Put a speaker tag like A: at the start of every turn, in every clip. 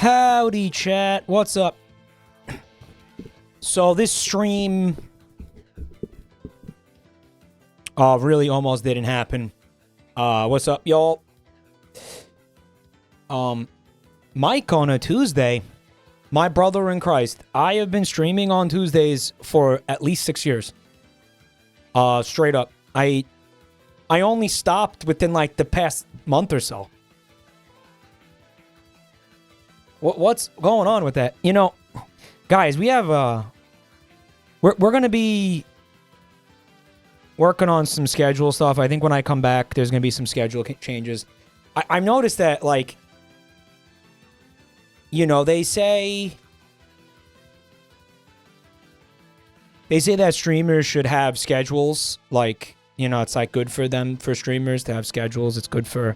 A: Howdy, chat. What's up? So this stream really almost didn't happen. What's up, y'all? Mike on a Tuesday. My brother in Christ. I have been streaming on Tuesdays for at least 6 years. Straight up. I only stopped within like the past month or so. What's going on with that? You know, guys, we have we're gonna be working on some schedule stuff. I think when I come back, there's gonna be some schedule changes. I've noticed that, like, you know, they say that streamers should have schedules. Like, you know, it's like good for them, for streamers to have schedules. It's good for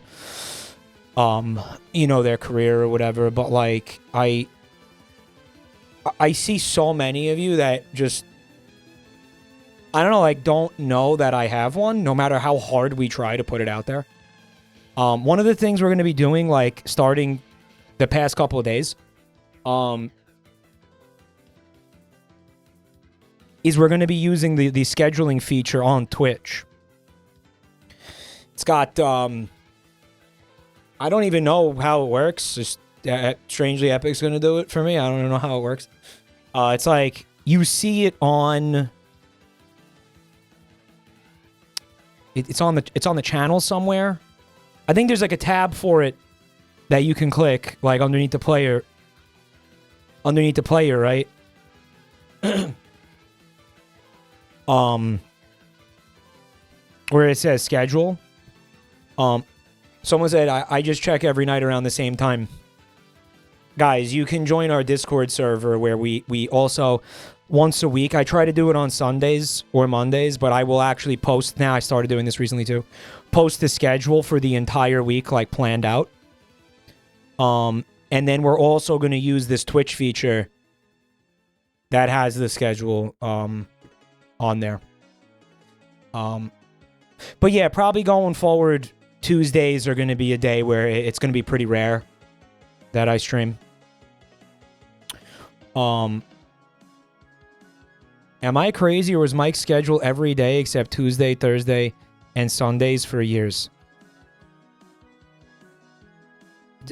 A: you know, their career or whatever. But like, I see so many of you that just, I don't know, like, don't know that I have one, no matter how hard we try to put it out there. One of the things we're going to be doing, like, starting the past couple of days, is we're going to be using the scheduling feature on Twitch. It's got, I don't even know how it works. Just strangely, Epic's going to do it for me. I don't know how it works. It's like you see it on. It's on the channel somewhere. I think there's like a tab for it that you can click, like underneath the player. Underneath the player, right? Where it says schedule. Someone said, I just check every night around the same time. Guys, you can join our Discord server where we also, once a week, I try to do it on Sundays or Mondays, but I will actually post, now I started doing this recently too, post the schedule for the entire week, like, planned out. And then we're also going to use this Twitch feature that has the schedule on there. But yeah, probably going forward, Tuesdays are going to be a day where it's going to be pretty rare that I stream. Am I crazy, or was Mike's schedule every day except Tuesday, Thursday, and Sundays for years?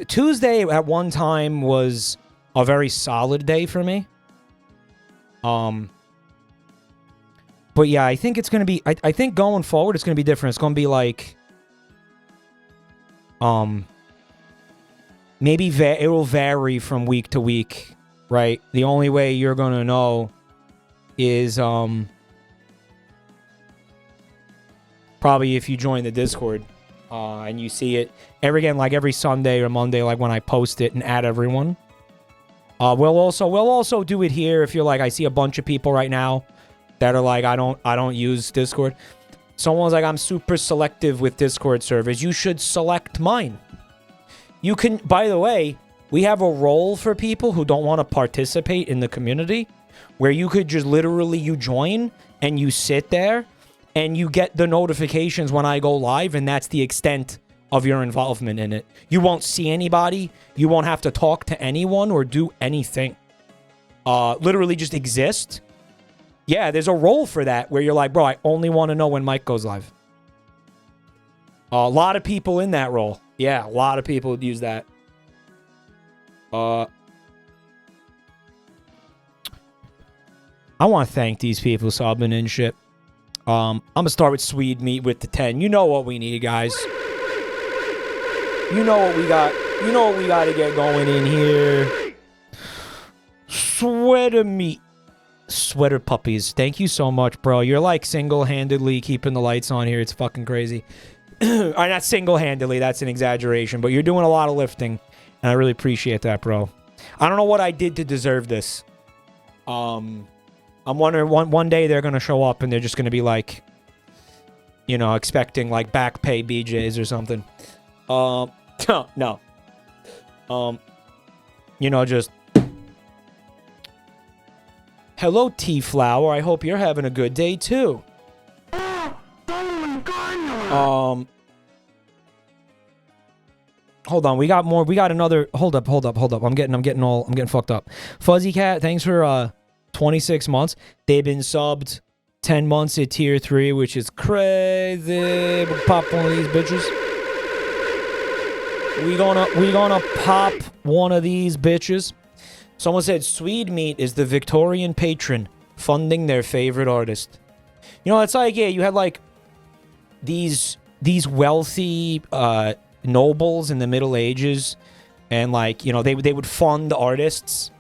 A: Tuesday at one time was a very solid day for me. But yeah, I think it's going to be, I think going forward it's going to be different. It's going to be like, maybe it will vary from week to week, right? The only way you're going to know is probably if you join the Discord and you see it every Sunday or Monday, like when I post it and add everyone. We'll also do it here if you're like, I see a bunch of people right now that are like, I don't use Discord. Someone's like, I'm super selective with Discord servers. You should select mine. You can, by the way, we have a role for people who don't want to participate in the community, where you could just literally, you join and you sit there and you get the notifications when I go live, and that's the extent of your involvement in it. You won't see anybody. You won't have to talk to anyone or do anything. Literally just exist. Yeah, there's a role for that where you're like, bro, I only want to know when Mike goes live. A lot of people in that role. Yeah, a lot of people use that. I want to thank these people subbing and shit. I'm going to start with Swede Meat with the 10. You know what we need, guys. You know what we got. You know what we got to get going in here. Sweater Meat. Sweater Puppies. Thank you so much, bro. You're like single-handedly keeping the lights on here. It's fucking crazy. Not single-handedly. That's an exaggeration. But you're doing a lot of lifting. And I really appreciate that, bro. I don't know what I did to deserve this. I'm wondering one day they're going to show up and they're just going to be like, you know, expecting like back pay BJs or something. No. You know, just... Hello, T-Flower. I hope you're having a good day, too. Hold on, we got more. We got another. Hold up. I'm getting fucked up. Fuzzy Cat, thanks for 26 months. They've been subbed 10 months at tier 3, which is crazy. We'll pop one of these bitches. We gonna pop one of these bitches. Someone said Swede Meat is the Victorian patron funding their favorite artist. You know, it's like, yeah, you had like these wealthy nobles in the Middle Ages, and like, you know, they would fund artists,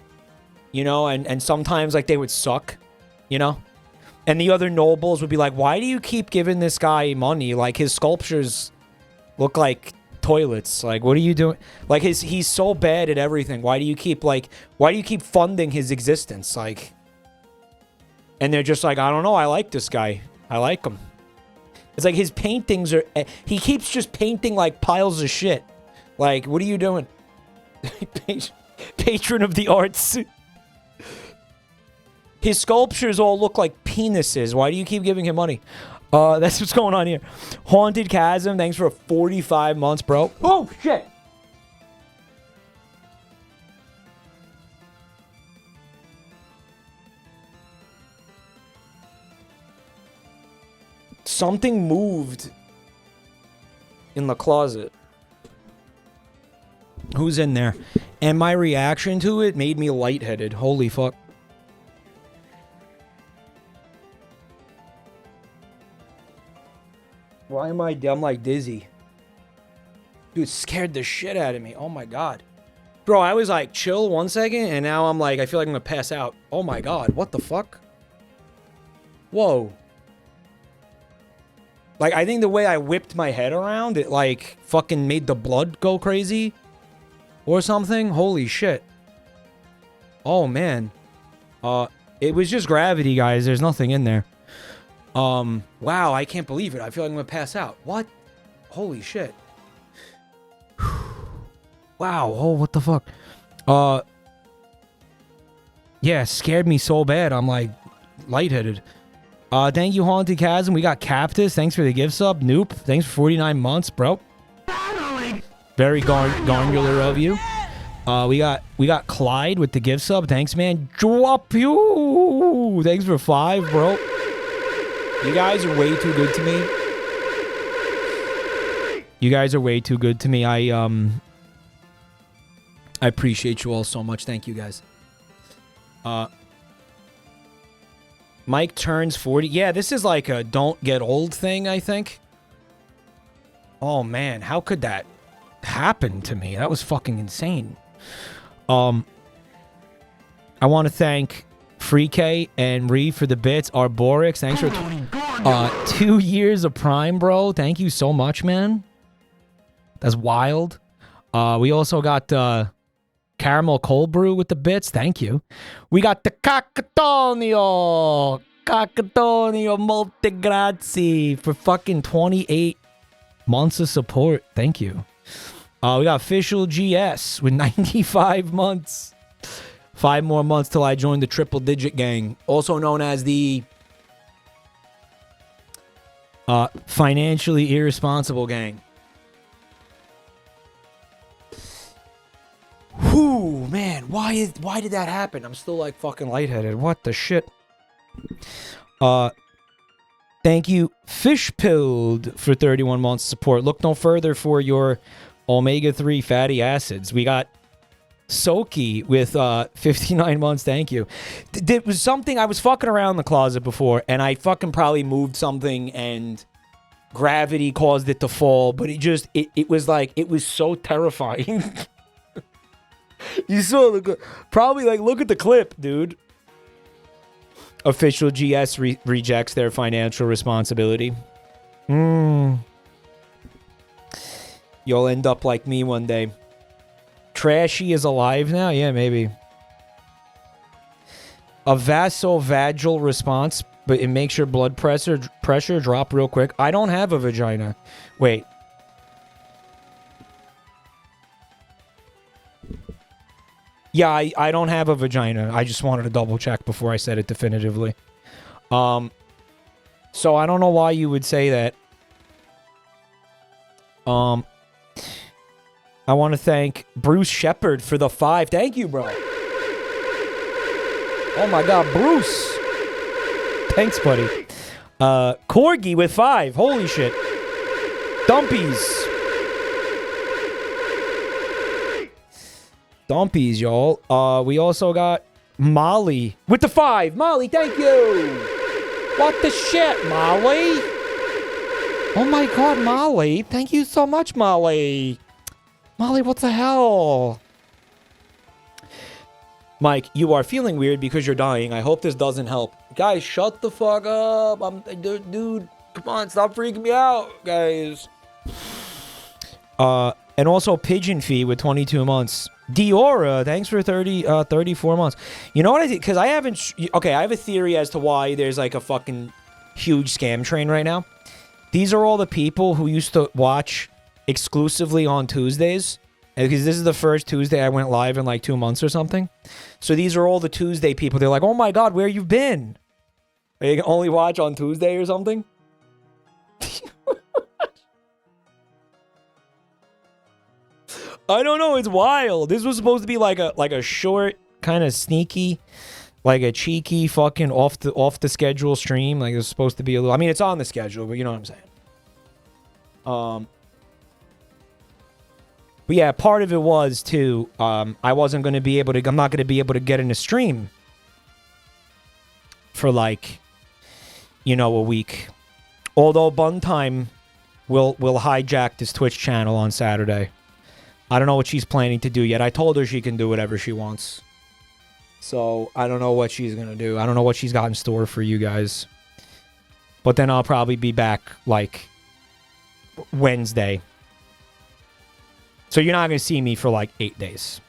A: you know, and sometimes like they would suck, you know, and the other nobles would be like, why do you keep giving this guy money? Like, his sculptures look like toilets. Like, what are you doing? Like, he's so bad at everything. Why do you keep funding his existence? Like, and they're just like, I don't know, I like this guy, I like him. It's like his paintings are... He keeps just painting, like, piles of shit. Like, what are you doing? Patron of the arts. His sculptures all look like penises. Why do you keep giving him money? That's what's going on here. Haunted Chasm, thanks for 45 months, bro. Oh, shit. Something moved in the closet. Who's in there? And my reaction to it made me lightheaded. Holy fuck. Why am I'm like dizzy? Dude, scared the shit out of me. Oh my god. Bro, I was like chill 1 second, and now I'm like, I feel like I'm gonna pass out. Oh my god, what the fuck? Whoa. Like, I think the way I whipped my head around, it, like, fucking made the blood go crazy. Or something. Holy shit. Oh, man. It was just gravity, guys. There's nothing in there. Wow, I can't believe it. I feel like I'm gonna pass out. What? Holy shit. Wow. Oh, what the fuck? Yeah, scared me so bad. I'm, like, lightheaded. Thank you, Haunted Chasm. We got Captus. Thanks for the gift sub. Noop. Thanks for 49 months, bro. Very garnular of you. We got Clyde with the gift sub. Thanks, man. Drop you. Thanks for 5, bro. You guys are way too good to me. You guys are way too good to me. I appreciate you all so much. Thank you, guys. Mike turns 40. Yeah, this is like a don't get old thing, I think. Oh, man. How could that happen to me? That was fucking insane. I want to thank Free K and Ree for the bits. Arborix, thanks for 2 years of Prime, bro. Thank you so much, man. That's wild. We also got Caramel Cold Brew with the bits. Thank you. We got the Cacatonio Multigrazi for fucking 28 months of support. Thank you. We got Official GS with 95 months. 5 more months till I join the Triple Digit Gang, also known as the Financially Irresponsible Gang. Whew, man, why did that happen? I'm still like fucking lightheaded. What the shit? Thank you, Fishpilled, for 31 months support. Look no further for your omega-3 fatty acids. We got Soki with 59 months. Thank you. There was something, I was fucking around in the closet before, and I fucking probably moved something, and gravity caused it to fall, but it was like, it was so terrifying. You saw the... Probably, like, look at the clip, dude. Official GS rejects their financial responsibility. You'll end up like me one day. Trashy is alive now? Yeah, maybe. A vasovagal response, but it makes your blood pressure drop real quick. I don't have a vagina. Wait. Yeah, I don't have a vagina. I just wanted to double check before I said it definitively. So I don't know why you would say that. I want to thank Bruce Shepard for the 5. Thank you, bro. Oh my God, Bruce. Thanks, buddy. Corgi with 5. Holy shit. Dumpies. Dumpies, y'all. We also got Molly with the 5. Molly, thank you. What the shit, Molly? Oh my God, Molly. Thank you so much, Molly. Molly, what the hell? Mike, you are feeling weird because you're dying. I hope this doesn't help. Guys, shut the fuck up. Dude, come on, stop freaking me out, guys. And also Pigeon Fee with 22 months. Diora, thanks for 34 months. You know what I think? Because I haven't... Okay, I have a theory as to why there's like a fucking huge scam train right now. These are all the people who used to watch exclusively on Tuesdays. Because this is the first Tuesday I went live in like 2 months or something. So these are all the Tuesday people. They're like, oh my God, where you been? You can only watch on Tuesday or something? I don't know. It's wild. This was supposed to be like a short, kind of sneaky, like a cheeky fucking off the schedule stream. Like it was supposed to be a little. I mean, it's on the schedule, but you know what I'm saying. But yeah, part of it was too. I wasn't going to be able to. I'm not going to be able to get in a stream for like, a week. Although Buntime will hijack this Twitch channel on Saturday. I don't know what she's planning to do yet. I told her she can do whatever she wants. So, I don't know what she's going to do. I don't know what she's got in store for you guys. But then I'll probably be back, like, Wednesday. So, you're not going to see me for, like, 8 days.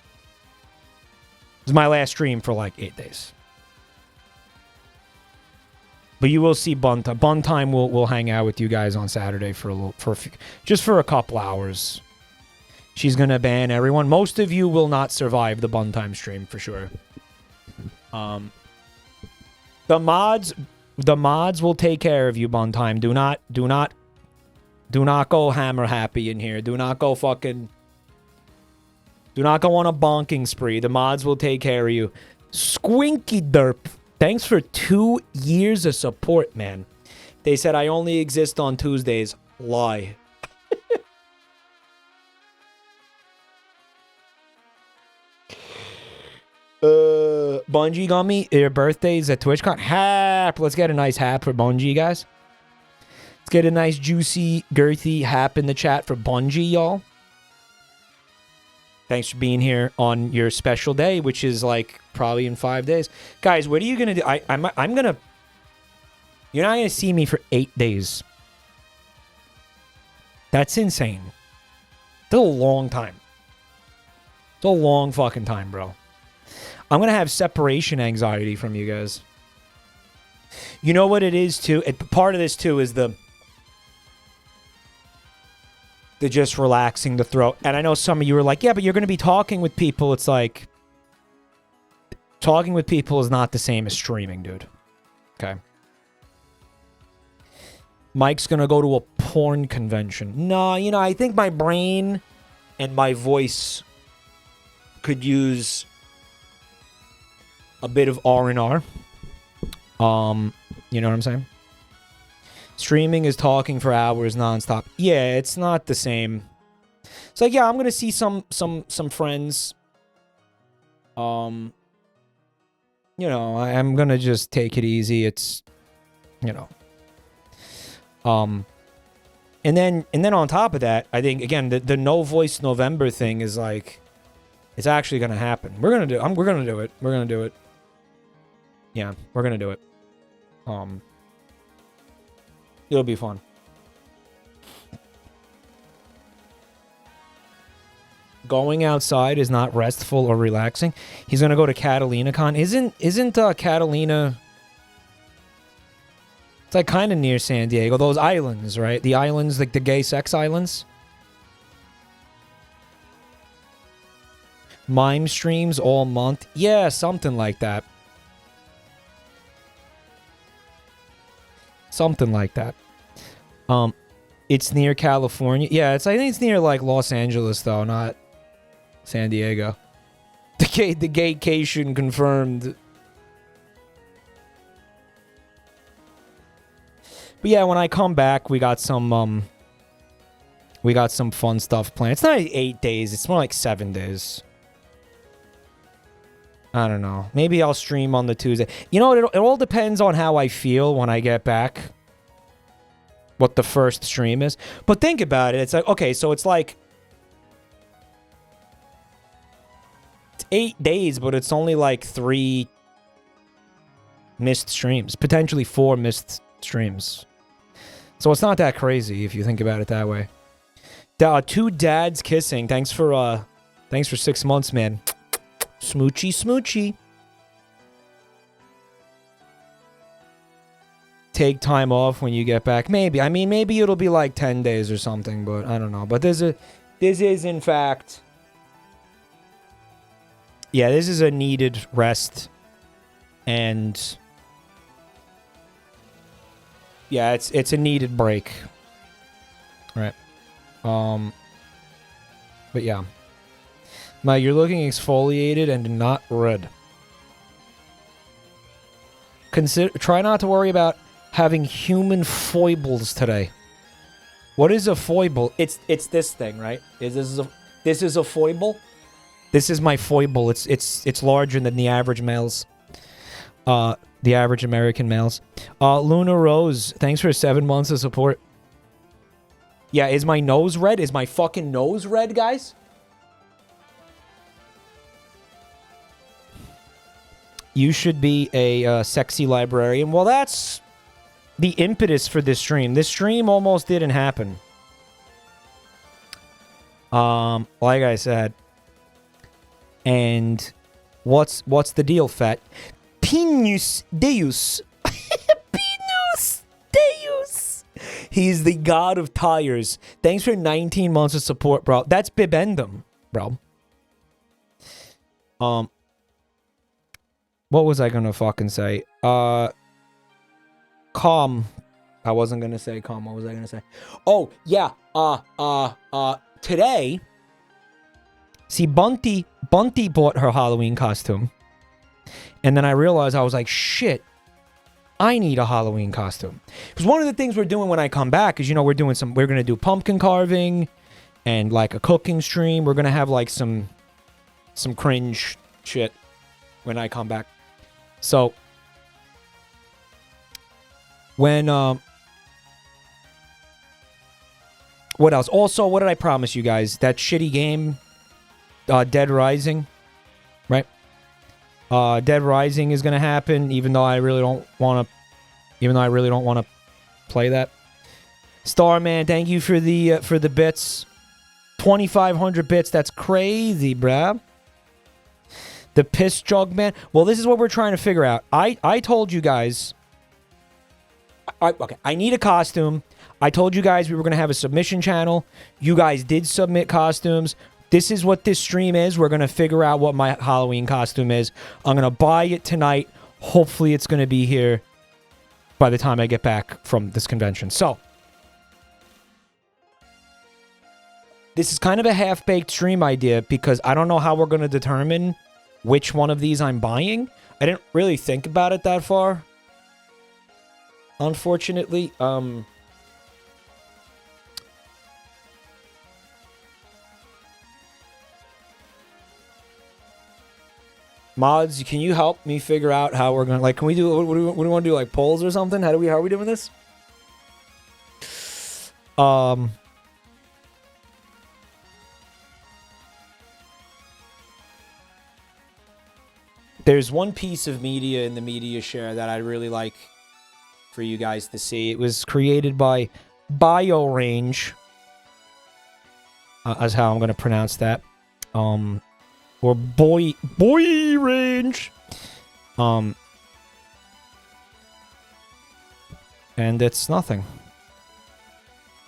A: This is my last stream for, like, 8 days. But you will see Buntime. Buntime will hang out with you guys on Saturday just for a couple hours. She's going to ban everyone. Most of you will not survive the Buntime stream for sure. The mods will take care of you, Buntime. Do not go hammer happy in here. Do not go on a bonking spree. The mods will take care of you. Squinky Derp. Thanks for 2 years of support, man. They said I only exist on Tuesdays. Lie. Bungie got me. Your birthday's at TwitchCon. Hap. Let's get a nice hap for Bungie, guys. Let's get a nice juicy, girthy hap in the chat for Bungie, y'all. Thanks for being here on your special day, which is like probably in 5 days. Guys, what are you gonna do? I'm gonna... You're not gonna see me for 8 days. That's insane. It's a long time. It's a long fucking time, bro. I'm going to have separation anxiety from you guys. You know what it is, too? Part of this, too, is the just relaxing the throat. And I know some of you are like, yeah, but you're going to be talking with people. It's like, talking with people is not the same as streaming, dude. Okay. Mike's going to go to a porn convention. No, I think my brain and my voice could use a bit of R&R. You know what I'm saying? Streaming is talking for hours nonstop. Yeah, it's not the same. It's like, yeah, I'm gonna see some friends. I'm gonna just take it easy. It's, And then on top of that, I think again the No Voice November thing is like, it's actually gonna happen. We're gonna do it. We're gonna do it. Yeah, we're gonna do it. It'll be fun. Going outside is not restful or relaxing. He's gonna go to CatalinaCon. Isn't Catalina? It's like kind of near San Diego. Those islands, right? The islands, like the gay sex islands. Mime streams all month. Yeah, something like that. Something like that. It's near California. Yeah, I think it's near like Los Angeles though, not San Diego. The gaycation confirmed. But yeah, when I come back, we got some fun stuff planned. It's not 8 days, it's more like 7 days. I don't know. Maybe I'll stream on the Tuesday. You know, it all depends on how I feel when I get back. What the first stream is. But think about it. It's like, okay, so it's like... It's 8 days, but it's only like 3 missed streams. Potentially 4 missed streams. So it's not that crazy if you think about it that way. 2 dads kissing. Thanks for 6 months, man. Smoochy, smoochy. Take time off when you get back. Maybe. I mean, maybe it'll be like 10 days or something, but I don't know. But this is, in fact... Yeah, this is a needed rest. And... Yeah, it's a needed break. Right. But yeah. Mike, you're looking exfoliated and not red. Try not to worry about having human foibles today. What is a foible? It's this thing, right? This is a foible? This is my foible. It's larger than the average males. The average American males. Luna Rose, thanks for 7 months of support. Yeah, is my nose red? Is my fucking nose red, guys? You should be a sexy librarian. Well, that's the impetus for this stream. This stream almost didn't happen. Like I said. And what's the deal, Fat? Pinus Deus. Pinus Deus. He's the god of tires. Thanks for 19 months of support, bro. That's Bibendum, bro. What was I gonna fucking say? Calm. I wasn't gonna say calm. What was I gonna say? Oh, yeah. Today, see, Bunty bought her Halloween costume. And then I realized, I was like, shit, I need a Halloween costume. Because one of the things we're doing when I come back is, you know, we're going to do pumpkin carving and like a cooking stream. We're going to have like some cringe shit when I come back. So, when, what else? Also, what did I promise you guys? That shitty game, Dead Rising, right? Dead Rising is gonna happen, even though I really don't want to play that. Starman, thank you for the bits. 2,500 bits. That's crazy, bruh. The piss jug man. Well, this is what we're trying to figure out. I told you guys. Okay, I need a costume. I told you guys we were gonna have a submission channel. You guys did submit costumes. This is what this stream is. We're going to figure out what my Halloween costume is. I'm going to buy it tonight. Hopefully it's going to be here by the time I get back from this convention. So, this is kind of a half-baked stream idea because I don't know how we're going to determine which one of these I'm buying. I didn't really think about it that far, unfortunately. Mods, can you help me figure out how we're gonna, like, can we do, what do we want to do, like polls or something? How are we doing this? There's one piece of media in the media share that I'd really like for you guys to see. It was created by BioRange. As how I'm gonna pronounce that. Or boy range. And it's nothing.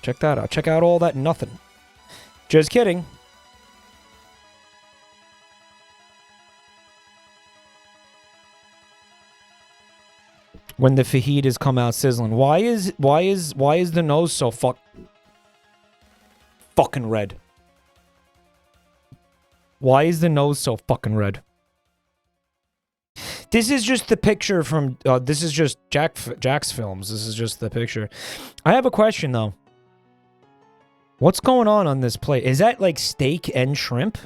A: Check that out. Check out all that nothing. Just kidding. When the fajitas come out sizzling. Why is the nose so fucking red? Why is the nose so fucking red? This is just the picture from... this is just Jack's films. This is just the picture. I have a question, though. What's going on this plate? Is that, like, steak and shrimp?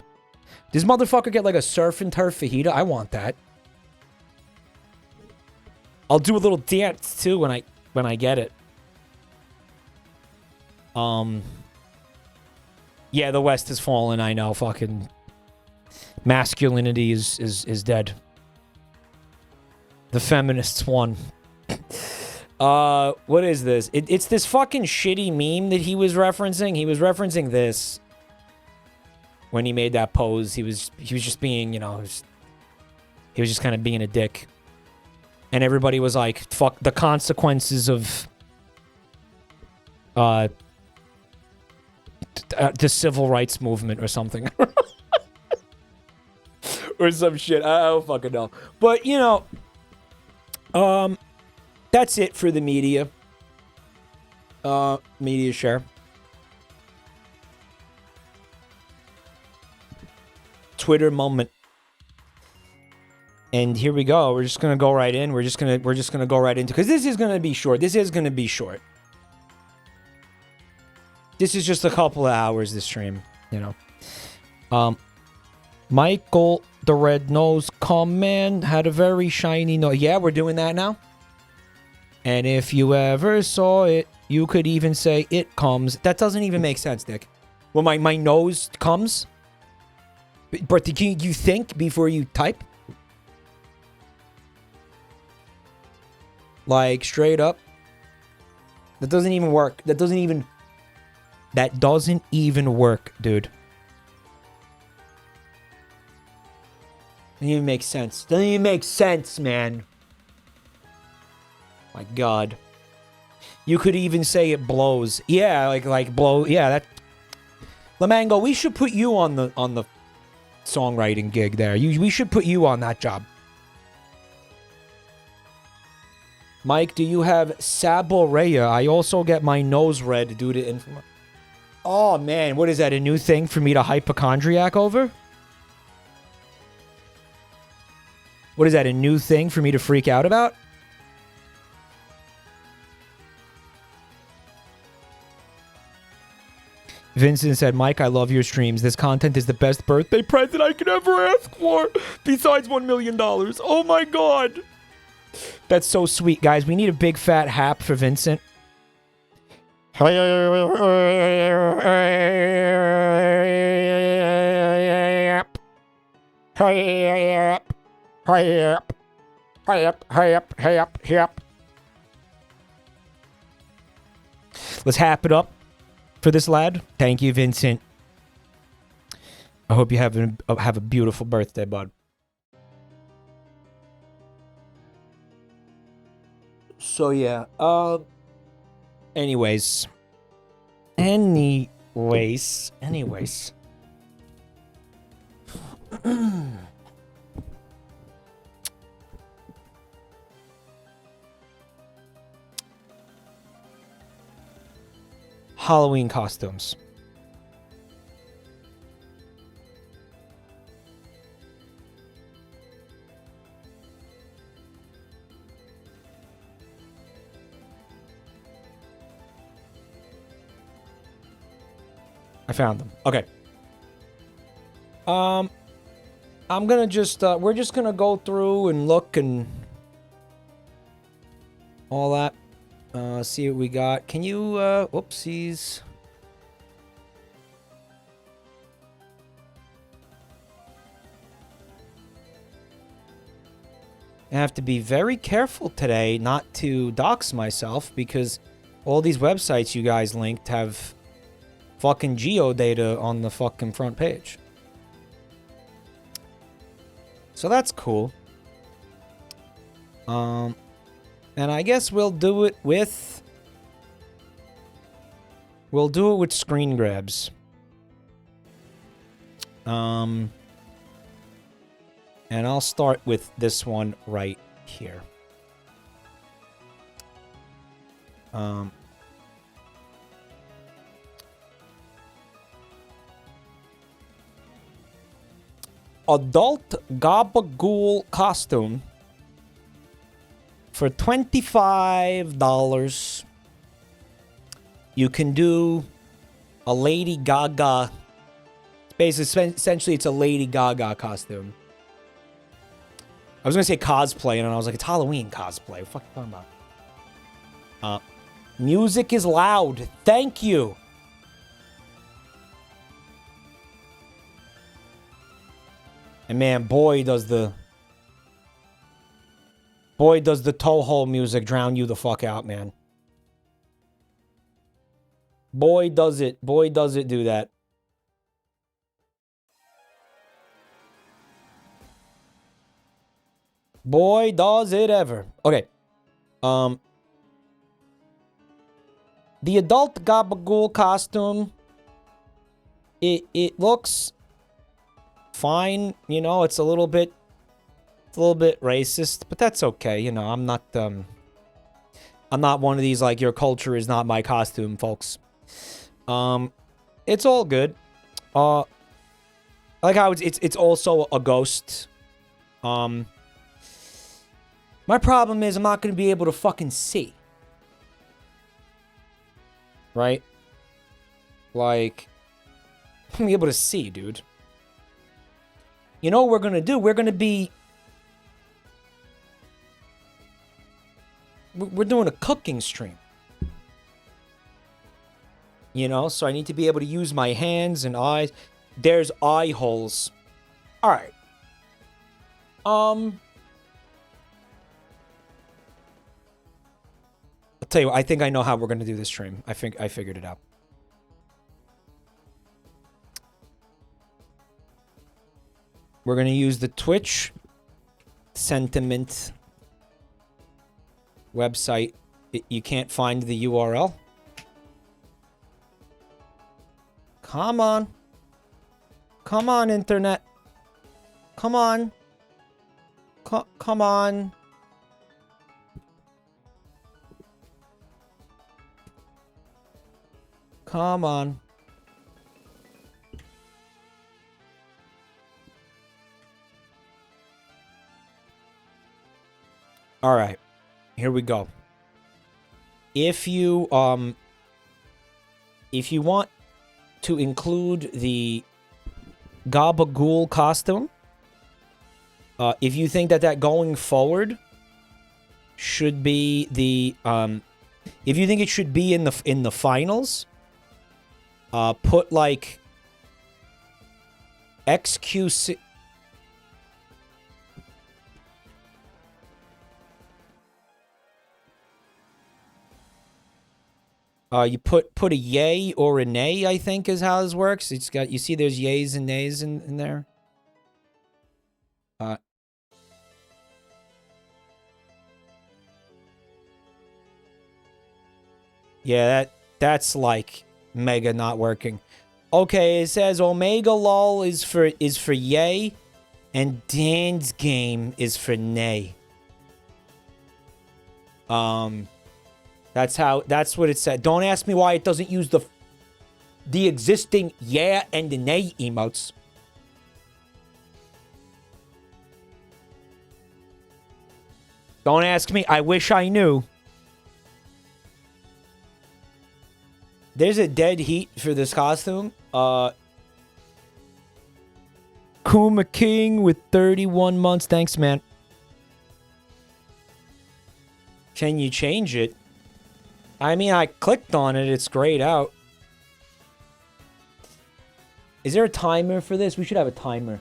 A: Does motherfucker get, like, a surf and turf fajita? I want that. I'll do a little dance, too, when I get it. Yeah, the West has fallen, I know. Fucking... masculinity is dead. The feminists won. What is this? It's this fucking shitty meme that he was referencing. He was referencing this when he made that pose. He was just being, you know, he was just kind of being a dick. And everybody was like, fuck the consequences of the civil rights movement or something. Or some shit. I don't fucking know. But, you know, that's it for the media. Media share. Twitter moment. And here we go. We're just gonna go right in. We're just gonna go right into, because this is gonna be short. This is gonna be short. This is just a couple of hours, this stream, you know. Michael the Red Nose man had a very shiny nose. Yeah, we're doing that now. And if you ever saw it, you could even say it comes. That doesn't even make sense, Nick. Well, my nose comes? But do you think before you type? Like, straight up? That doesn't even work. That doesn't even work, dude. Doesn't even make sense. Doesn't even make sense, man. My God. You could even say it blows. Yeah, like blow. Yeah, that. Lamango, we should put you on the songwriting gig there. We should put you on that job. Mike, do you have Saborea? I also get my nose red due to inflammation. Oh man, what is that? A new thing for me to hypochondriac over? What is that? A new thing for me to freak out about? Vincent said, Mike, I love your streams. This content is the best birthday present I could ever ask for. Besides $1 million. Oh my God. That's so sweet, guys. We need a big fat hap for Vincent. Let's hap it up for this lad. Thank you, Vincent. I hope you have a beautiful birthday, bud. So yeah, anyways. Halloween costumes. I found them. Okay. I'm gonna just, we're just gonna go through and look and all that. See what we got. Can you, whoopsies. I have to be very careful today not to dox myself because all these websites you guys linked have fucking geodata on the fucking front page. So that's cool. And I guess we'll do it with screen grabs. And I'll start with this one right here. adult Gabagool costume for $25. You can do a Lady Gaga. Basically, essentially, it's a Lady Gaga costume. I was going to say cosplay, and I was like, it's Halloween cosplay. What the fuck are you talking about? Music is loud. Thank you. And man, boy, does the Toho music drown you the fuck out, man. Boy, does it do that. Boy, does it ever. Okay. The adult Gabagool costume, it looks fine, you know, it's a little bit racist, but that's okay, you know. I'm not one of these like your culture is not my costume, folks. It's all good. I like how it's also a ghost. My problem is I'm not going to be able to fucking see. Right? Like, I'm going to be able to see, dude. You know what we're going to do? We're going to be... We're doing a cooking stream. You know? So I need to be able to use my hands and eyes. There's eye holes. Alright. I'll tell you what, I think I know how we're going to do this stream. I think I figured it out. We're going to use the Twitch Sentiment website. You can't find the URL. Come on. Come on, internet. Come on. Come on. Come on. All right. Here we go. If you want to include the Gabagool costume, if you think that going forward should be the if you think it should be in the finals, put like XQC. You put a yay or a nay, I think is how this works. It's got, you see there's yays and nays in there. Yeah, that's like mega not working. Okay, it says Omega LOL is for yay, and Dan's game is for nay. That's what it said. Don't ask me why it doesn't use the existing yeah and the nay emotes. Don't ask me. I wish I knew. There's a dead heat for this costume. Kuma King with 31 months. Thanks, man. Can you change it? I mean, I clicked on it. It's grayed out. Is there a timer for this? We should have a timer.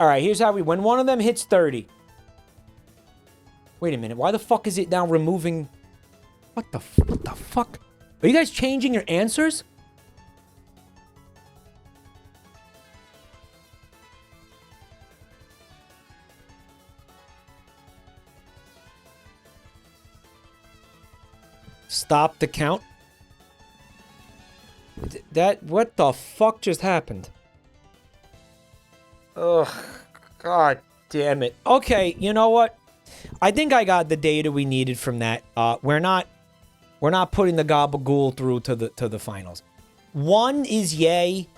A: Alright, here's how when one of them hits 30. Wait a minute. Why the fuck is it now removing... What the fuck? Are you guys changing your answers? Stop the count. What the fuck just happened? Ugh, god damn it. Okay, you know what? I think I got the data we needed from that. We're not putting the Gabagool through to the finals. 1 is yay,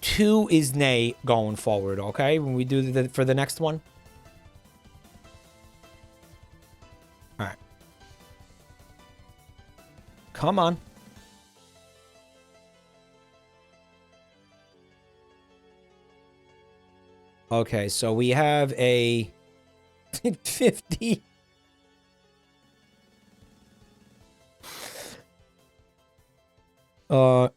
A: 2 is nay going forward, okay? When we do for the next one. All right. Come on. Okay, so we have a 50. Oh,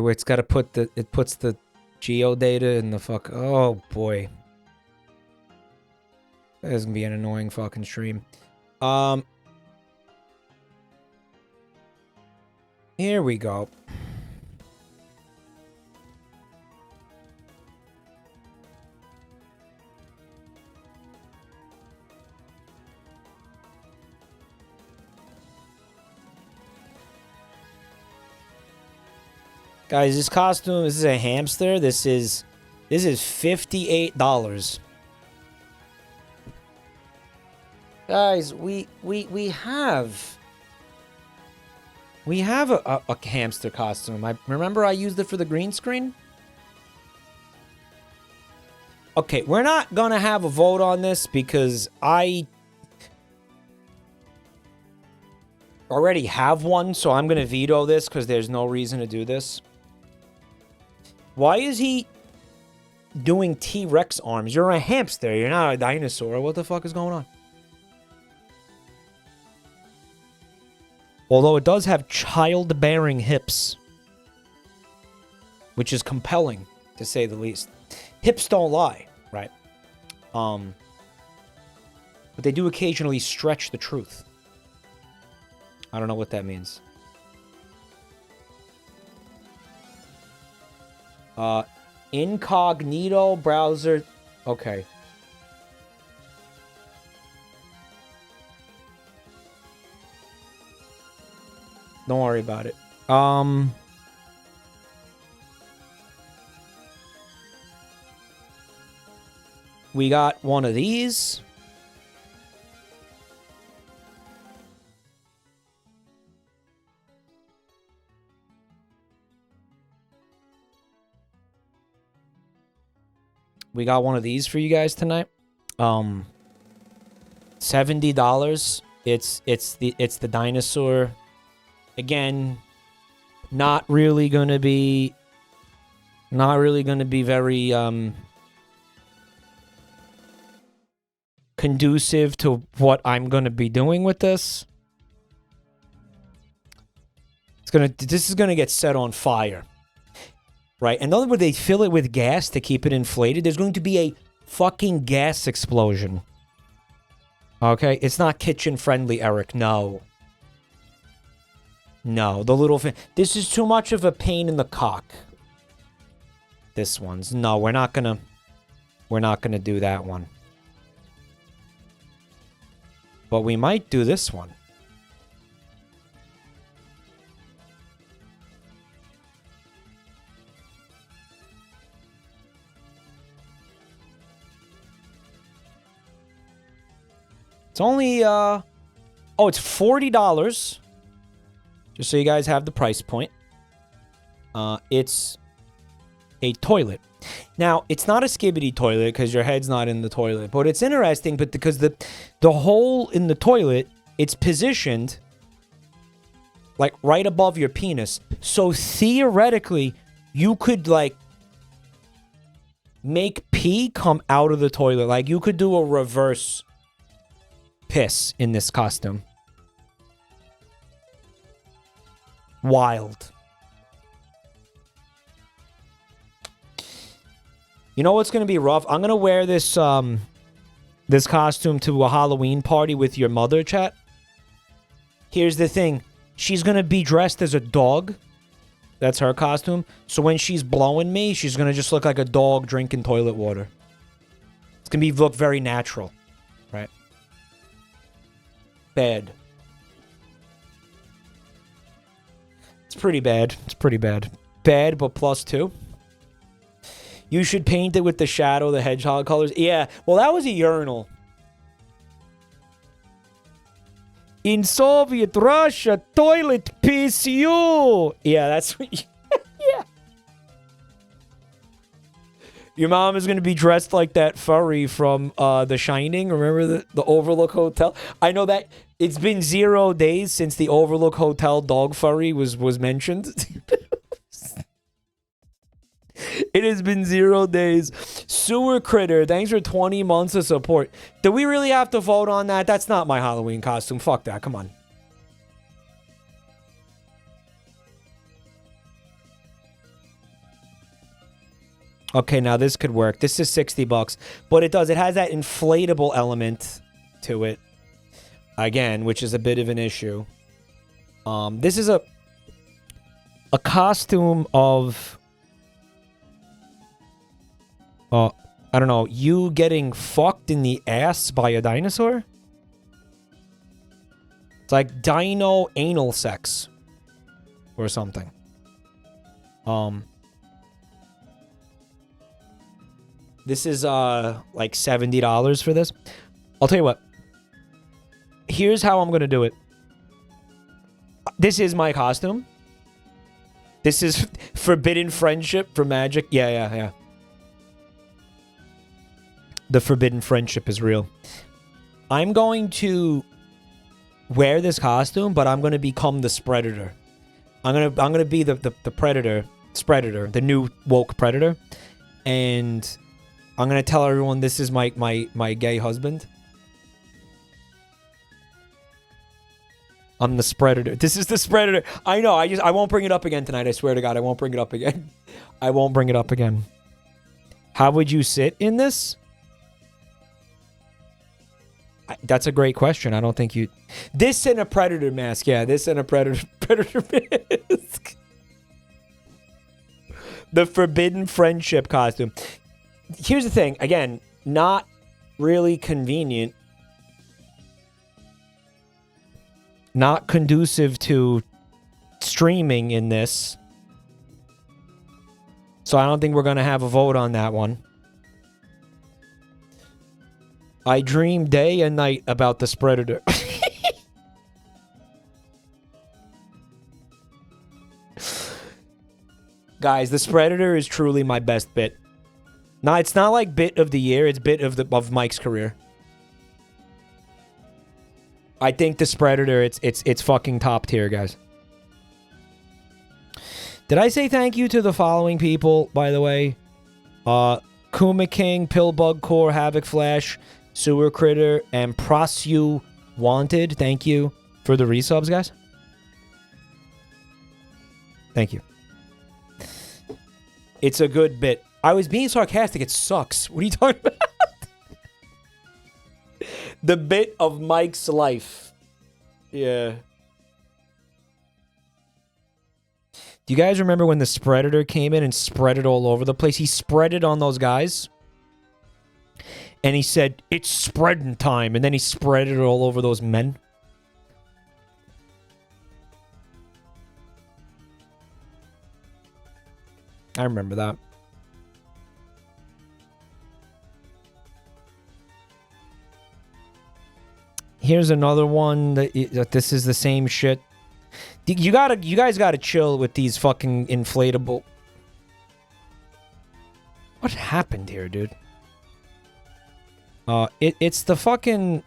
A: it's got to put it puts the geo data in the fuck. Oh boy. This is gonna be an annoying fucking stream. Here we go. Guys, this costume, this is a hamster. This is $58. Guys, we have a hamster costume. Remember I used it for the green screen? Okay, we're not gonna have a vote on this because I already have one, so I'm gonna veto this because there's no reason to do this. Why is he doing T-Rex arms? You're a hamster. You're not a dinosaur. What the fuck is going on? Although it does have childbearing hips, which is compelling, to say the least. Hips don't lie, right? But they do occasionally stretch the truth. I don't know what that means. Incognito browser. Okay. Don't worry about it. We got one of these. We got one of these for you guys tonight. $70. It's the dinosaur. Again, not really gonna be very conducive to what I'm gonna be doing with this. This is gonna get set on fire. Right, and then when they fill it with gas to keep it inflated, there's going to be a fucking gas explosion. Okay, it's not kitchen friendly, Eric. No. No, the little thing. This is too much of a pain in the cock. This one's. No, we're not gonna do that one. But we might do this one. It's only, oh, it's $40. Just so you guys have the price point. It's a toilet. Now, it's not a skibbity toilet because your head's not in the toilet. But it's interesting because the hole in the toilet, it's positioned like right above your penis. So theoretically, you could like make pee come out of the toilet. Like you could do a reverse piss in this costume. Wild. You know what's going to be rough? I'm going to wear this this costume to a Halloween party with your mother, chat. Here's the thing. She's going to be dressed as a dog. That's her costume. So when she's blowing me, she's going to just look like a dog drinking toilet water. It's going to look very natural. Right? Bad. It's pretty bad. It's pretty bad. Bad, but +2. You should paint it with the Shadow the Hedgehog colors. Yeah, well, that was a urinal. In Soviet Russia, toilet piss you. Yeah, that's what you... Yeah. Your mom is going to be dressed like that furry from The Shining. Remember the Overlook Hotel? I know that it's been 0 days since the Overlook Hotel dog furry was mentioned. It has been 0 days. Sewer Critter, thanks for 20 months of support. Do we really have to vote on that? That's not my Halloween costume. Fuck that. Come on. Okay, now this could work. This is $60, but it has that inflatable element to it. Again, which is a bit of an issue. This is a costume of I don't know, you getting fucked in the ass by a dinosaur? It's like dino anal sex or something. This is like $70 for this. I'll tell you what. Here's how I'm going to do it. This is my costume. This is Forbidden Friendship for Magic. Yeah. The Forbidden Friendship is real. I'm going to wear this costume, but I'm going to become the Spredator. I'm going to be the Predator, Spredator, the new woke Predator. And I'm going to tell everyone this is my gay husband. I'm the Spredator. This is the Spredator. I know. I won't bring it up again tonight. I swear to God, I won't bring it up again. I won't bring it up again. How would you sit in this? That's a great question. I don't think you... This and a Predator mask. Yeah, this and a Predator mask. The Forbidden Friendship costume. Here's the thing. Again, not really convenient. Not conducive to streaming in this. So I don't think we're going to have a vote on that one. I dream day and night about the Spredator. Guys, the Spredator is truly my best bit. No, it's not like bit of the year. It's bit of Mike's career. I think the Spredator, it's fucking top tier, guys. Did I say thank you to the following people, by the way? Kuma King, Pillbug Core, Havoc Flash, Sewer Critter, and Prosu Wanted. Thank you for the resubs, guys. Thank you. It's a good bit. I was being sarcastic. It sucks. What are you talking about? The bit of Mike's life. Yeah. Do you guys remember when the Spredator came in and spread it all over the place? He spread it on those guys. And he said, it's spreading time. And then he spread it all over those men. I remember that. Here's another one that this is the same shit. You guys gotta chill with these fucking inflatable. What happened here, dude? It's the fucking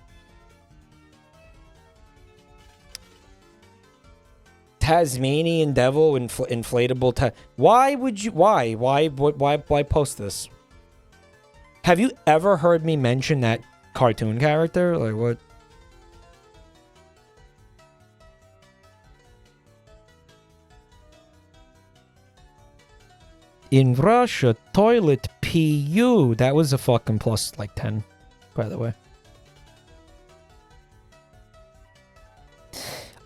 A: Tasmanian devil inflatable. Why would you? Why post this? Have you ever heard me mention that cartoon character? Like what? In Russia, toilet PU. That was a fucking plus like 10, by the way.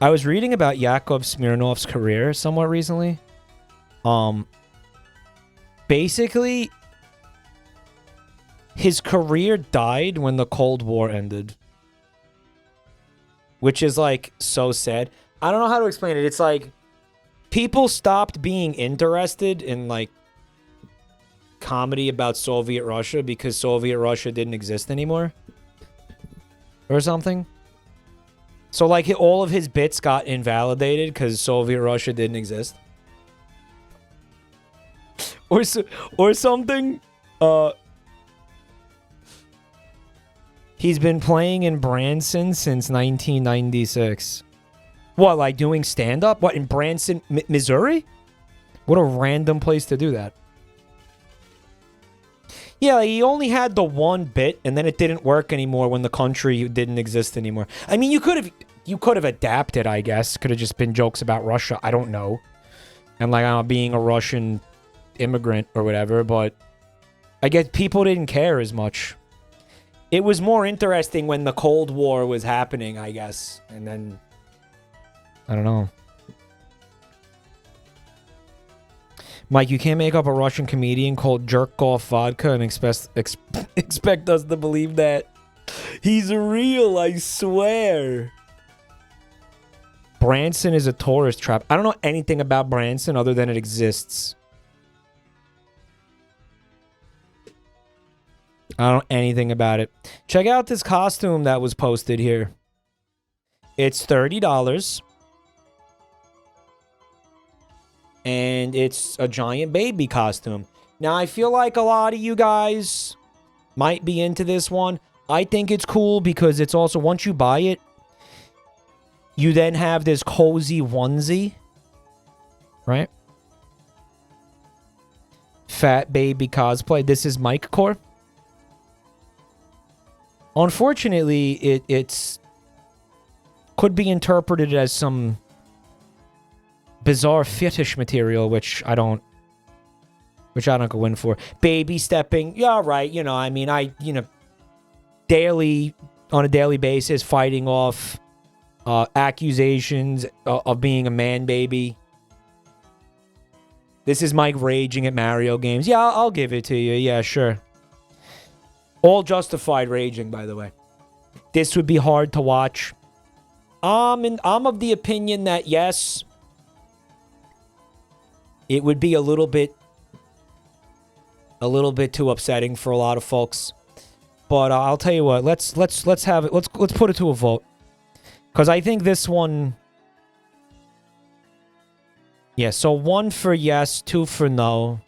A: I was reading about Yakov Smirnov's career somewhat recently. Basically, his career died when the Cold War ended. Which is like so sad. I don't know how to explain it. It's like people stopped being interested in like comedy about Soviet Russia because Soviet Russia didn't exist anymore or something. So, like, all of his bits got invalidated because Soviet Russia didn't exist? Or something? He's been playing in Branson since 1996. What, like doing stand-up? What, in Branson, Missouri? What a random place to do that. Yeah, like he only had the one bit, and then it didn't work anymore when the country didn't exist anymore. I mean, you could have adapted, I guess. Could have just been jokes about Russia. I don't know. And like being a Russian immigrant or whatever, but I guess people didn't care as much. It was more interesting when the Cold War was happening, I guess. And then I don't know. Mike, you can't make up a Russian comedian called Jerk Off Vodka and expect us to believe that. He's real, I swear. Branson is a tourist trap. I don't know anything about Branson other than it exists. I don't know anything about it. Check out this costume that was posted here. It's $30. And it's a giant baby costume. Now, I feel like a lot of you guys might be into this one. I think it's cool because it's also, once you buy it, you then have this cozy onesie. Right? Fat baby cosplay. This is Mike Core. Unfortunately, it's could be interpreted as some bizarre fetish material, which I don't go in for. Baby stepping, yeah, right. You know, I mean, on a daily basis, fighting off accusations of being a man baby. This is Mike raging at Mario games. Yeah, I'll give it to you. Yeah, sure. All justified raging, by the way. This would be hard to watch. I'm of the opinion that yes, it would be a little bit too upsetting for a lot of folks. But I'll tell you what, let's have it. Let's put it to a vote. Cuz I think this one, yeah, so 1 for yes, 2 for no.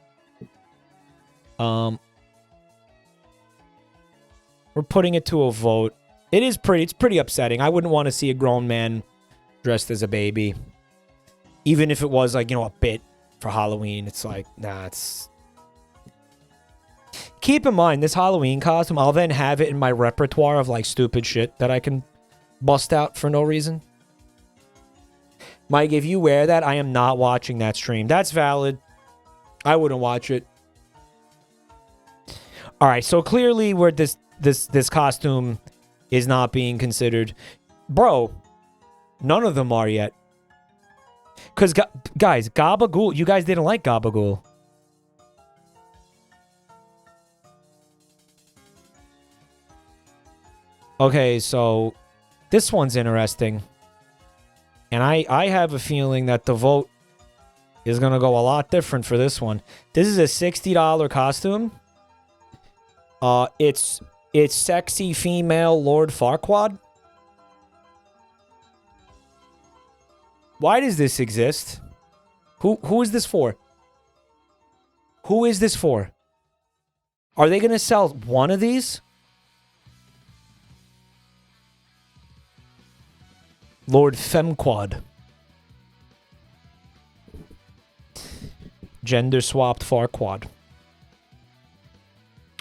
A: We're putting it to a vote. It's pretty upsetting. I wouldn't want to see a grown man dressed as a baby. Even if it was like, a bit for Halloween. It's like, nah, it's... Keep in mind, this Halloween costume, I'll then have it in my repertoire of like stupid shit that I can bust out for no reason. Mike, if you wear that, I am not watching that stream. That's valid. I wouldn't watch it. All right, so clearly we're this costume is not being considered. Bro, none of them are yet. Because, guys, Gabagool, you guys didn't like Gabagool. Okay, so this one's interesting. And I have a feeling that the vote is going to go a lot different for this one. This is a $60 costume. It's sexy female Lord Farquaad. Why does this exist? Who is this for? Who is this for? Are they going to sell one of these? Lord Femquad. Gender swapped Farquaad.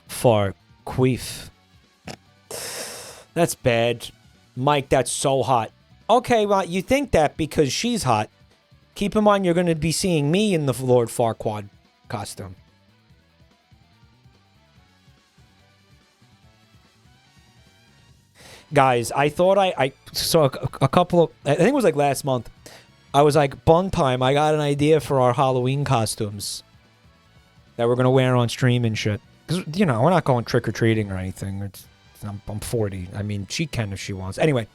A: Farqueef. That's bad. Mike, that's so hot. Okay, well, you think that because she's hot. Keep in mind you're going to be seeing me in the Lord Farquaad costume. Guys, I thought I saw a couple of... I think it was like last month. I was like, bun time, I got an idea for our Halloween costumes that we're going to wear on stream and shit. Because, we're not going trick-or-treating or anything. I'm 40. I mean, she can if she wants. Anyway,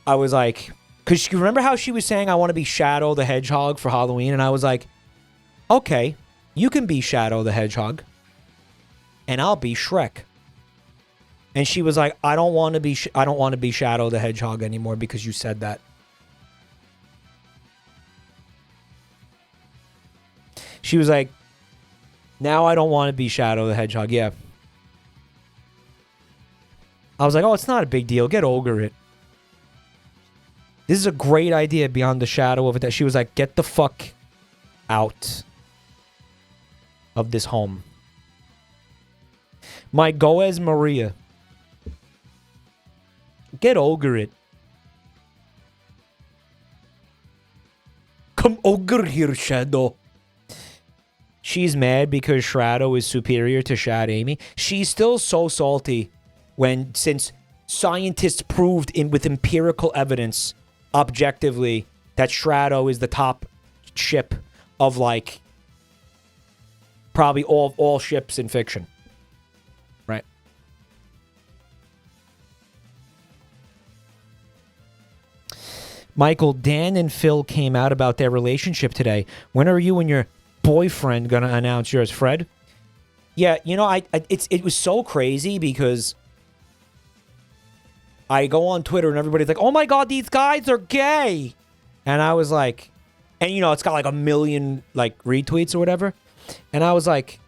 A: I was like... Because you remember how she was saying, I want to be Shadow the Hedgehog for Halloween? And I was like, okay, you can be Shadow the Hedgehog. And I'll be Shrek. And she was like, I don't want to be Shadow the Hedgehog anymore because you said that. She was like, now I don't want to be Shadow the Hedgehog. Yeah. I was like, oh, it's not a big deal. Get over it. This is a great idea beyond the shadow of it. That she was like, get the fuck out of this home. My Goez Maria. Get over it. Come over here, Shadow. She's mad because Shadow is superior to Shad Amy. She's still so salty since scientists proved with empirical evidence, objectively, that Shadow is the top ship of, like, probably all ships in fiction. Right? Michael, Dan and Phil came out about their relationship today. When are you and your boyfriend gonna announce yours, Fred? Yeah, you know, it was so crazy because I go on Twitter and everybody's like, oh my god, these guys are gay. And I was like, and you know, it's got like 1 million like retweets or whatever. And I was like,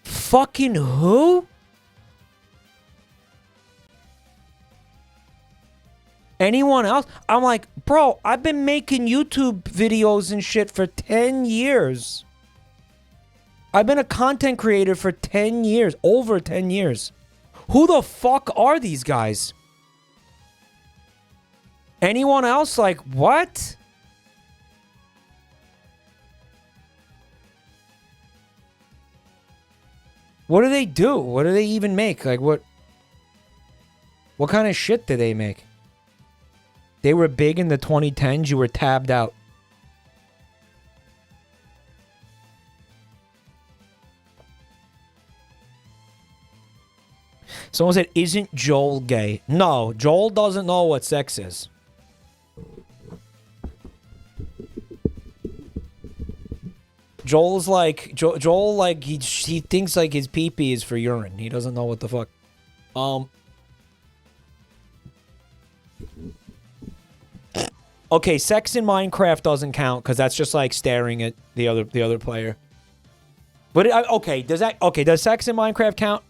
A: fucking who? Anyone else? I'm like, bro, I've been making YouTube videos and shit for 10 years. I've been a content creator for 10 years. Over 10 years. Who the fuck are these guys? Anyone else? Like, what? What do they do? What do they even make? Like, what kind of shit do they make? They were big in the 2010s. You were tabbed out. Someone said, isn't Joel gay? No, Joel doesn't know what sex is. Joel's like, Joel like, he thinks like his pee-pee is for urine. He doesn't know what the fuck. Okay, sex in Minecraft doesn't count because that's just like staring at the other player. But okay, does sex in Minecraft count?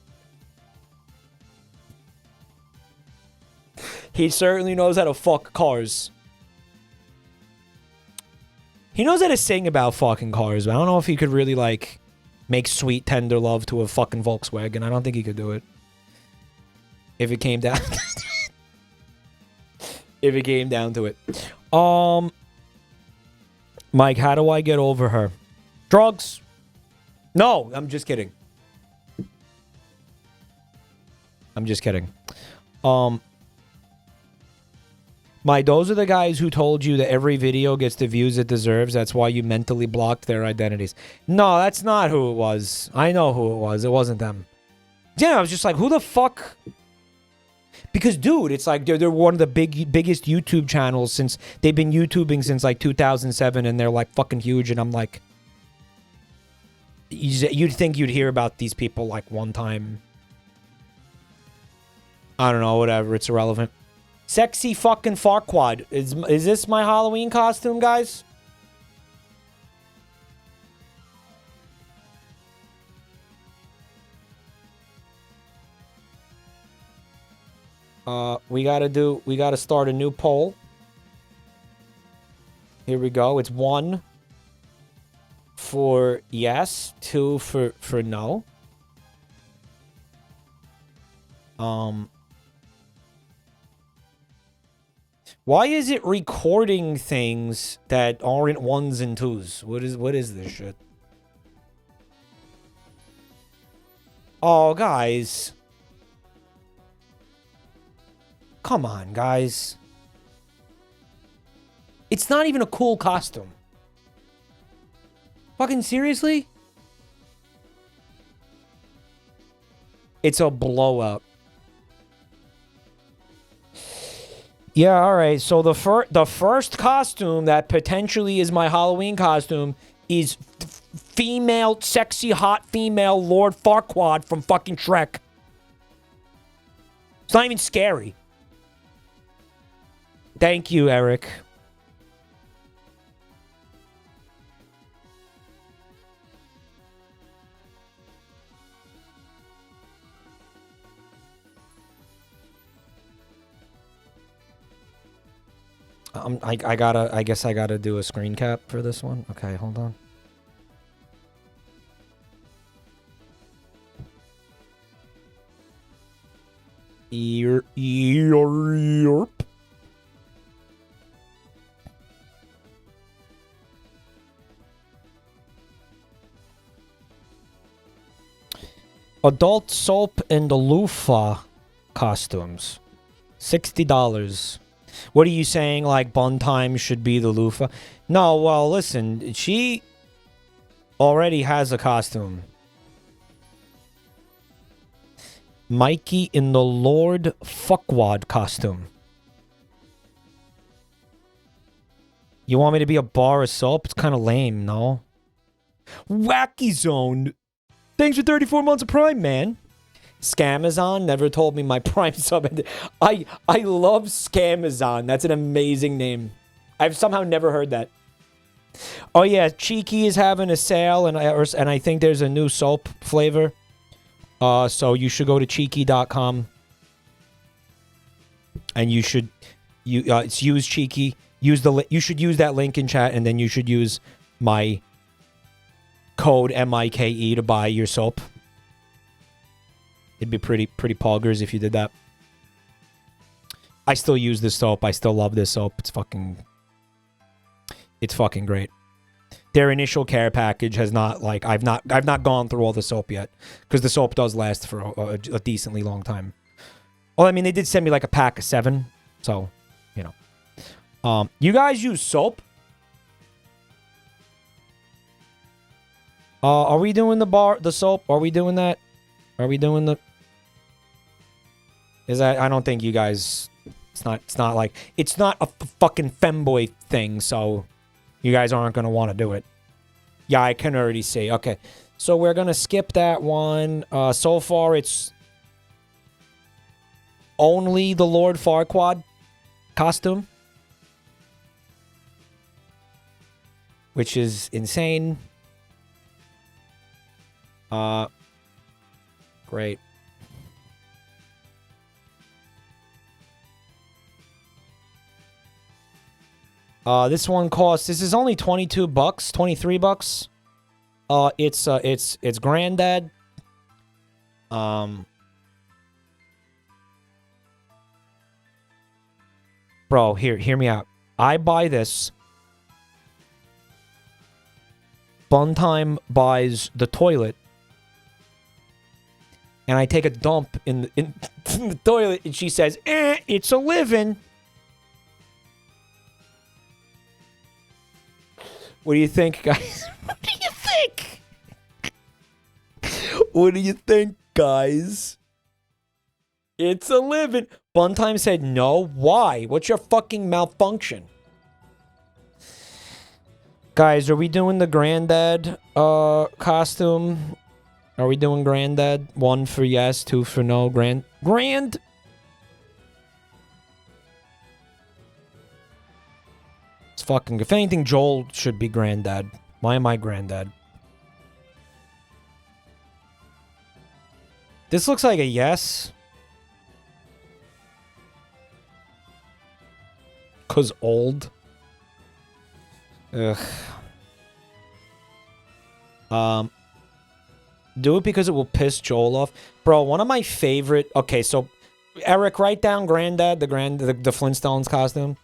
A: He certainly knows how to fuck cars. He knows how to sing about fucking cars, but I don't know if he could really like make sweet tender love to a fucking Volkswagen. I don't think he could do it. If it came down if it came down to it. Mike, how do I get over her? Drugs. No, I'm just kidding. I'm just kidding. Mike, those are the guys who told you that every video gets the views it deserves. That's why you mentally blocked their identities. No, that's not who it was. I know who it was. It wasn't them. Yeah, I was just like, who the fuck? Because, dude, it's like they're one of the biggest YouTube channels since they've been YouTubing since like 2007, and they're like fucking huge. And I'm like, you'd think you'd hear about these people like one time. I don't know, whatever. It's irrelevant. Sexy fucking Farquaad. Is this my Halloween costume, guys? We gotta start a new poll. Here we go. It's 1 for yes, 2 for no. Why is it recording things that aren't 1s and 2s? What is this shit? Oh, guys. Come on, guys. It's not even a cool costume. Fucking seriously? It's a blowout. Yeah, all right. So the first costume that potentially is my Halloween costume is female, sexy, hot female Lord Farquaad from fucking Shrek. It's not even scary. Thank you, Eric. I guess I gotta do a screen cap for this one. Okay, hold on. Yerp. Adult soap and the loofah costumes. $60. What are you saying, like, Bun Time should be the loofah? No, well, listen, she already has a costume. Mikey in the Lord Fuckwad costume. You want me to be a bar of soap? It's kind of lame, no? Wacky Zone. Thanks for 34 months of Prime, man. Scamazon never told me my Prime sub. I love Scamazon. That's an amazing name. I've somehow never heard that. Oh yeah, Cheeky is having a sale, and I think there's a new soap flavor. So you should go to cheeky.com, and you should use Cheeky. You should use that link in chat, and then you should use my code MIKE to buy your soap. It'd be pretty poggers if you did that. I still use this soap. I still love this soap. It's fucking great. Their initial care package has not, like, I've not gone through all the soap yet, because the soap does last for a decently long time. Well, I mean, they did send me like a pack of 7, so you know. You guys use soap? Are we doing the soap? Are we doing that? Are we doing the? Is that? I don't think you guys. It's not like it's not a fucking femboy thing, so you guys aren't gonna want to do it. Yeah, I can already see. Okay, so we're gonna skip that one. So far it's only the Lord Farquaad costume, which is insane. Great. This one costs, this is only 22 bucks, 23 bucks. It's Granddad. Bro, hear me out. I buy this. Buntime buys the toilet. And I take a dump in the toilet, and she says, it's a living. What do you think, guys? What do you think? What do you think, guys? It's a living. Buntime said no. Why? What's your fucking malfunction? Guys, are we doing the Granddad costume? Are we doing Granddad? 1 for yes, 2 for no. Grand. It's fucking. If anything, Joel should be Granddad. Why am I Granddad? This looks like a yes. 'Cause old. Ugh. Do it because it will piss Joel off. Bro, one of my favorite... Okay, so... Eric, write down Granddad, the Flintstones costume.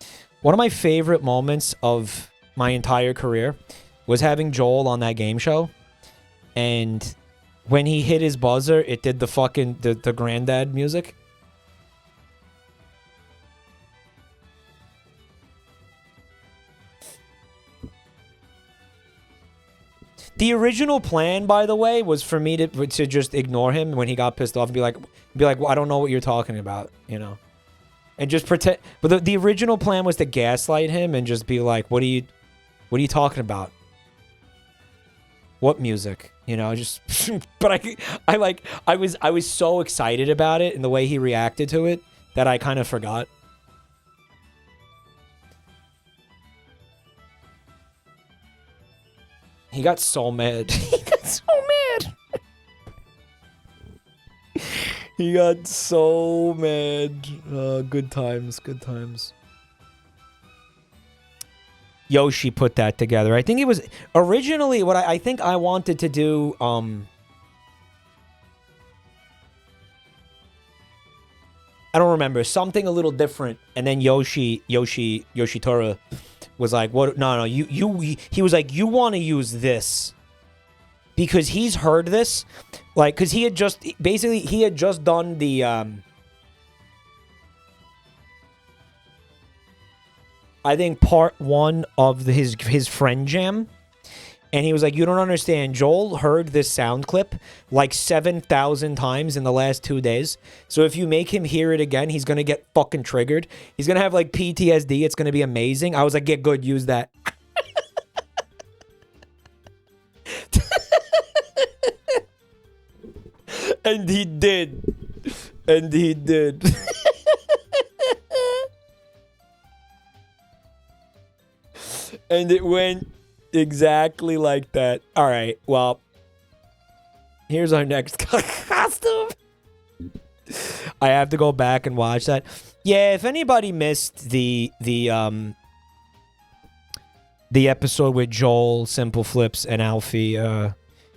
A: One of my favorite moments of my entire career was having Joel on that game show. And when he hit his buzzer, it did the fucking... The Granddad music. The original plan, by the way, was for me to just ignore him when he got pissed off and be like, well, I don't know what you're talking about, you know, and just pretend. But the original plan was to gaslight him and just be like, what are you talking about? What music? You know, just but I was so excited about it and the way he reacted to it that I kind of forgot. He got so mad. He got so mad. He got so mad. Good times, good times. Yoshi put that together. I think it was originally what I think I wanted to do. I don't remember, something a little different, and then Yoshitora was like, "What? No, He was like, you want to use this because he's heard this, like, because he had just done the I think part 1 of his friend jam." And he was like, you don't understand. Joel heard this sound clip like 7,000 times in the last 2 days. So if you make him hear it again, he's going to get fucking triggered. He's going to have like PTSD. It's going to be amazing. I was like, yeah, good. Use that. And he did. And he did. And it went exactly like that. All right, well, here's our next costume. I have to go back and watch that. Yeah, if anybody missed the episode with Joel, Simple Flips, and Alfie,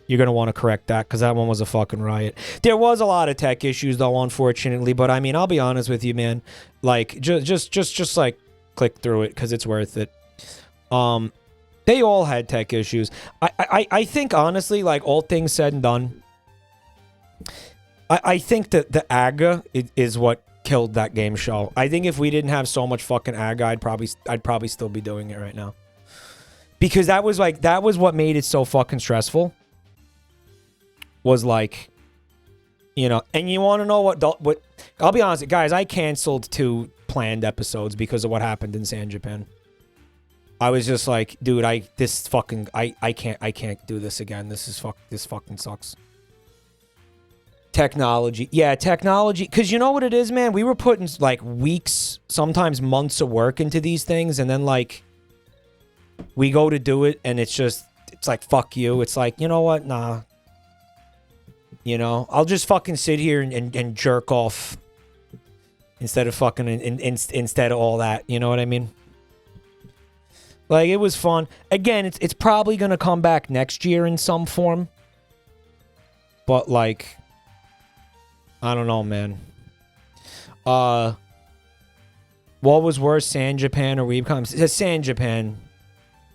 A: you're gonna want to correct that because that one was a fucking riot. There was a lot of tech issues though, unfortunately. But I mean, I'll be honest with you, man. Like, just like click through it because it's worth it. They all had tech issues. I think, honestly, like, all things said and done, I think that the AGA is what killed that game show. I think if we didn't have so much fucking AGA, I'd probably still be doing it right now. Because that was what made it so fucking stressful. Was like, you know, and you want to know what I'll be honest, guys, I canceled 2 planned episodes because of what happened in San Japan. I was just like, dude, I can't do this again. This fucking sucks. Technology. Yeah, technology. Because you know what it is, man? We were putting, like, weeks, sometimes months of work into these things, and then, like, we go to do it, and it's like, fuck you. It's like, you know what? Nah. You know? I'll just fucking sit here and jerk off instead of fucking, instead of all that. You know what I mean? Like, it was fun. Again, it's probably going to come back next year in some form. But, like, I don't know, man. What was worse, San Japan or WeebCom? San Japan.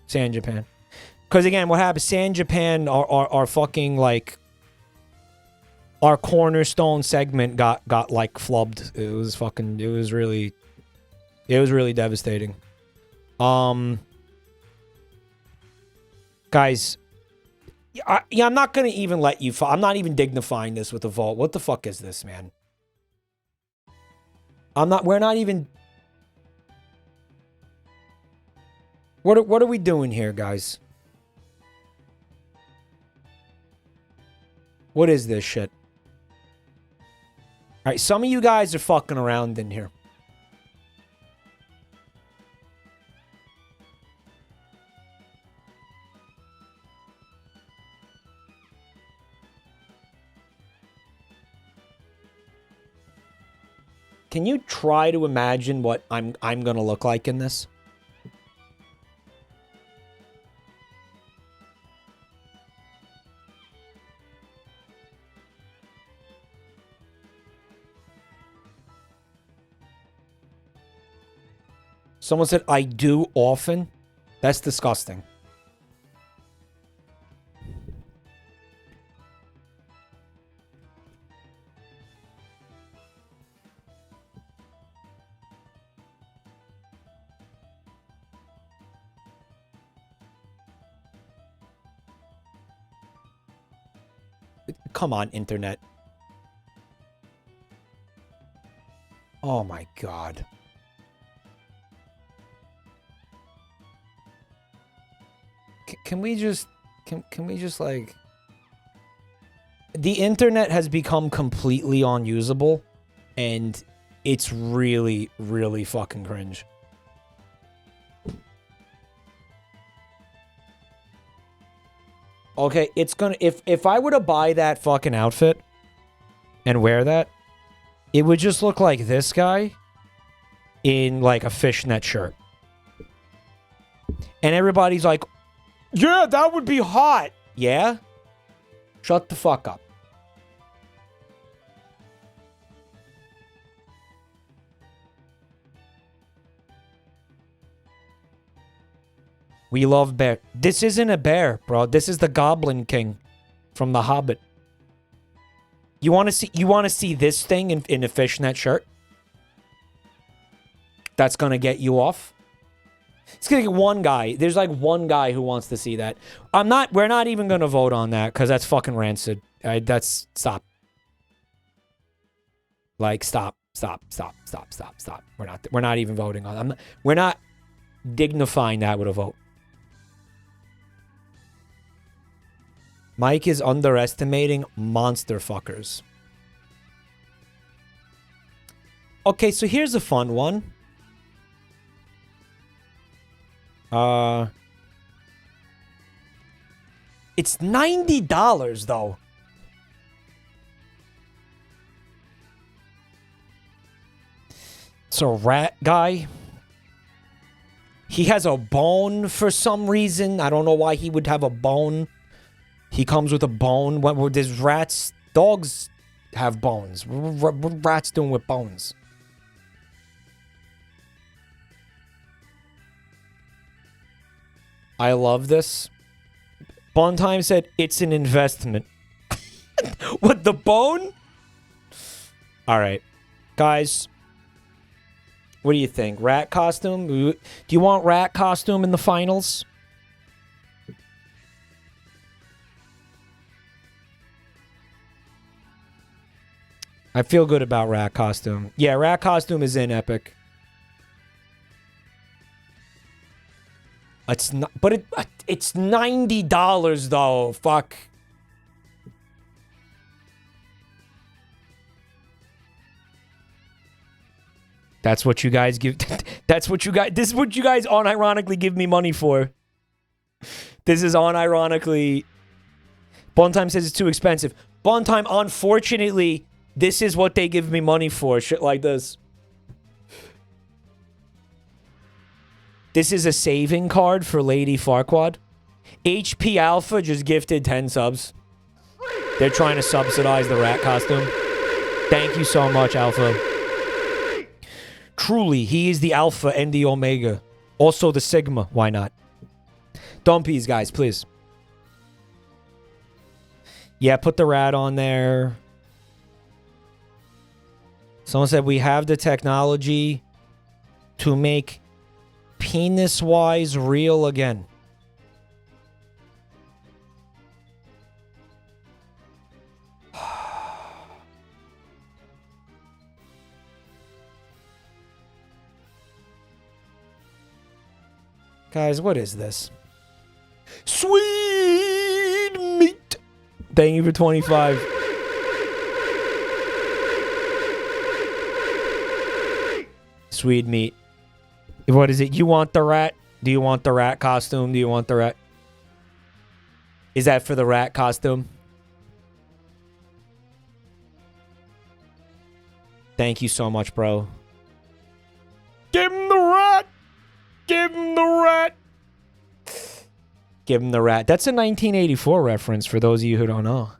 A: San Japan. Because, again, what happened? San Japan, our fucking, like, our cornerstone segment got like, flubbed. It was really devastating. Guys, I'm not going to even let you... I'm not even dignifying this with a vault. What the fuck is this, man? We're not even... What are we doing here, guys? What is this shit? Alright, some of you guys are fucking around in here. Can you try to imagine what I'm gonna look like in this? Someone said, I do often. That's disgusting. Come on, internet. Oh my god. Can we just... Can we just, like... The internet has become completely unusable, and it's really, really fucking cringe. Okay, it's gonna... If I were to buy that fucking outfit and wear that, it would just look like this guy in, like, a fishnet shirt. And everybody's like, yeah, that would be hot. Yeah? Shut the fuck up. We love bear. This isn't a bear, bro. This is the Goblin King from The Hobbit. You want to see this thing in a fishnet shirt? That's going to get you off? It's going to get one guy. There's like one guy who wants to see that. We're not even going to vote on that because that's fucking rancid. Stop. Like, stop. We're not even voting on that. We're not dignifying that with a vote. Mike is underestimating monster fuckers. Okay, so here's a fun one. It's $90 though. It's a rat guy. He has a bone for some reason. I don't know why he would have a bone. He comes with a bone. What there's rats? Dogs have bones. What rats doing with bones? I love this. Bontime said it's an investment. What, the bone? All right. Guys, what do you think? Rat costume? Do you want rat costume in the finals? I feel good about rat costume. Yeah, rat costume is in Epic. It's not, but it's $90 though. Fuck. That's what you guys give. That's what you guys. This is what you guys unironically give me money for. This is unironically. Bontime says it's too expensive. Bontime, unfortunately, this is what they give me money for. Shit like this. This is a saving card for Lady Farquaad. HP Alpha just gifted 10 subs. They're trying to subsidize the rat costume. Thank you so much, Alpha. Truly, he is the Alpha and the Omega. Also the Sigma. Why not? Dumpies, guys, please. Yeah, put the rat on there. Someone said we have the technology to make penis-wise real again. Guys, what is this? Sweet meat. Thank you for 25. Sweet meat. What is it? You want the rat? Do you want the rat costume? Do you want the rat? Is that for the rat costume? Thank you so much, bro. Give him the rat! Give him the rat! Give him the rat. That's a 1984 reference for those of you who don't know.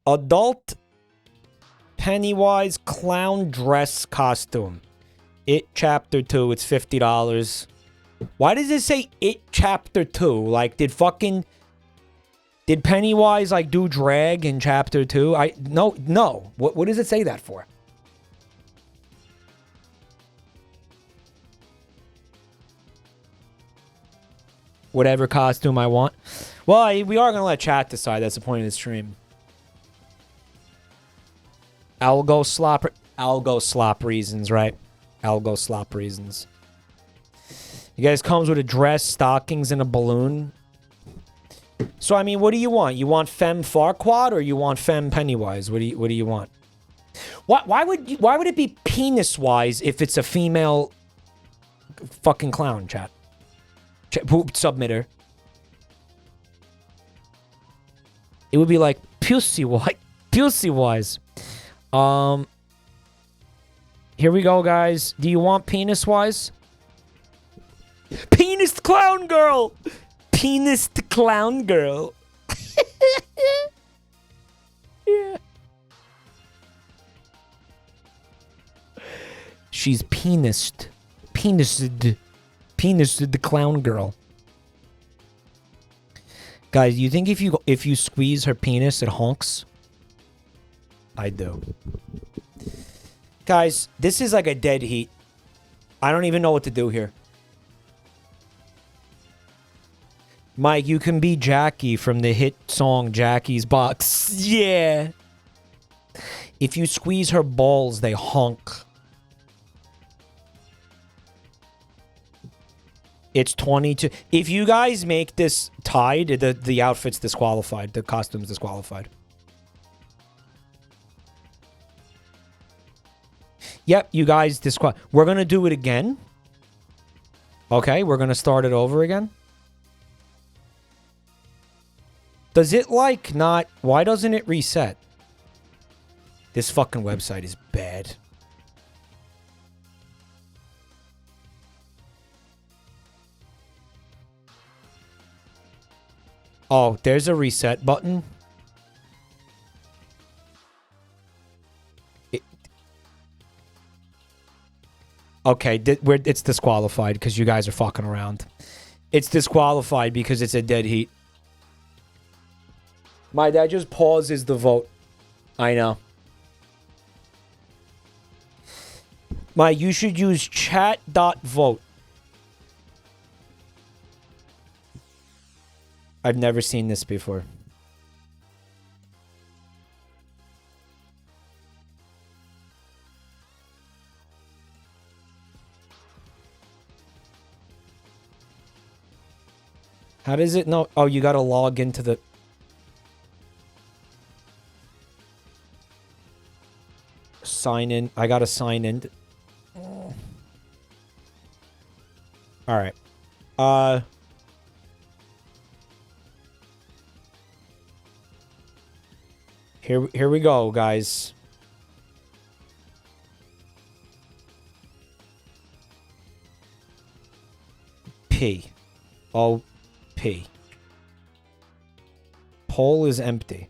A: Adult Pennywise clown dress costume. It Chapter 2. It's $50. Why does it say It Chapter 2? Like, did Pennywise, like, do drag in Chapter 2? No. What does it say that for? Whatever costume I want. Well, we are going to let chat decide. That's the point of the stream. Algo slop reasons, right? Algo slop reasons. You guys comes with a dress, stockings, and a balloon. So I mean, what do you want? You want Femme Farquaad or you want Femme Pennywise? What do you want? Why would it be penis wise if it's a female fucking clown, chat? Submitter. It would be like pussy wise. Pussy wise. Here we go, guys. Do you want penis wise? Penis clown girl. Penis clown girl. Yeah. She's penised. Penised. Penised the clown girl. Guys, you think if you squeeze her penis, it honks? I do. Guys, this is like a dead heat. I don't even know what to do here. Mike, you can be Jackie from the hit song Jackie's Box. Yeah. If you squeeze her balls, they honk. It's 22. If you guys make this tied, the outfit's disqualified. The costume's disqualified. Yep, you guys disqualified. We're going to do it again. Okay, we're going to start it over again. Does it like not... Why doesn't it reset? This fucking website is bad. Oh, there's a reset button. Okay, it's disqualified because you guys are fucking around. It's disqualified because it's a dead heat. My dad just pauses the vote. I know. You should use chat.vote. I've never seen this before. How does it know? Oh, you gotta log into the... Sign in. I gotta sign in. Alright. Here we go, guys. P. O. P. Poll is empty.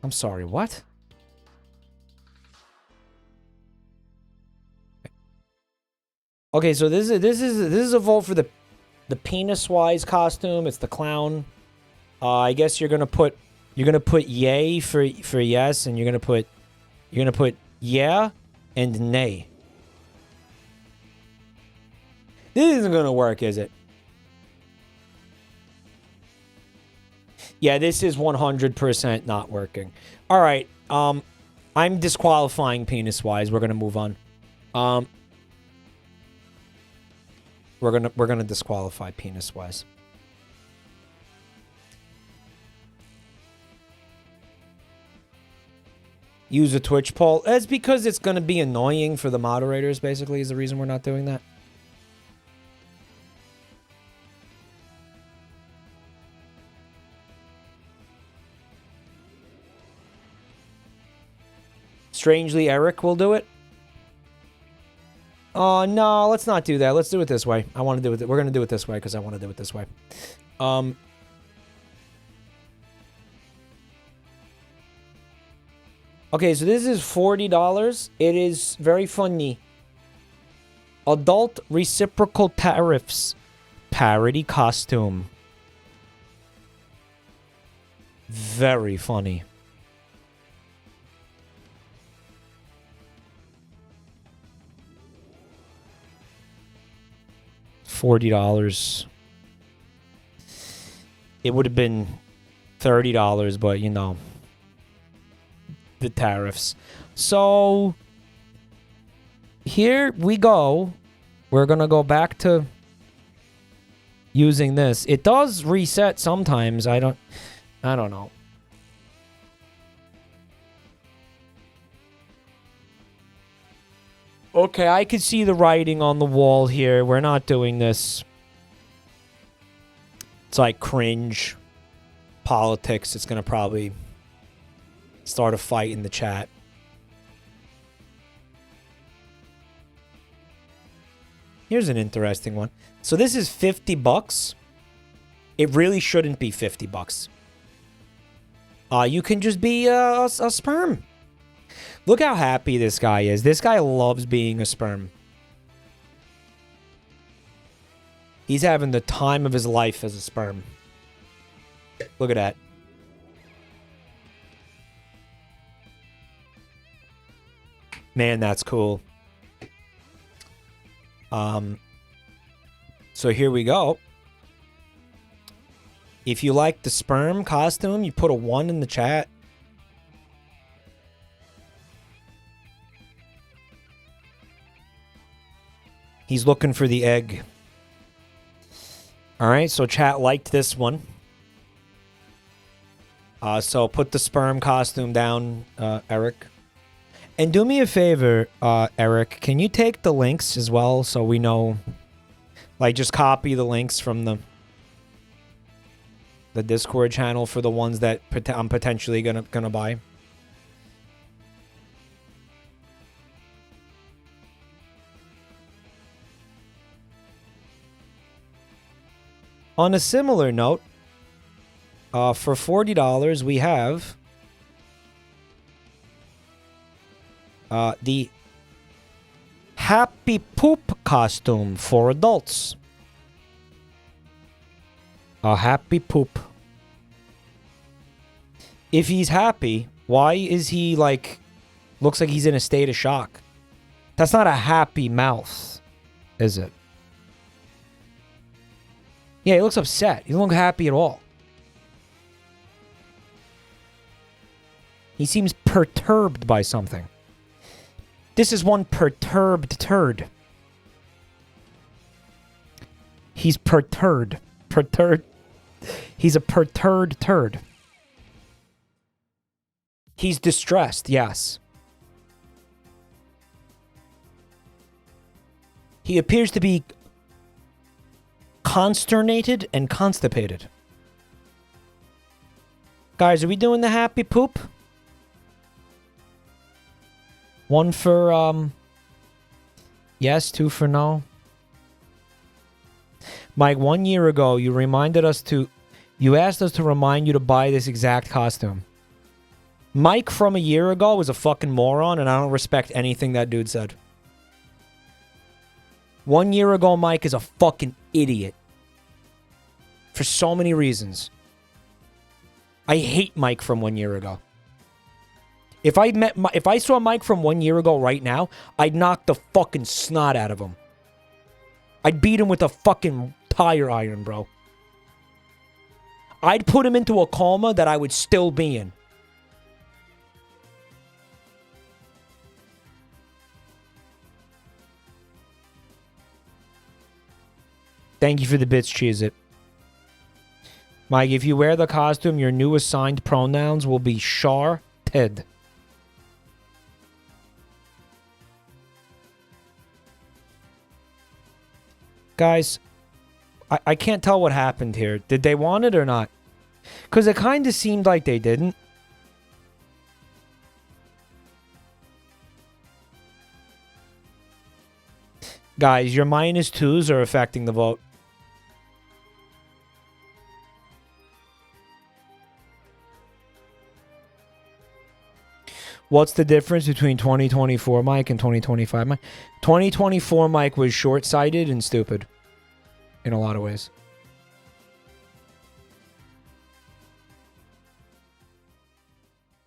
A: I'm sorry, what? Okay, so this is a vote for the penis-wise costume. It's the clown. I guess you're gonna put yay for yes, and you're gonna put yeah and nay. This isn't gonna work, is it? Yeah, this is 100% not working. All right, I'm disqualifying penis-wise. We're gonna move on. We're gonna disqualify penis-wise. Use a Twitch poll. It's because it's gonna be annoying for the moderators, basically, is the reason we're not doing that. Strangely, Eric will do it. Oh, no, let's not do that. Let's do it this way. I want to do it. We're going to do it this way because I want to do it this way. Okay, so this is $40. It is very funny. Adult reciprocal tariffs. Parody costume. Very funny. $40. It would have been $30, but you know, the tariffs. So here we go. We're going to go back to using this. It does reset sometimes. I don't know. Okay, I can see the writing on the wall here. We're not doing this. It's like cringe politics. It's going to probably start a fight in the chat. Here's an interesting one. So this is $50. It really shouldn't be $50. You can just be a sperm. Look how happy this guy is. This guy loves being a sperm. He's having the time of his life as a sperm. Look at that. Man, that's cool. So here we go. If you like the sperm costume, you put a 1 in the chat. He's looking for the egg. All right, so chat liked this one. So put the sperm costume down, Eric. And do me a favor, Eric. Can you take the links as well so we know? Like, just copy the links from the Discord channel for the ones that I'm potentially gonna buy. On a similar note, for $40, we have the Happy Poop costume for adults. A happy poop. If he's happy, why is he like... Looks like he's in a state of shock. That's not a happy mouth, is it? Yeah, he looks upset. He doesn't look happy at all. He seems perturbed by something. This is one perturbed turd. He's perturbed. Perturbed. He's a perturbed turd. He's distressed, yes. He appears to be consternated and constipated. Guys, are we doing the happy poop? 1 for, yes, 2 for no. Mike, 1 year ago, you asked us to remind you to buy this exact costume. Mike from a year ago was a fucking moron, and I don't respect anything that dude said. 1 year ago, Mike is a fucking idiot. For so many reasons. I hate Mike from 1 year ago. If I saw Mike from 1 year ago right now, I'd knock the fucking snot out of him. I'd beat him with a fucking tire iron, bro. I'd put him into a coma that I would still be in. Thank you for the bits, Cheese It. Mike, if you wear the costume, your new assigned pronouns will be Char, Ted. Guys, I can't tell what happened here. Did they want it or not? Because it kind of seemed like they didn't. Guys, your -2s are affecting the vote. What's the difference between 2024 Mike and 2025 Mike? 2024 Mike was short-sighted and stupid. In a lot of ways.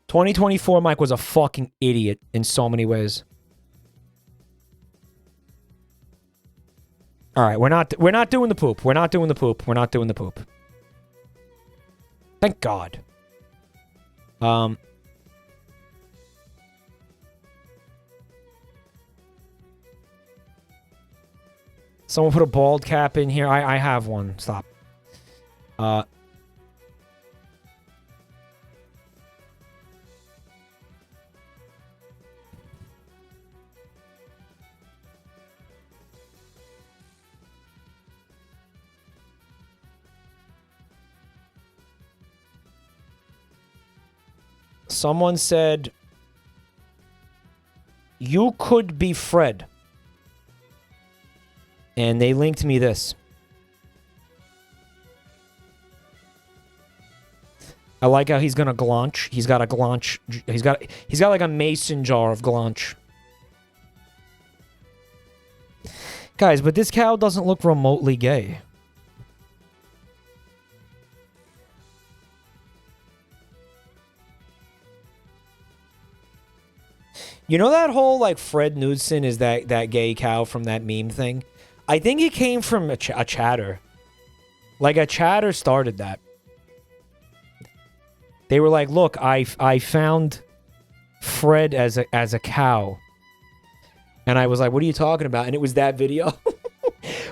A: "2024 Mike was a fucking idiot in so many ways. All right, we're not doing the poop. We're not doing the poop. We're not doing the poop. Thank God. Someone put a bald cap in here. I have one. Stop. Someone said, you could be Fred. And they linked me this. I like how he's gonna glaunch. He's got a glaunch. He's got like a mason jar of glaunch. Guys, but this cow doesn't look remotely gay. You know that whole, like, Fred Knudsen is that gay cow from that meme thing? I think it came from a chatter. Like, a chatter started that. They were like, look, I found Fred as a cow. And I was like, what are you talking about? And it was that video.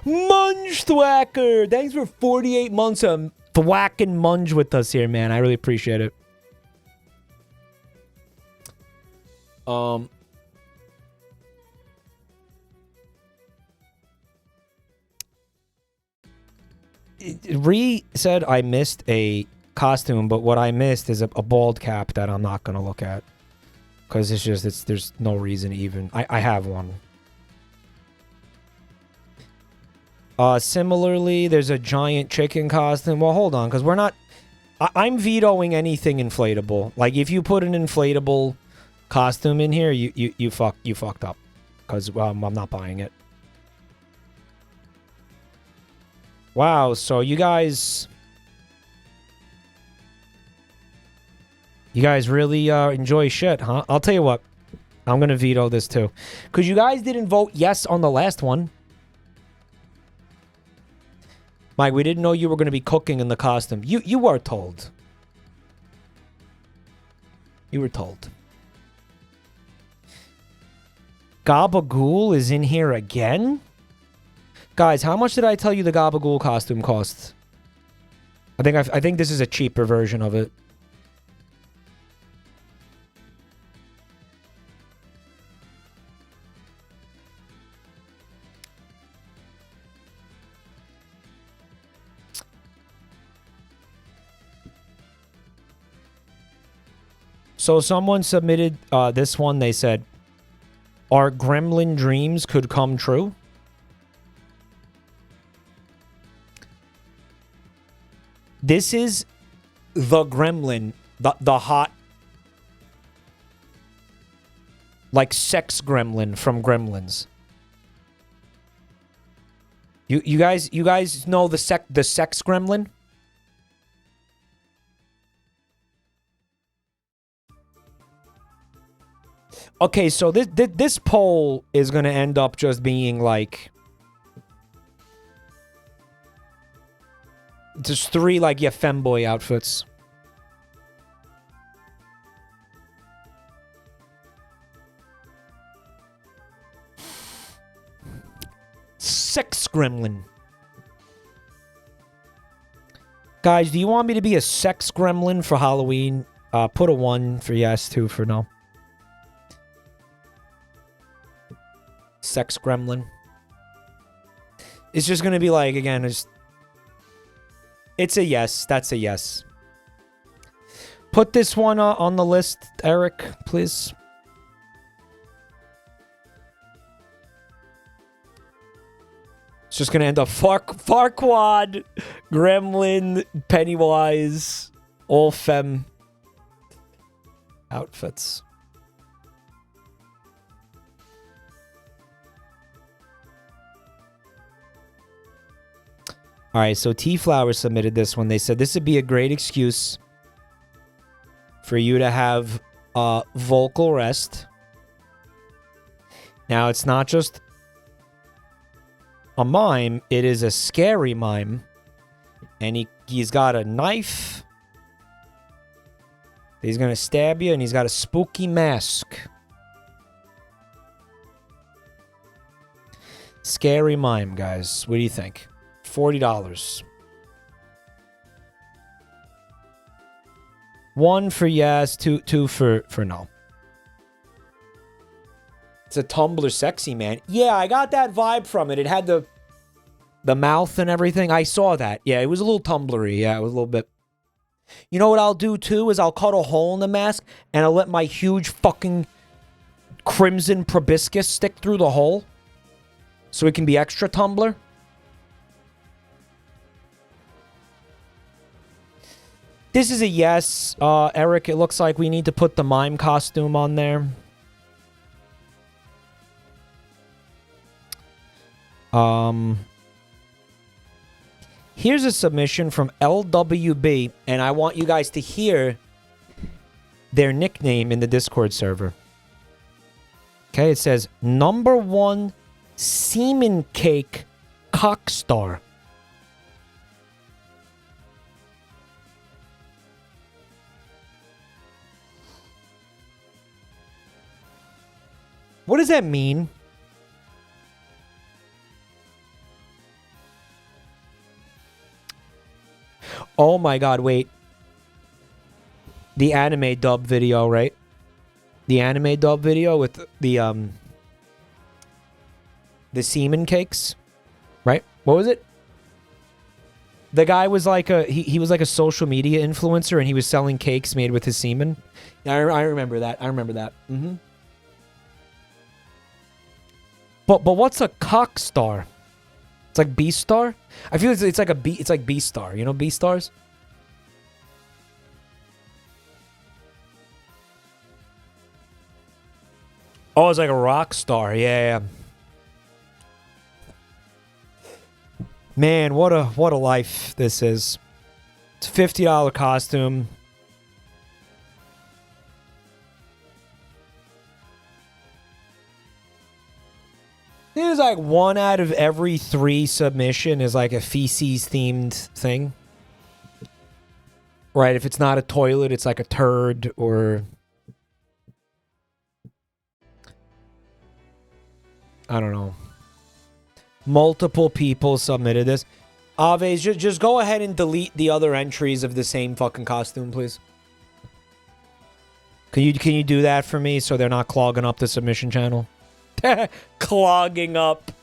A: Munge Thwacker! Thanks for 48 months of thwacking Munge with us here, man. I really appreciate it. Ree said I missed a costume, but what I missed is a bald cap that I'm not gonna look at. Because there's no reason even. I have one. Similarly, there's a giant chicken costume. Well, hold on, because we're not... I'm vetoing anything inflatable. Like, if you put an inflatable costume in here, you fucked up. Because, well, I'm not buying it. Wow, so you guys... You guys really enjoy shit, huh? I'll tell you what. I'm going to veto this too. Because you guys didn't vote yes on the last one. Mike, we didn't know you were going to be cooking in the costume. You were told. You were told. Gabagool is in here again? Guys, how much did I tell you the Gabagool costume costs? I think this is a cheaper version of it. So someone submitted this one. They said, our gremlin dreams could come true. This is the gremlin, the hot, like, sex gremlin from Gremlins. You guys know the sex gremlin? Okay, so this poll is gonna end up just being like just 3 like femboy outfits. Sex gremlin. Guys, do you want me to be a sex gremlin for Halloween? Put a 1 for yes, 2 for no. Sex gremlin. It's just gonna be like, again, it's a yes. That's a yes. Put this one on the list, Eric, please. It's just gonna end up Farquaad, Gremlin, Pennywise, all femme outfits. All right, so T-Flower submitted this one. They said this would be a great excuse for you to have vocal rest. Now, it's not just a mime. It is a scary mime. And he's got a knife. He's going to stab you, and he's got a spooky mask. Scary mime, guys. What do you think? $40. One for yes, two for no. It's a Tumblr sexy, man. Yeah, I got that vibe from it. It had the mouth and everything. I saw that. Yeah, it was a little Tumblr-y. Yeah, it was a little bit. You know what I'll do, too, is I'll cut a hole in the mask, and I'll let my huge fucking crimson proboscis stick through the hole, so it can be extra Tumblr. This is a yes, Eric. It looks like we need to put the mime costume on there. Here's a submission from LWB, and I want you guys to hear their nickname in the Discord server. Okay, it says, #1 Semen Cake Cockstar. What does that mean? Oh my god, wait. The anime dub video, right? The anime dub video with the semen cakes, right? What was it? The guy was like he was like a social media influencer and he was selling cakes made with his semen. I remember that. I remember that. Mm-hmm. But what's a cock star? It's like B-Star? I feel it's like it's like B-Star. You know B-Stars? Oh, it's like a rock star. Yeah. Man, what a life this is. It's a $50 costume. It is like 1 out of every 3 submission is like a feces-themed thing. Right, if it's not a toilet, it's like a turd or... I don't know. Multiple people submitted this. Aves, just go ahead and delete the other entries of the same fucking costume, please. Can you do that for me so they're not clogging up the submission channel? Clogging up.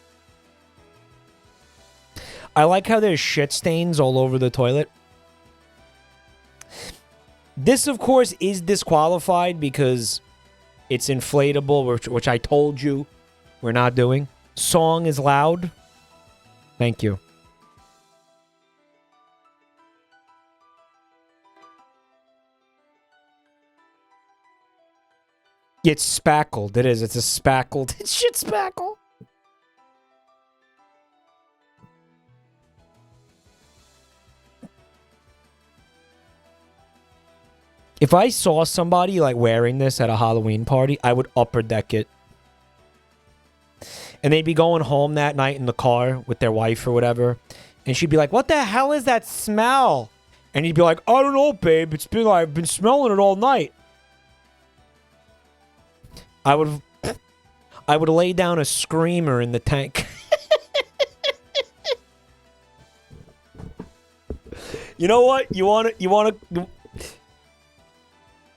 A: I like how there's shit stains all over the toilet. This, of course, is disqualified because it's inflatable, which I told you we're not doing. Song is loud. Thank you. It's spackled. It is. It's a spackled. It's shit spackle. If I saw somebody like wearing this at a Halloween party, I would upper deck it. And they'd be going home that night in the car with their wife or whatever. And she'd be like, "What the hell is that smell?" And he'd be like, "I don't know, babe. I've been smelling it all night." I would lay down a screamer in the tank. You know what? You want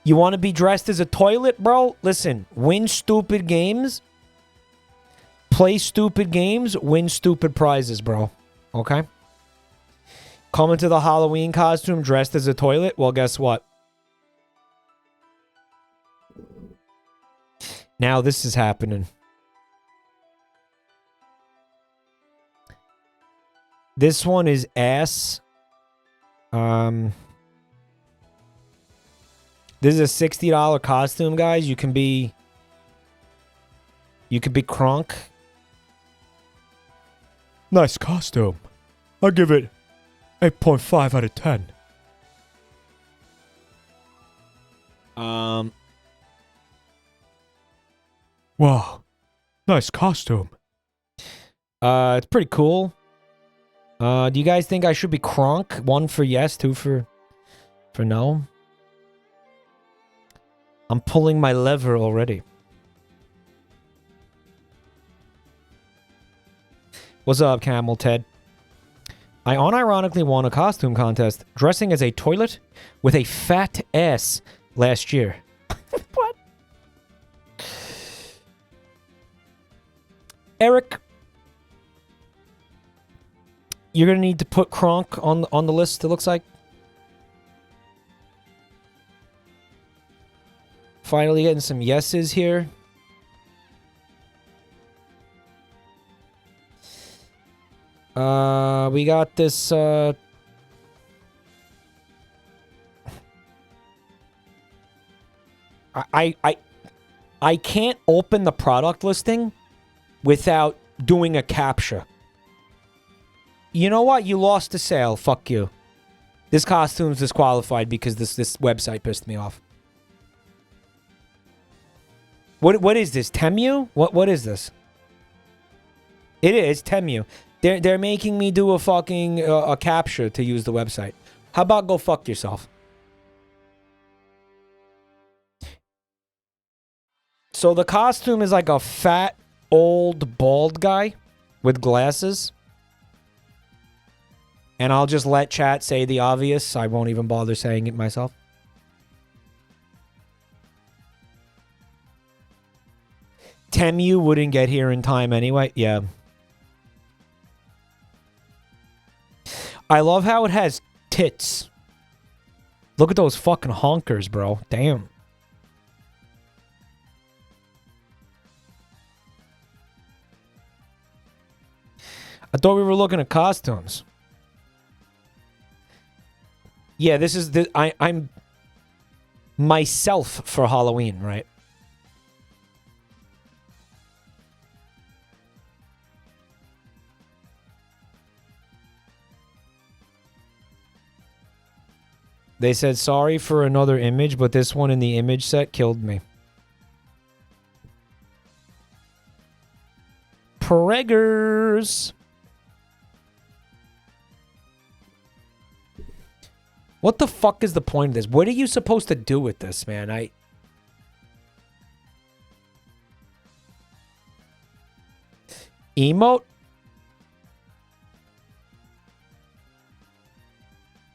A: to be dressed as a toilet, bro? Listen, win stupid games. Play stupid games, win stupid prizes, bro. Okay? Come into the Halloween costume dressed as a toilet? Well, guess what? Now this is happening. This one is ass. This is a $60 costume, guys. You could be Kronk. Nice costume. I'll give it 8.5 out of 10. Wow. Nice costume. It's pretty cool. Do you guys think I should be Kronk? 1 for yes, 2 for no? I'm pulling my lever already. What's up, Camel Ted? I unironically won a costume contest dressing as a toilet with a fat ass last year. What? Eric, you're going to need to put Kronk on the list, it looks like. Finally getting some yeses here. We got this, I can't open the product listing without doing a captcha. You know what? You lost the sale. Fuck you. This costume's disqualified because this website pissed me off. What is this? Temu? What is this? It is Temu. They're making me do a fucking a captcha to use the website. How about go fuck yourself? So the costume is like a fat, old, bald guy with glasses. And I'll just let chat say the obvious. I won't even bother saying it myself. Temu wouldn't get here in time anyway. Yeah. I love how it has tits. Look at those fucking honkers, bro. Damn. I thought we were looking at costumes. Yeah, this is the I'm myself for Halloween, right? They said sorry for another image, but this one in the image set killed me. Preggers. What the fuck is the point of this? What are you supposed to do with this, man? Emote?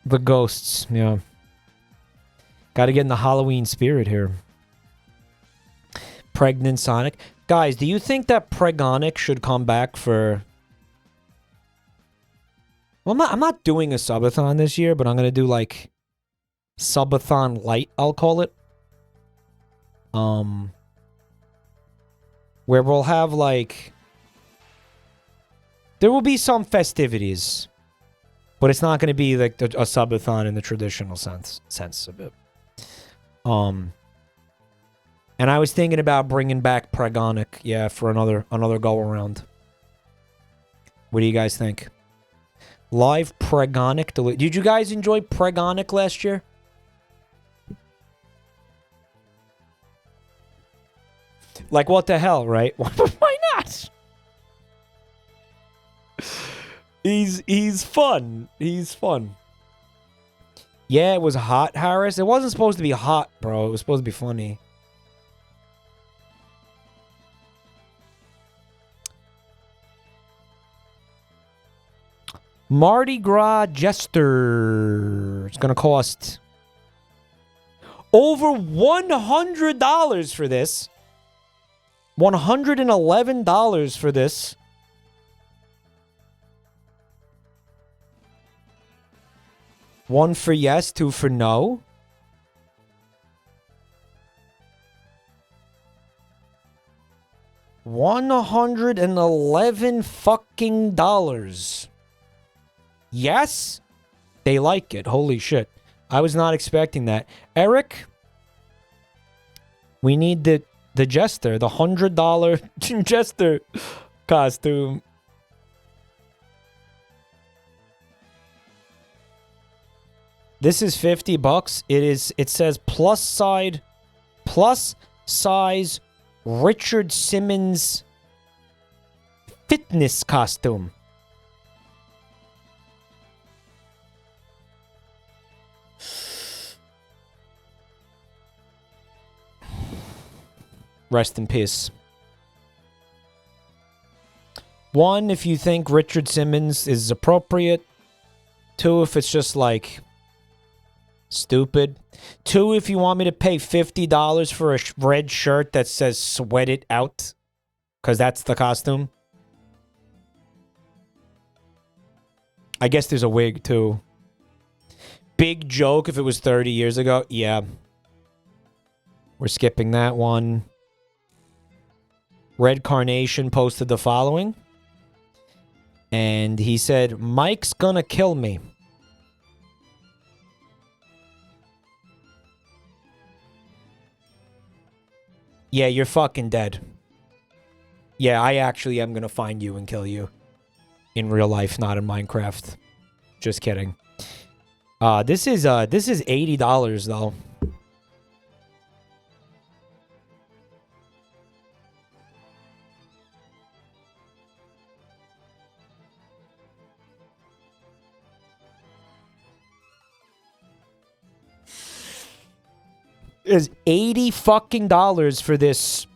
A: The ghosts, yeah. Gotta get in the Halloween spirit here. Pregnant Sonic. Guys, do you think that Pregonic should come back for... Well, I'm not doing a subathon this year, but I'm going to do, like, subathon light, I'll call it. Where we'll have, like... There will be some festivities. But it's not going to be, like, a subathon in the traditional sense of it. And I was thinking about bringing back Pregonic, yeah, for another go-around. What do you guys think? Live Pregonic. Did you guys enjoy Pregonic last year? Like, what the hell, right? Why not? He's fun. He's fun. Yeah, it was hot, Harris. It wasn't supposed to be hot, bro. It was supposed to be funny. Mardi Gras Jester. It's going to cost over $100 for this. $111 for this. One for yes, two for no. $111 fucking dollars. Yes? They like it. Holy shit. I was not expecting that. Eric? We need the Jester. The $100 Jester costume. This is $50. It says plus size Richard Simmons fitness costume. Rest in peace. 1, if you think Richard Simmons is appropriate. 2, if it's just like stupid. 2, if you want me to pay $50 for a red shirt that says "Sweat It Out," because that's the costume. I guess there's a wig too. Big joke if it was 30 years ago. Yeah. We're skipping that one. Red Carnation posted the following. And he said, Mike's gonna kill me. Yeah, you're fucking dead. Yeah, I actually am gonna find you and kill you. In real life, not in Minecraft. Just kidding. This is $80 though. Is $80 fucking dollars for this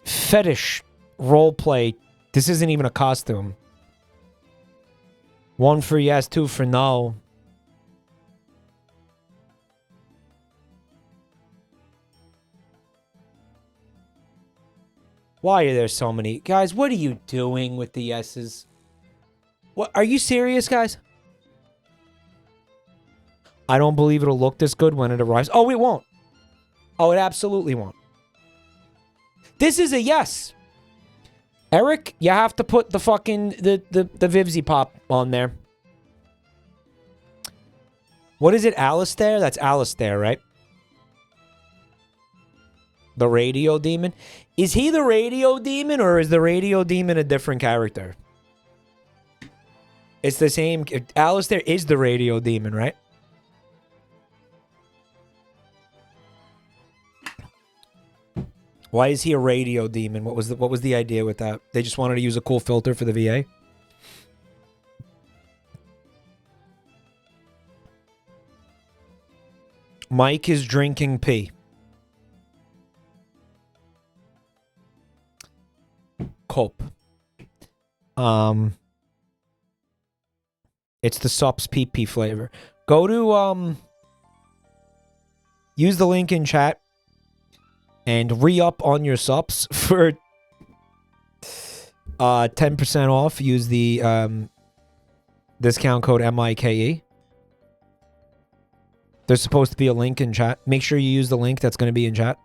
A: fetish roleplay. This isn't even a costume. 1 for yes, 2 for no. Why are there so many? Guys, what are you doing with the yeses? What, are you serious, guys? I don't believe it'll look this good when it arrives. Oh, it won't. Oh, it absolutely won't. This is a yes. Eric, you have to put the fucking, the Vivzy Pop on there. What is it, Alistair? That's Alistair, right? The Radio Demon. Is he the Radio Demon, or is the Radio Demon a different character? It's the same. Alistair is the Radio Demon, right? Why is he a Radio Demon? What was the idea with that? They just wanted to use a cool filter for the VA? Mike is drinking pee. Cope. It's the Sups PP flavor. Go to use the link in chat and re-up on your Sups for 10% off. Use the discount code MIKE. There's supposed to be a link in chat. Make sure you use the link that's going to be in chat.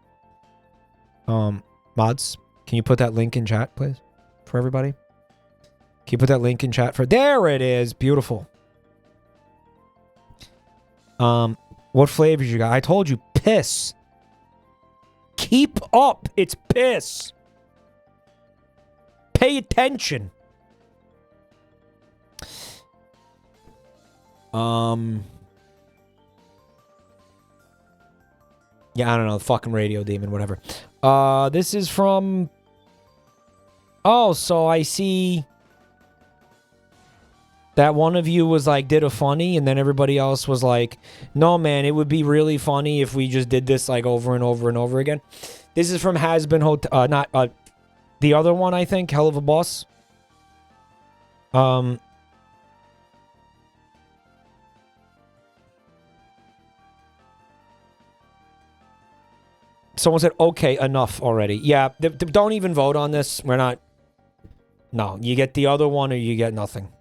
A: Mods, can you put that link in chat, please? For everybody? Can you put that link in chat for... There it is! Beautiful. What flavors you got? I told you, piss. Keep up! It's piss! Pay attention! Yeah, I don't know. The fucking Radio Demon, whatever. This is from... Oh, so I see... that one of you was like, did a funny, and then everybody else was like, no, man, it would be really funny if we just did this like over and over and over again. This is from Has-Been Hotel... not... the other one, I think. Hell of a Boss. Someone said, okay, enough already. Yeah, don't even vote on this. We're not... No, you get the other one or you get nothing.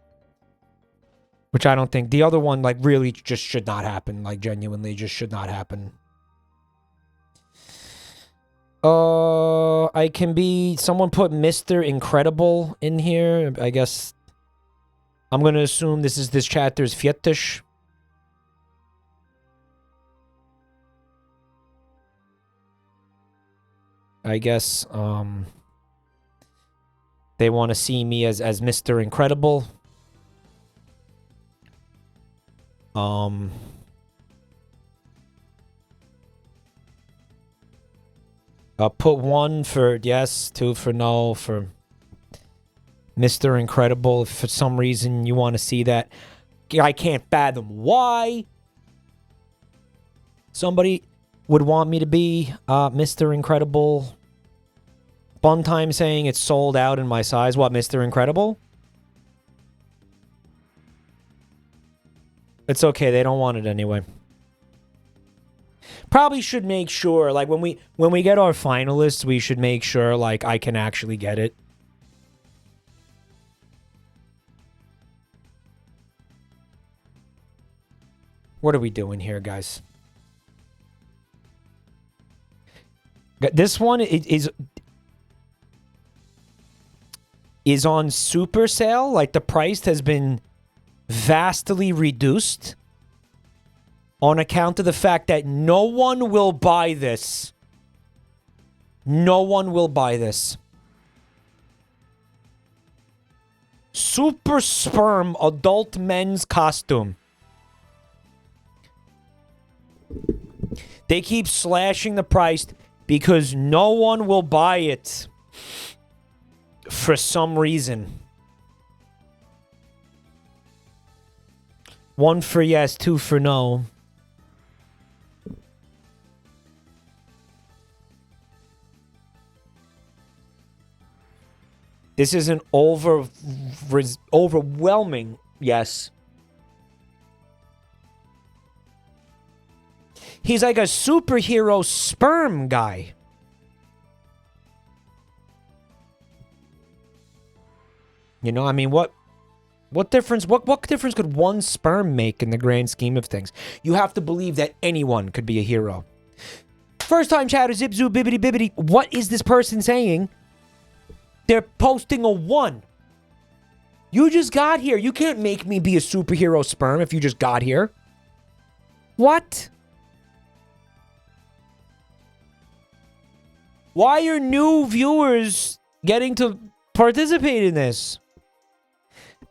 A: Which I don't think... The other one, like, really just should not happen. Like, genuinely just should not happen. I can be... Someone put Mr. Incredible in here. I guess... I'm going to assume this is this chapter's fetish. I guess, they want to see me as Mr. Incredible. I'll put 1 for yes, 2 for no, for Mr. Incredible. If for some reason you want to see that, I can't fathom why somebody would want me to be Mr. Incredible. Funtime saying it's sold out in my size. What, Mr. Incredible? It's okay. They don't want it anyway. Probably should make sure, like, when we get our finalists, we should make sure, like, I can actually get it. What are we doing here, guys? This one is on super sale. Like, the price has been vastly reduced on account of the fact that no one will buy this. No one will buy this. Super Sperm adult men's costume. They keep slashing the price because no one will buy it for some reason. 1 for yes, 2 for no. This is an overwhelming yes. He's like a superhero sperm guy. You know, I mean, what difference could one sperm make in the grand scheme of things? You have to believe that anyone could be a hero. First time chatter, zip, zoo, bibbity, bibbity. What is this person saying? They're posting a 1. You just got here. You can't make me be a superhero sperm if you just got here. What? Why are new viewers getting to participate in this?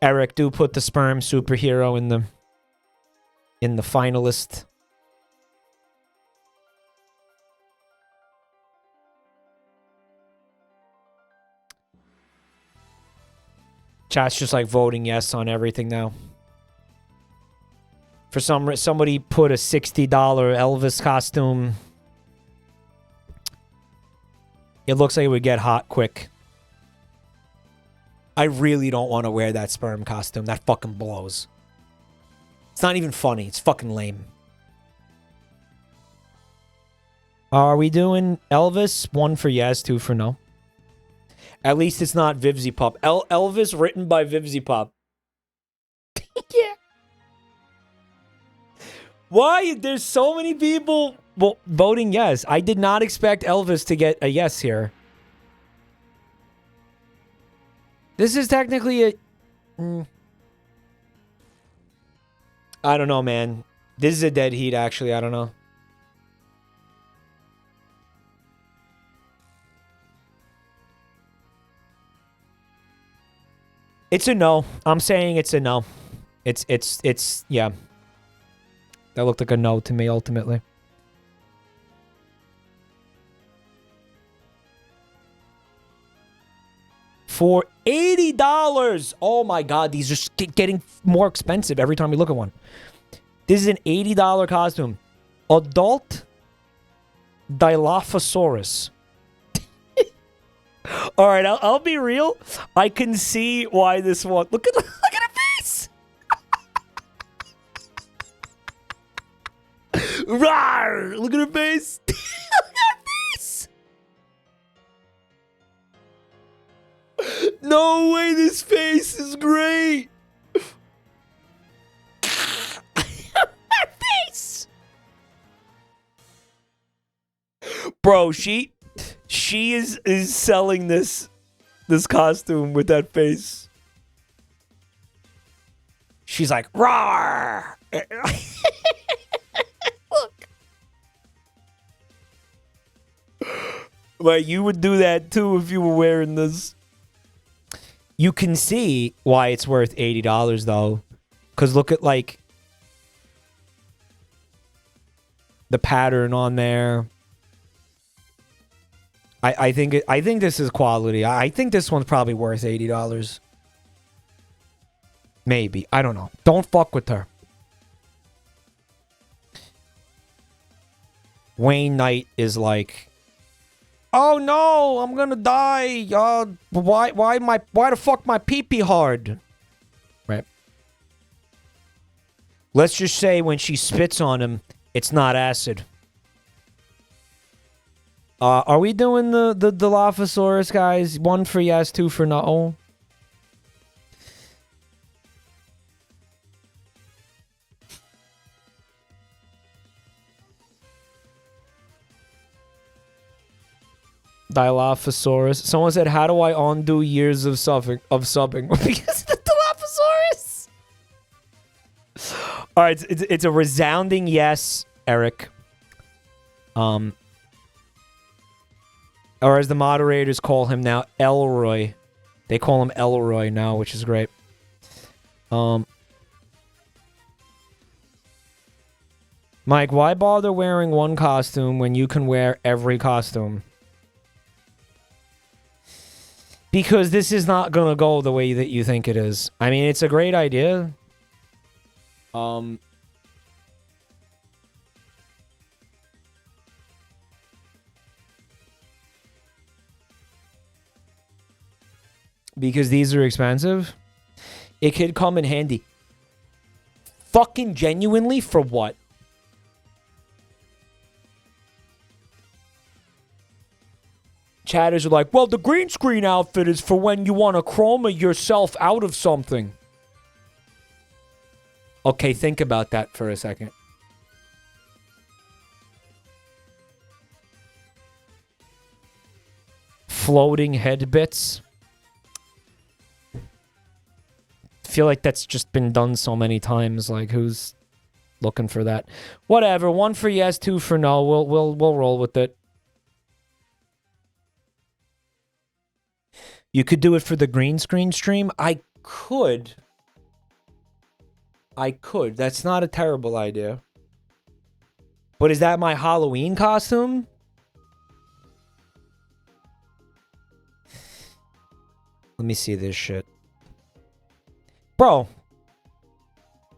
A: Eric, do put the sperm superhero in the finalist. Chat's just like voting yes on everything now. For somebody put a $60 Elvis costume. It looks like it would get hot quick. I really don't want to wear that sperm costume. That fucking blows. It's not even funny. It's fucking lame. Are we doing Elvis? 1 for yes, 2 for no. At least it's not Vivzy Pop. Elvis written by Vivzy Pop. Yeah. Why? There's so many people voting yes. I did not expect Elvis to get a yes here. This is technically a... I don't know, man. This is a dead heat, actually. I don't know. It's a no. I'm saying it's a no. It's yeah. That looked like a no to me, ultimately. For $80! Oh my god, these are just getting more expensive every time we look at one. This is an $80 costume. Adult Dilophosaurus. Alright, I'll be real. I can see why this one... Look at her face! Rawr! Look at her face! Look at her face! No way, this face is great! Her face! Bro, she is selling this costume with that face. She's like, rawr! Look. Like, you would do that too if you were wearing this. You can see why it's worth $80 though. Because look at like the pattern on there. I think this is quality. I think this one's probably worth $80. Maybe. I don't know. Don't fuck with her. Wayne Knight is like... Oh no, I'm gonna die. Why the fuck my pee-pee hard? Right. Let's just say when she spits on him, it's not acid. Are we doing the Dilophosaurus, guys? 1 for yes, 2 for no. Dilophosaurus. Someone said, "How do I undo years of subbing?" Because of the Dilophosaurus. All right, it's a resounding yes, Eric. Or as the moderators call him now, Elroy. They call him Elroy now, which is great. Mike, why bother wearing one costume when you can wear every costume? Because this is not going to go the way that you think it is. I mean, it's a great idea. Because these are expensive. It could come in handy. Fucking genuinely, for what? Chatters are like, well, the green screen outfit is for when you want to chroma yourself out of something. Okay, think about that for a second. Floating head bits. Feel like that's just been done so many times. Like, who's looking for that? Whatever. 1 for yes, 2 for no. We'll roll with it. You could do it for the green screen stream. I could. That's not a terrible idea. But is that my Halloween costume? Let me see this shit. Bro.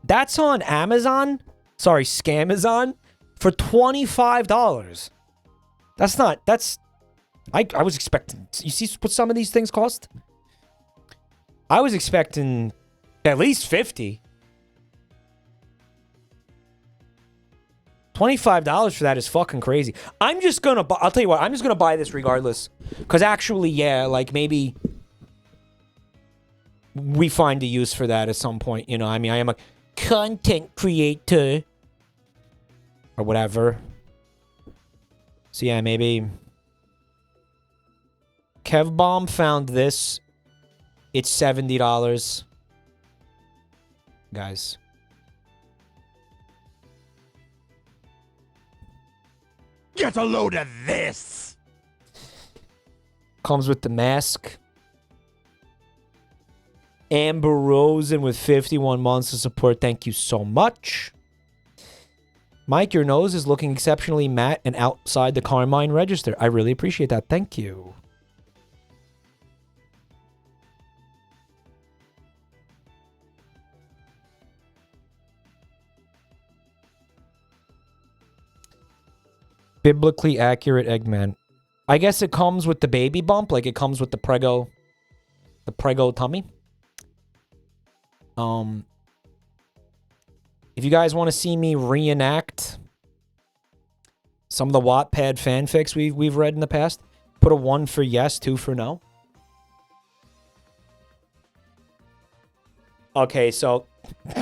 A: That's on Amazon. Sorry, Scamazon. For $25. That's not... That's... I was expecting... You see what some of these things cost? I was expecting at least 50. $25 for that is fucking crazy. I'm just gonna... I'll tell you what. I'm just gonna buy this regardless. Because actually, yeah, like maybe... we find a use for that at some point. You know, I mean, I am a content creator. Or whatever. So yeah, maybe... Kevbomb found this. It's $70. Guys.
B: Get a load of this!
A: Comes with the mask. Amber Rosen with 51 months of support. Thank you so much. Mike, your nose is looking exceptionally matte and outside the Carmine register. I really appreciate that. Thank you. Biblically accurate Eggman. I guess it comes with the baby bump, like it comes with the prego tummy. If you guys want to see me reenact some of the Wattpad fanfics we've read in the past, put a 1 for yes, 2 for no. Okay, so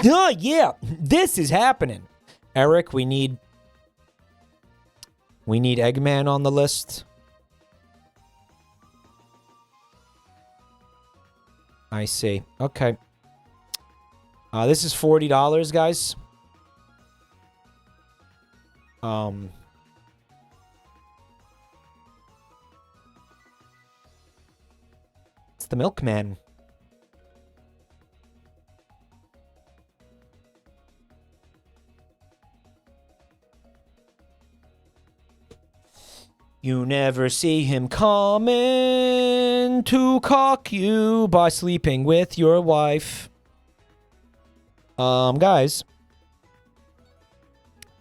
A: yeah, this is happening. Eric, we need Eggman on the list. I see. Okay. This is $40, guys. It's the Milkman. You never see him coming to cock you by sleeping with your wife. Guys,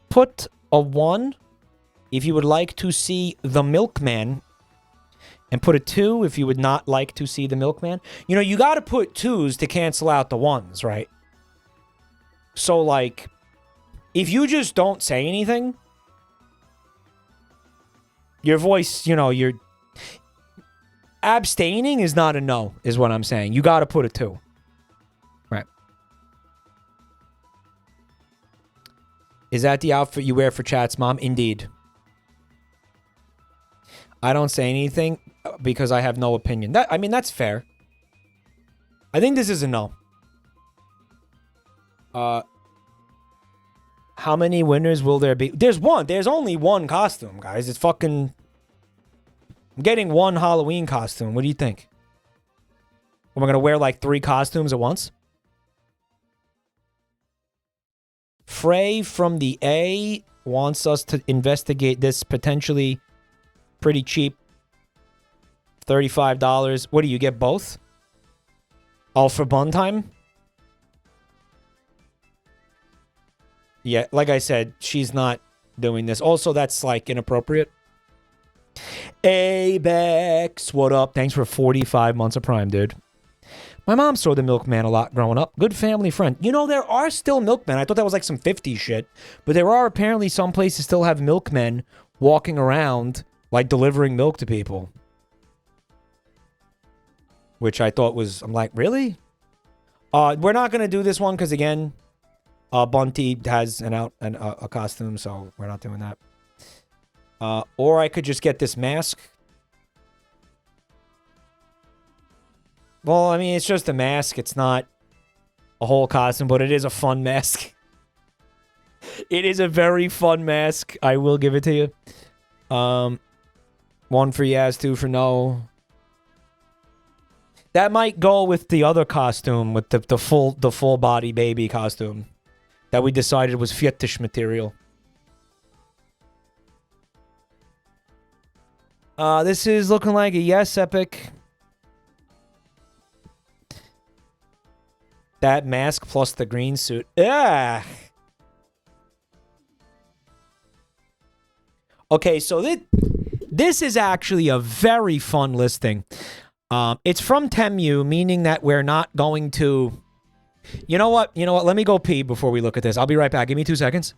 A: put a 1 if you would like to see the Milkman And put a 2 if you would not like to see the milkman. You know, you got to put 2s to cancel out the 1s, right? So, like, if you just don't say anything, your voice, you know, you're... Abstaining is not a no, is what I'm saying. You got to put a 2. Right. Is that the outfit you wear for chats, Mom? Indeed. I don't say anything because I have no opinion. I mean, that's fair. I think this is a no. How many winners will there be? There's one. There's only one costume, guys. It's fucking... I'm getting one Halloween costume. What do you think? Am I going to wear like 3 costumes at once? Frey from the A wants us to investigate this potentially pretty cheap $35. What do you get both? All for bun time? Yeah, like I said, she's not doing this. Also, that's like inappropriate. Abex, what up? Thanks for 45 months of Prime, dude. My mom saw the milkman a lot growing up. Good family friend. You know, there are still milkmen. I thought that was like some 50s shit. But there are apparently some places still have milkmen walking around, like delivering milk to people. Which I thought was, I'm like, really? We're not going to do this one because, again, Bunty has a costume, so we're not doing that. Or I could just get this mask. Well, I mean, it's just a mask. It's not a whole costume, but it is a fun mask. It is a very fun mask. I will give it to you. 1 for yes, 2 for no. That might go with the other costume, with the full body baby costume that we decided was fetish material. This is looking like a yes, Epic. That mask plus the green suit. Ah. Okay, so this is actually a very fun listing. It's from Temu, meaning that we're not going to... You know what? You know what? Let me go pee before we look at this. I'll be right back. Give me 2 seconds.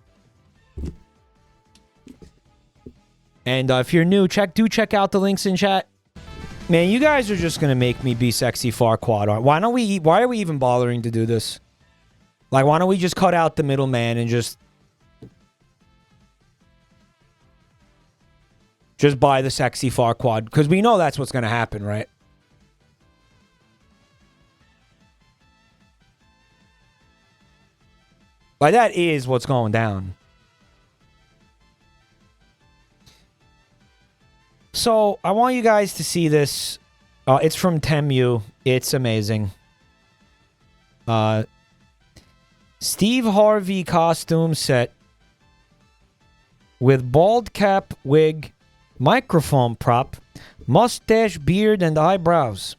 A: And if you're new, do check out the links in chat. Man, you guys are just gonna make me be sexy Farquaad. Why are we even bothering to do this? Like, why don't we just cut out the middleman and just buy the sexy Farquaad? Because we know that's what's gonna happen, right? Like, that is what's going down. So, I want you guys to see this. It's from Temu. It's amazing. Steve Harvey costume set with bald cap, wig, microphone prop, mustache, beard, and eyebrows.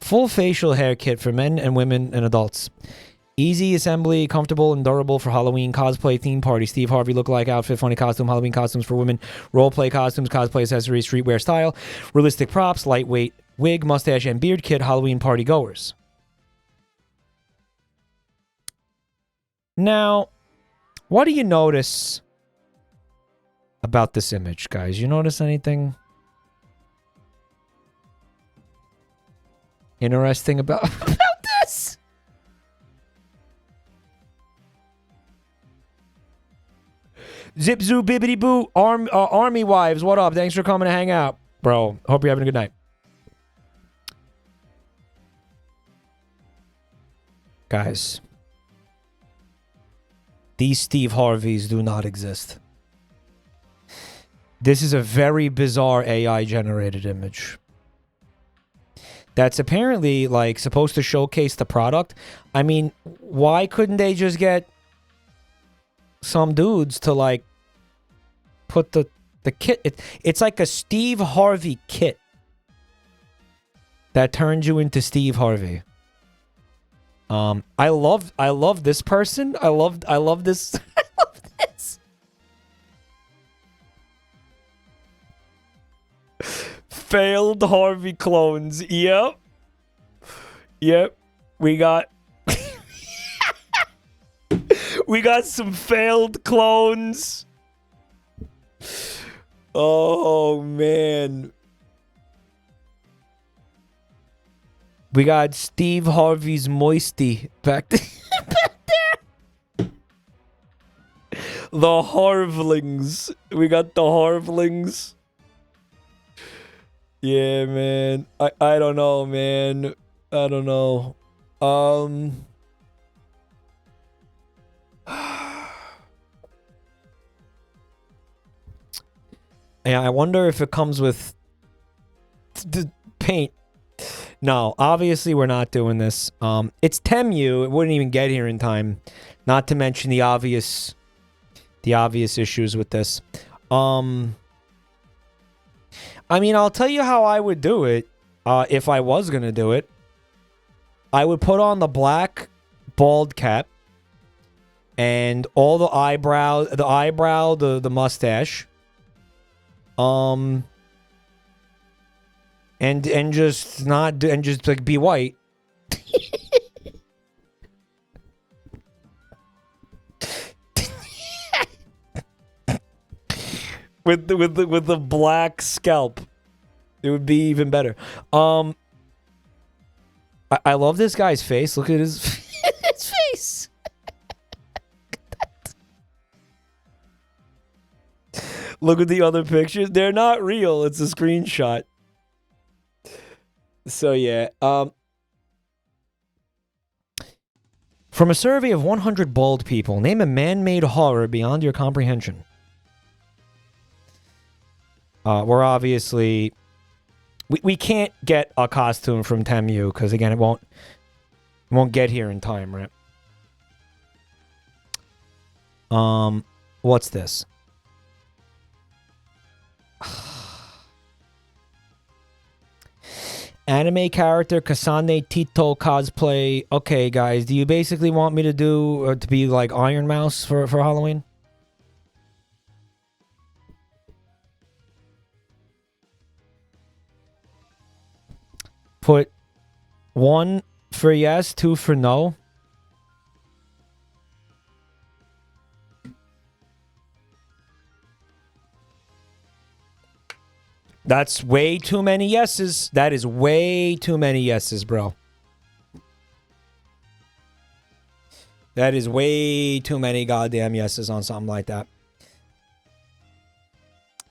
A: Full facial hair kit for men and women and adults. Easy assembly, comfortable and durable for Halloween cosplay theme party. Steve Harvey lookalike outfit, funny costume, Halloween costumes for women, roleplay costumes, cosplay accessories, streetwear style, realistic props, lightweight wig, mustache, and beard kit, Halloween party goers. Now, what do you notice about this image, guys? You notice anything interesting about this? Zip zoo bibbity boo. Army wives, what up? Thanks for coming to hang out, bro. Hope you're having a good night. Guys, these Steve Harveys do not exist. This is a very bizarre AI generated image that's apparently like supposed to showcase the product. I mean, why couldn't they just get some dudes to like put the kit? It's like a Steve Harvey kit that turns you into Steve Harvey. I love this person. I love this. I love this. failed Harvey clones. Yep. Yep. We got... we got some failed clones. Oh, man. We got Steve Harvey's Moisty back there. The Harvlings. We got the Harvlings. Yeah, man. I don't know, man. I don't know. Yeah, I wonder if it comes with the paint. No, obviously we're not doing this. It's Temu. It wouldn't even get here in time. Not to mention the obvious issues with this. I mean, I'll tell you how I would do it. If I was gonna do it, I would put on the black bald cap and all the eyebrow, the mustache. And just not and just like be white. with the black scalp, it would be even better. I love this guy's face. Look at his his face. Look at the other pictures. They're not real. It's a screenshot. So yeah. From a survey of 100 bald people, name a man-made horror beyond your comprehension. We're obviously... We can't get a costume from Temu, because again, it won't get here in time, right? What's this? Anime character Kasane Tito cosplay. Okay, guys, do you basically want me to do to be like Iron Mouse for Halloween? Put 1 for yes, 2 for no. That's way too many yeses. That is way too many yeses, bro. That is way too many goddamn yeses on something like that.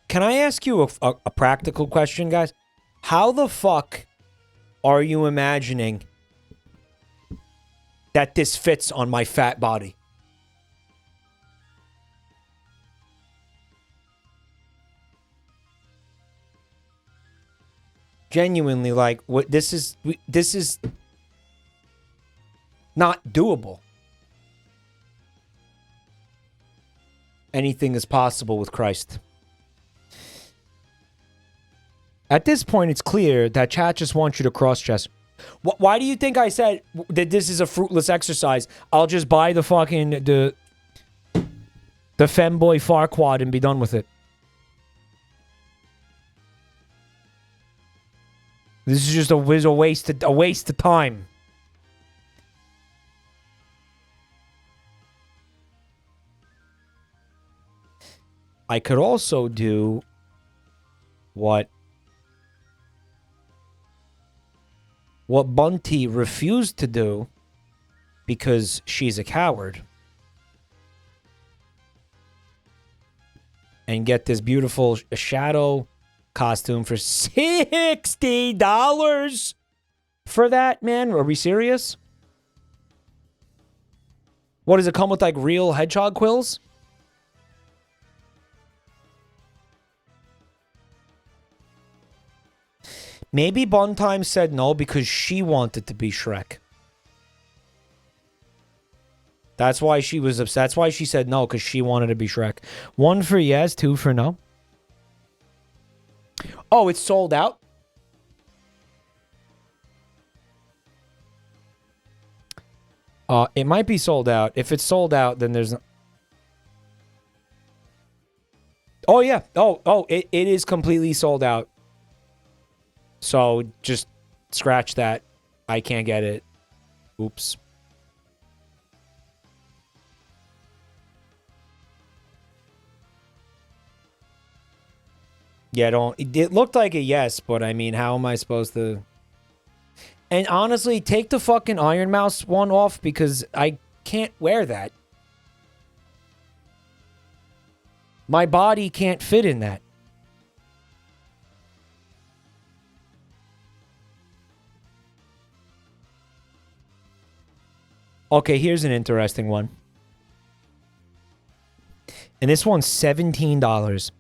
A: Can I ask you a practical question, guys? How the fuck are you imagining that this fits on my fat body? Genuinely, like, what this is not doable. Anything is possible with Christ. At this point, it's clear that chat just wants you to cross-dress. Why do you think I said that this is a fruitless exercise? I'll just buy the fucking the femboy Farquad and be done with it. This is just a waste of time. I could also do what Bunty refused to do because she's a coward. And get this beautiful shadow costume for $60 for that, man? Are we serious? What, does it come with like real hedgehog quills? Maybe Buntime said no because she wanted to be Shrek. That's why she was upset. That's why she said no, because she wanted to be Shrek. 1 for yes, 2 for no. Oh, it's sold out? It might be sold out. If it's sold out, then there's no... Oh, yeah. Oh, it is completely sold out. So just scratch that. I can't get it. Oops. Yeah, don't. It looked like a yes, but I mean, how am I supposed to? And honestly, take the fucking Iron Mouse one off because I can't wear that. My body can't fit in that. Okay, here's an interesting one. And this one's $17.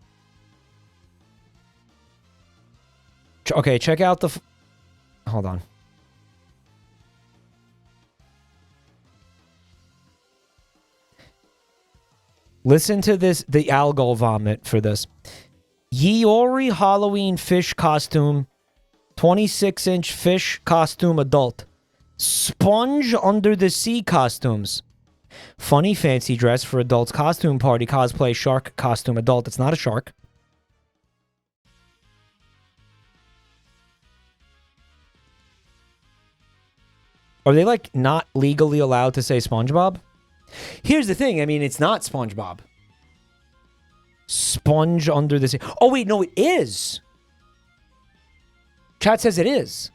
A: Okay, check out the... Hold on. Listen to this, the algal vomit for this. Yeori Halloween fish costume, 26-inch fish costume adult. Sponge under the sea costumes. Funny fancy dress for adults costume party cosplay shark costume adult. It's not a shark. Are they like not legally allowed to say SpongeBob? Here's the thing. I mean, it's not SpongeBob. Sponge under the sea. Oh, wait. No, it is. Chat says it is.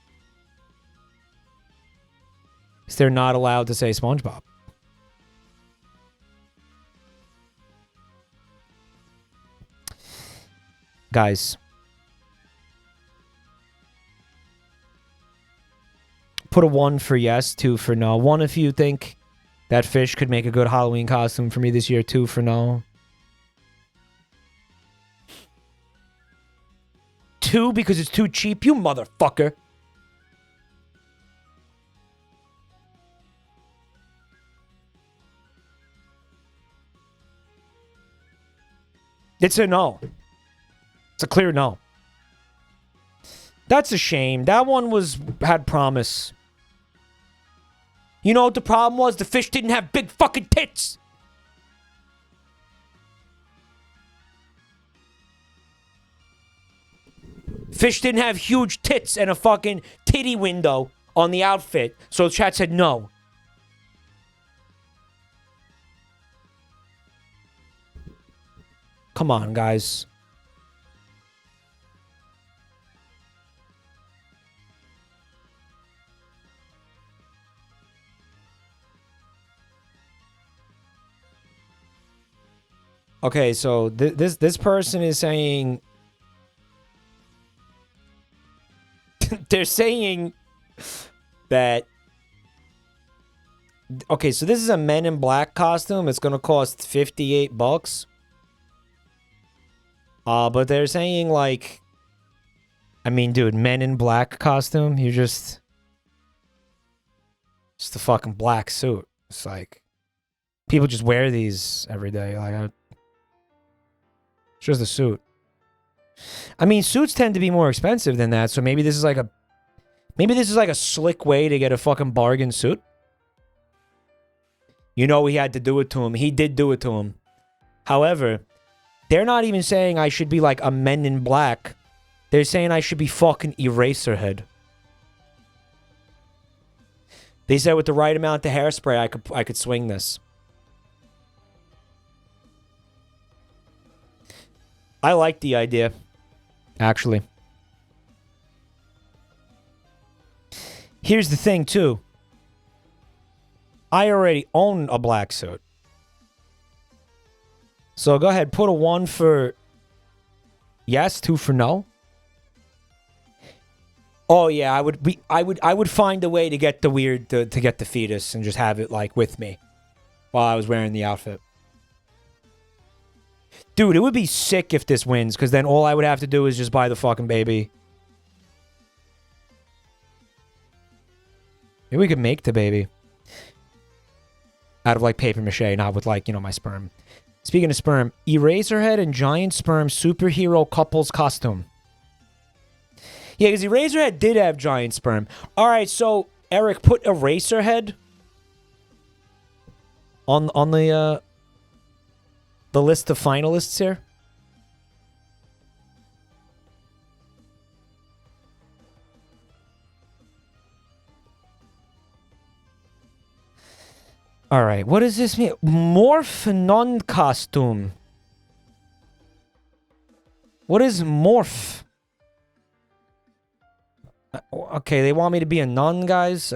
A: So they're not allowed to say SpongeBob. Guys. Put a 1 for yes, 2 for no. 1 if you think that fish could make a good Halloween costume for me this year. 2 for no. 2 because it's too cheap, you motherfucker. It's a no. It's a clear no. That's a shame. That one had promise. You know what the problem was? The fish didn't have big fucking tits. Fish didn't have huge tits and a fucking titty window on the outfit. So the chat said no. Come on, guys. Okay, so this person is saying they're saying that okay, so this is a Men in Black costume. It's gonna cost $58. But they're saying like, I mean, dude, Men in Black costume. You're just a fucking black suit. It's like people just wear these every day. Like, it's just a suit. I mean, suits tend to be more expensive than that, so maybe this is like a slick way to get a fucking bargain suit. You know, he had to do it to him. He did do it to him. However, they're not even saying I should be like a Men in Black. They're saying I should be fucking Eraserhead. They said with the right amount of hairspray, I could swing this. I like the idea, actually. Here's the thing, too. I already own a black suit. So go ahead, put a 1 for yes, 2 for no. Oh yeah, I would find a way to get the weird to get the fetus and just have it like with me while I was wearing the outfit. Dude, it would be sick if this wins, because then all I would have to do is just buy the fucking baby. Maybe we could make the baby. Out of, like, paper mache, not with, like, you know, my sperm. Speaking of sperm, Eraserhead and Giant Sperm superhero couples costume. Yeah, because Eraserhead did have giant sperm. All right, so, Eric, put Eraserhead on the list of finalists here. All right, what does this mean? Morph nun costume. What is morph? Okay, they want me to be a nun, guys.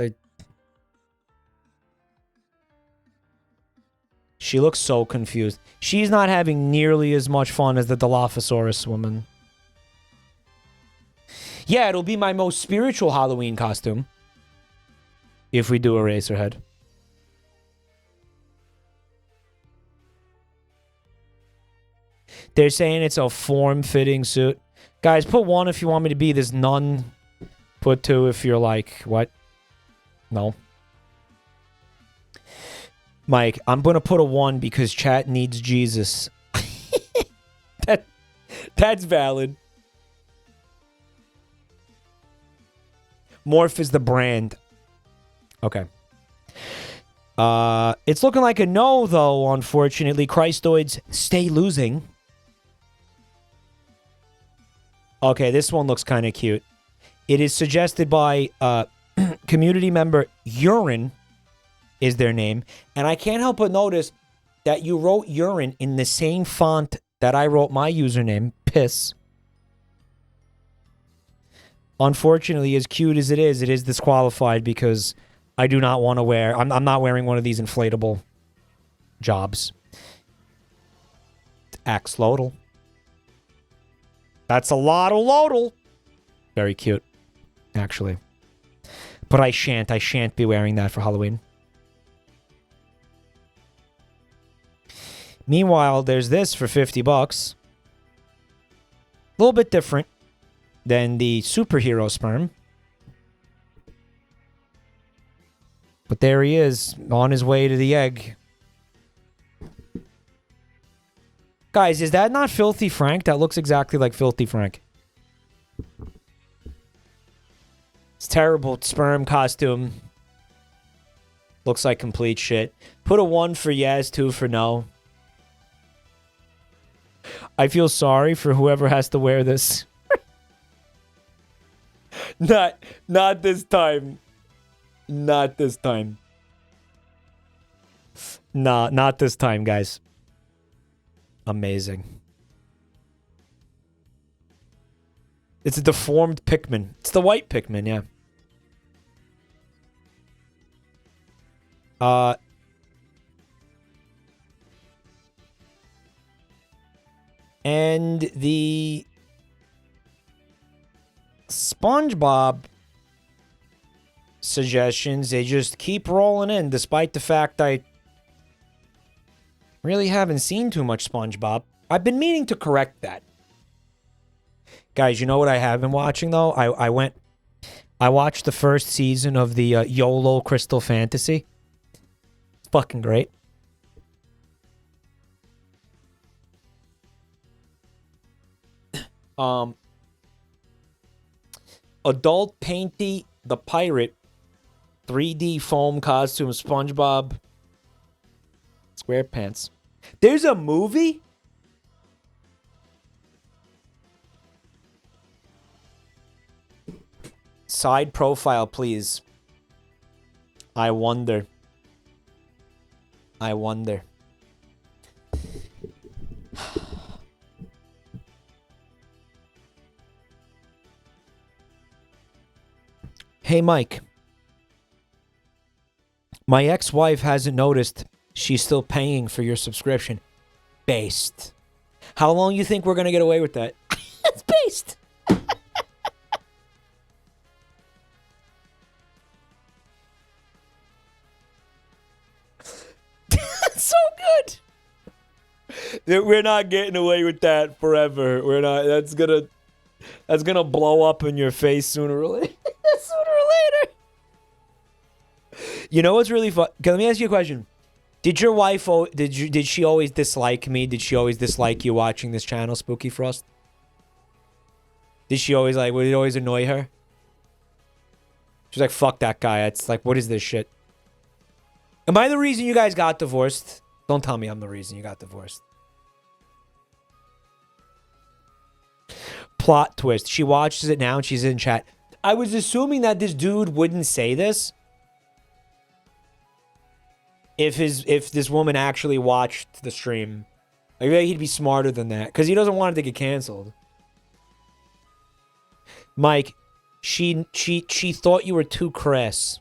A: She looks so confused. She's not having nearly as much fun as the Dilophosaurus woman. Yeah, it'll be my most spiritual Halloween costume. If we do Eraserhead. They're saying it's a form-fitting suit. Guys, put 1 if you want me to be this nun. Put 2 if you're like, what? No. Mike, I'm going to put a 1 because chat needs Jesus. That's valid. Morph is the brand. Okay. It's looking like a no, though, unfortunately. Christoids stay losing. Okay, this one looks kind of cute. It is suggested by community member Urine is their name. And I can't help but notice that you wrote urine in the same font that I wrote my username, piss. Unfortunately, as cute as it is disqualified because I do not want to wear... I'm not wearing one of these inflatable jobs. Axolotl. That's a lot of lodal. Very cute, actually. But I shan't be wearing that for Halloween. Meanwhile, there's this for 50 bucks. A little bit different than the superhero sperm. But there he is, on his way to the egg. Guys, is that not Filthy Frank? That looks exactly like Filthy Frank. It's terrible sperm costume. Looks like complete shit. Put a 1 for yes, 2 for no. I feel sorry for whoever has to wear this. Not this time. Not this time. Nah, not this time, guys. Amazing. It's a deformed Pikmin. It's the white Pikmin, yeah. And the SpongeBob suggestions, they just keep rolling in, despite the fact I really haven't seen too much SpongeBob. I've been meaning to correct that. Guys, you know what I have been watching, though? I watched the first season of the YOLO Crystal Fantasy. It's fucking great. Adult Painty the Pirate 3D foam costume SpongeBob SquarePants. There's a movie? Side profile, please. I wonder. I wonder. Hey, Mike. My ex-wife hasn't noticed she's still paying for your subscription. Based. How long you think we're going to get away with that? It's based. That's so good. We're not getting away with that forever. We're not. That's gonna blow up in your face sooner or later. Sooner or later. You know what's really fun? Let me ask you a question. Did your wife, did she always dislike me? Did she always dislike you watching this channel, Spooky Frost? Did she always would it always annoy her? She's like, fuck that guy. It's like, what is this shit? Am I the reason you guys got divorced? Don't tell me I'm the reason you got divorced. Plot twist. She watches it now and she's in chat. I was assuming that this dude wouldn't say this if this woman actually watched the stream. I feel like he'd be smarter than that because he doesn't want it to get canceled. Mike, she thought you were too crass.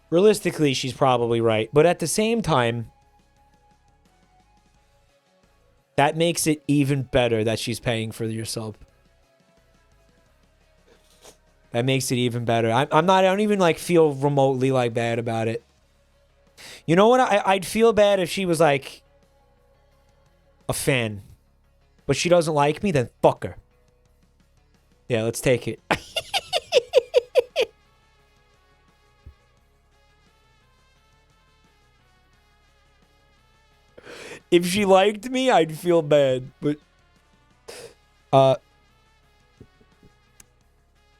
A: Realistically, she's probably right, but at the same time, that makes it even better that she's paying for your sub. That makes it even better. I don't even like feel remotely like bad about it. You know what? I'd feel bad if she was like a fan, but she doesn't like me, then fuck her. Yeah, let's take it. If she liked me, I'd feel bad, but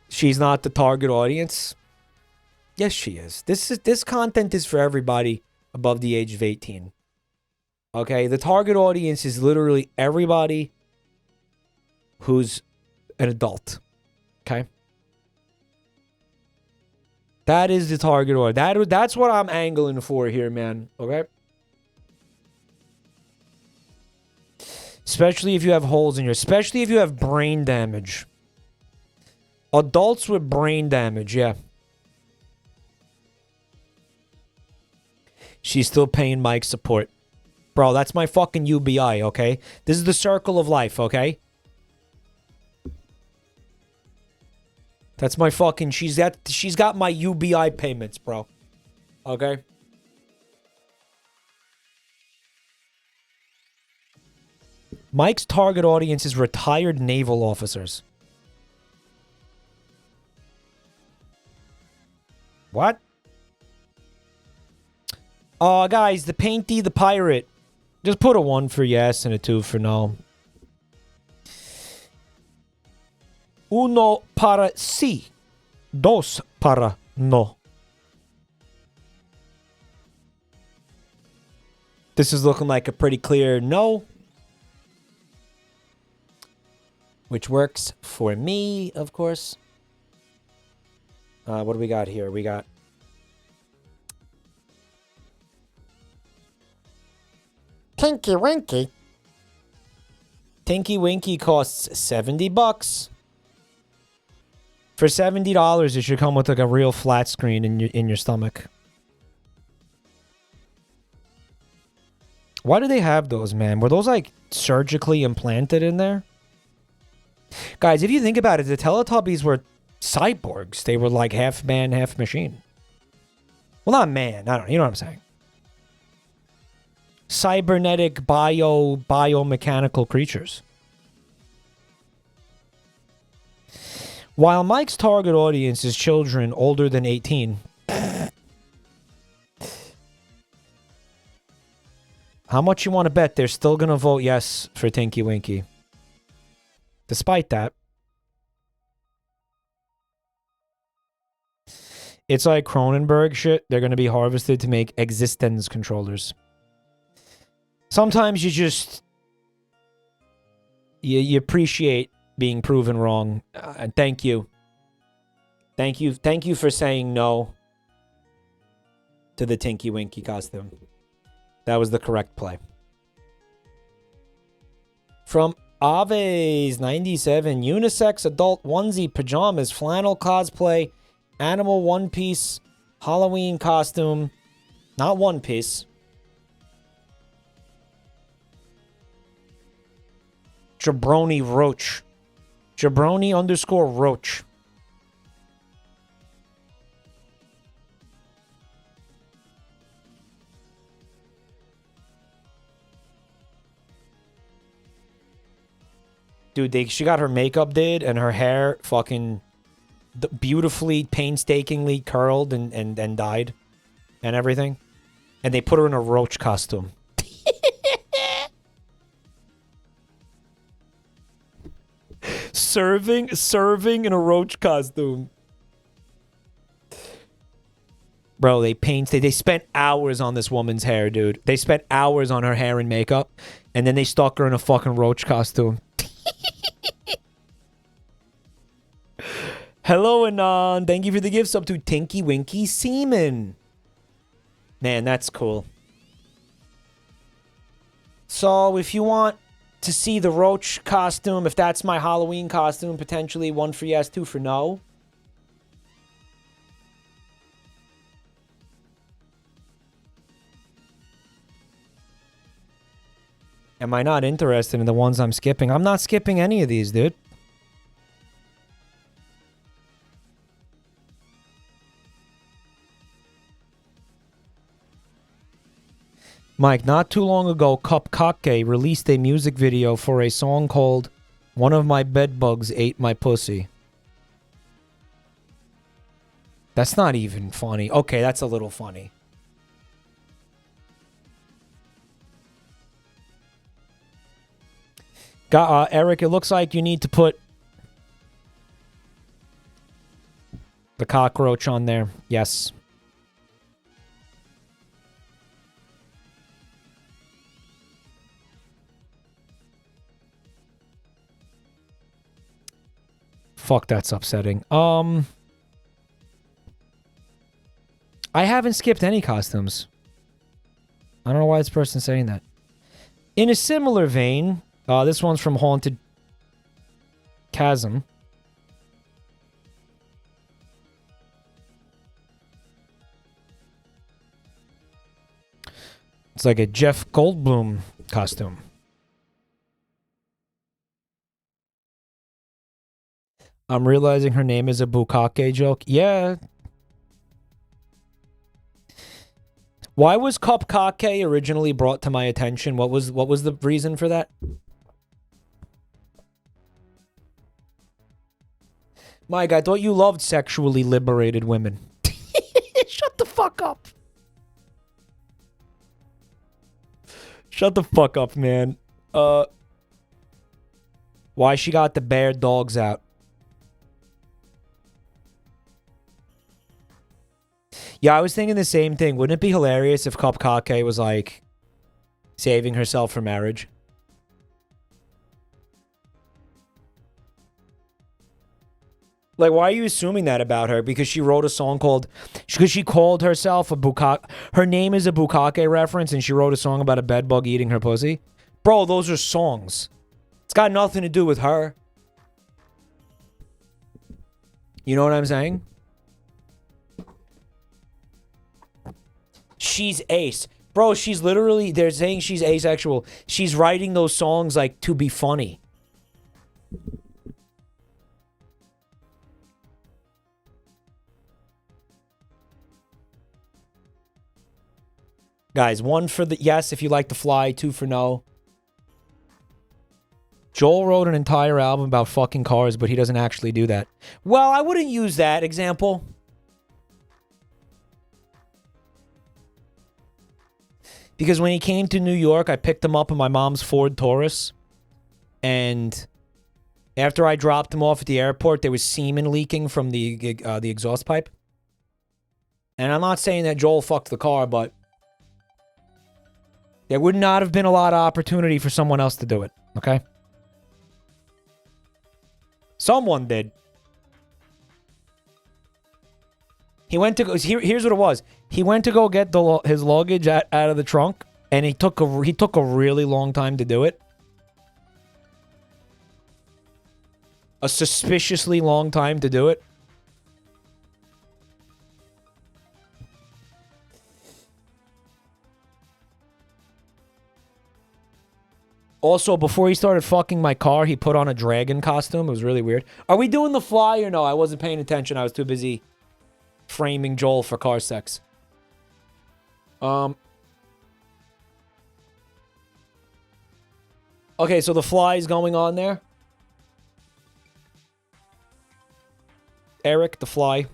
A: she's not the target audience. Yes, she is. This content is for everybody above the age of 18. Okay, the target audience is literally everybody who's an adult. Okay, that is the target audience. That's what I'm angling for here, man. Okay. Especially if you have holes in your... Especially if you have brain damage. Adults with brain damage, yeah. She's still paying Mike's support. Bro, that's my fucking UBI, okay? This is the circle of life, okay? That's my fucking... She's got my UBI payments, bro. Okay? Mike's target audience is retired naval officers. What? Guys, the Painty the Pirate. Just put a 1 for yes and a 2 for no. Uno para sí. Dos para no. This is looking like a pretty clear no. Which works for me, of course. What do we got here? We got... Tinky Winky. Tinky Winky costs $70. For $70, it should come with like a real flat screen in your stomach. Why do they have those, man? Were those like surgically implanted in there? Guys, if you think about it, the Teletubbies were cyborgs. They were like half man, half machine. Well, not man. I don't know. You know what I'm saying? Cybernetic biomechanical creatures. While Mike's target audience is children older than 18. How much you want to bet they're still going to vote yes for Tinky Winky? Despite that, it's like Cronenberg shit. They're going to be harvested to make existence controllers. Sometimes you just... You appreciate being proven wrong. And thank you. Thank you for saying no to the Tinky Winky costume. That was the correct play. From Aves 97, unisex adult onesie pajamas, flannel cosplay, animal one piece, Halloween costume, not one piece. Jabroni Roach. Jabroni _ Roach. Dude, she got her makeup did and her hair fucking beautifully, painstakingly curled and dyed and everything. And they put her in a roach costume. serving in a roach costume. Bro, they spent hours on this woman's hair, dude. They spent hours on her hair and makeup. And then they stuck her in a fucking roach costume. Hello, Anon. Thank you for the gift sub to Tinky Winky Seaman. Man, that's cool. So, if you want to see the Roach costume, if that's my Halloween costume, potentially 1 for yes, 2 for no. Am I not interested in the ones I'm skipping? I'm not skipping any of these, dude. Mike, not too long ago, Cupcake released a music video for a song called One of My Bedbugs Ate My Pussy. That's not even funny. Okay, that's a little funny. Eric, it looks like you need to put the cockroach on there. Yes. Fuck, that's upsetting. I haven't skipped any costumes. I don't know why this person's saying that. In a similar vein, this one's from Haunted Chasm. It's like a Jeff Goldblum costume. I'm realizing her name is a bukkake joke. Yeah. Why was Cupcake originally brought to my attention? What was the reason for that? Mike, I thought you loved sexually liberated women. Shut the fuck up. Shut the fuck up, man. Why she got the bear dogs out? Yeah, I was thinking the same thing. Wouldn't it be hilarious if Cupcake was, like, saving herself for marriage? Like, why are you assuming that about her? Because she wrote a song called... Because she called herself a bukkake... Her name is a bukkake reference, and she wrote a song about a bedbug eating her pussy? Bro, those are songs. It's got nothing to do with her. You know what I'm saying? She's ace. Bro, she's literally... They're saying she's asexual. She's writing those songs, like, to be funny. Guys, 1 for the yes if you like to fly, 2 for no. Joel wrote an entire album about fucking cars, but he doesn't actually do that. Well, I wouldn't use that example. Because when he came to New York, I picked him up in my mom's Ford Taurus. And after I dropped him off at the airport, there was semen leaking from the exhaust pipe. And I'm not saying that Joel fucked the car, but there would not have been a lot of opportunity for someone else to do it, okay? Someone did. He went to go... Here's what it was. He went to go get his luggage out of the trunk, and he took a really long time to do it. A suspiciously long time to do it. Also, before he started fucking my car, he put on a dragon costume. It was really weird. Are we doing the fly or no? I wasn't paying attention. I was too busy framing Joel for car sex. Okay, so the fly is going on there. Eric, the fly,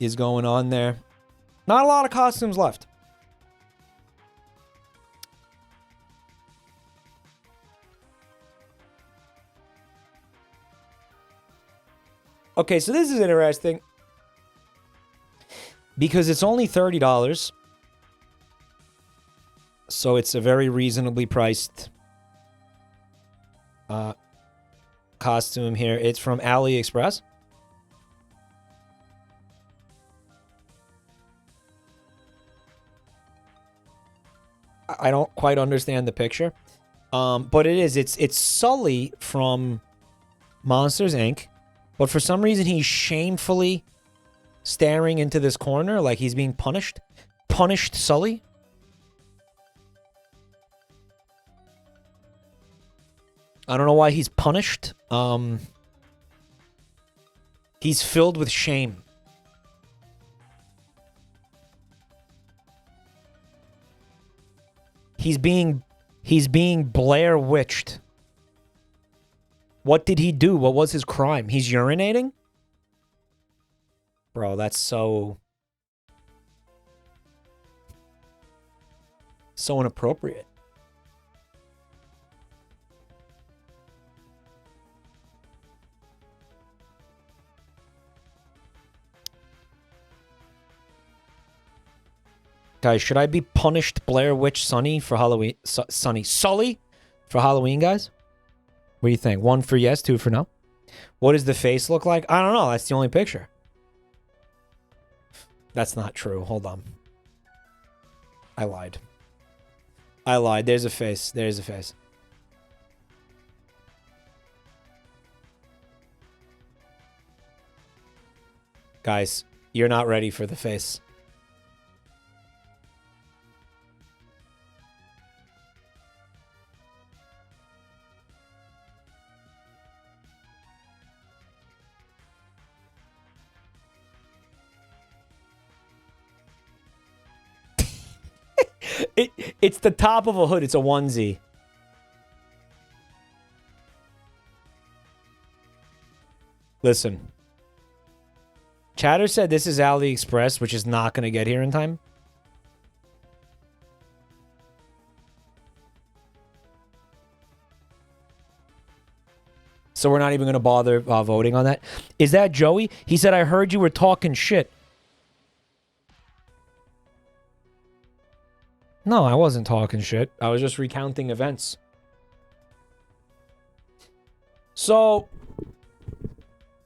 A: is going on there. Not a lot of costumes left. Okay, so this is interesting. Because it's only $30. So it's a very reasonably priced costume here. It's from AliExpress. I don't quite understand the picture. But it is. It's Sully from Monsters, Inc. But for some reason, he's shamefully staring into this corner like he's being punished. Punished Sully? I don't know why he's punished. He's filled with shame. He's being Blair Witched. What did he do? What was his crime? He's urinating? Bro, that's so inappropriate. Guys, should I be punished Blair Witch Sunny for Halloween? Sully for Halloween, guys? What do you think? 1 for yes, 2 for no? What does the face look like? I don't know. That's the only picture. That's not true. Hold on. I lied. I lied. There's a face. There's a face. Guys, you're not ready for the face. It's the top of a hood. It's a onesie. Listen. Chatter said this is AliExpress, which is not going to get here in time. So we're not even going to bother voting on that. Is that Joey? He said, I heard you were talking shit. No, I wasn't talking shit. I was just recounting events. So,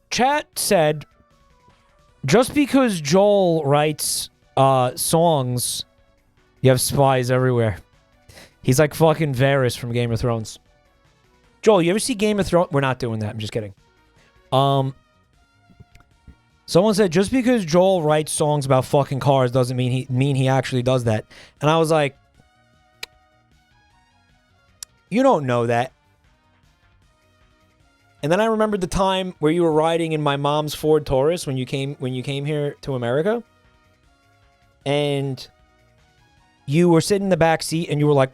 A: chat said, just because Joel writes songs, you have spies everywhere. He's like fucking Varys from Game of Thrones. Joel, you ever see Game of Thrones? We're not doing that. I'm just kidding. Someone said, just because Joel writes songs about fucking cars doesn't mean he actually does that. And I was like, you don't know that. And then I remembered the time where you were riding in my mom's Ford Taurus when you came here to America. And you were sitting in the back seat and you were like,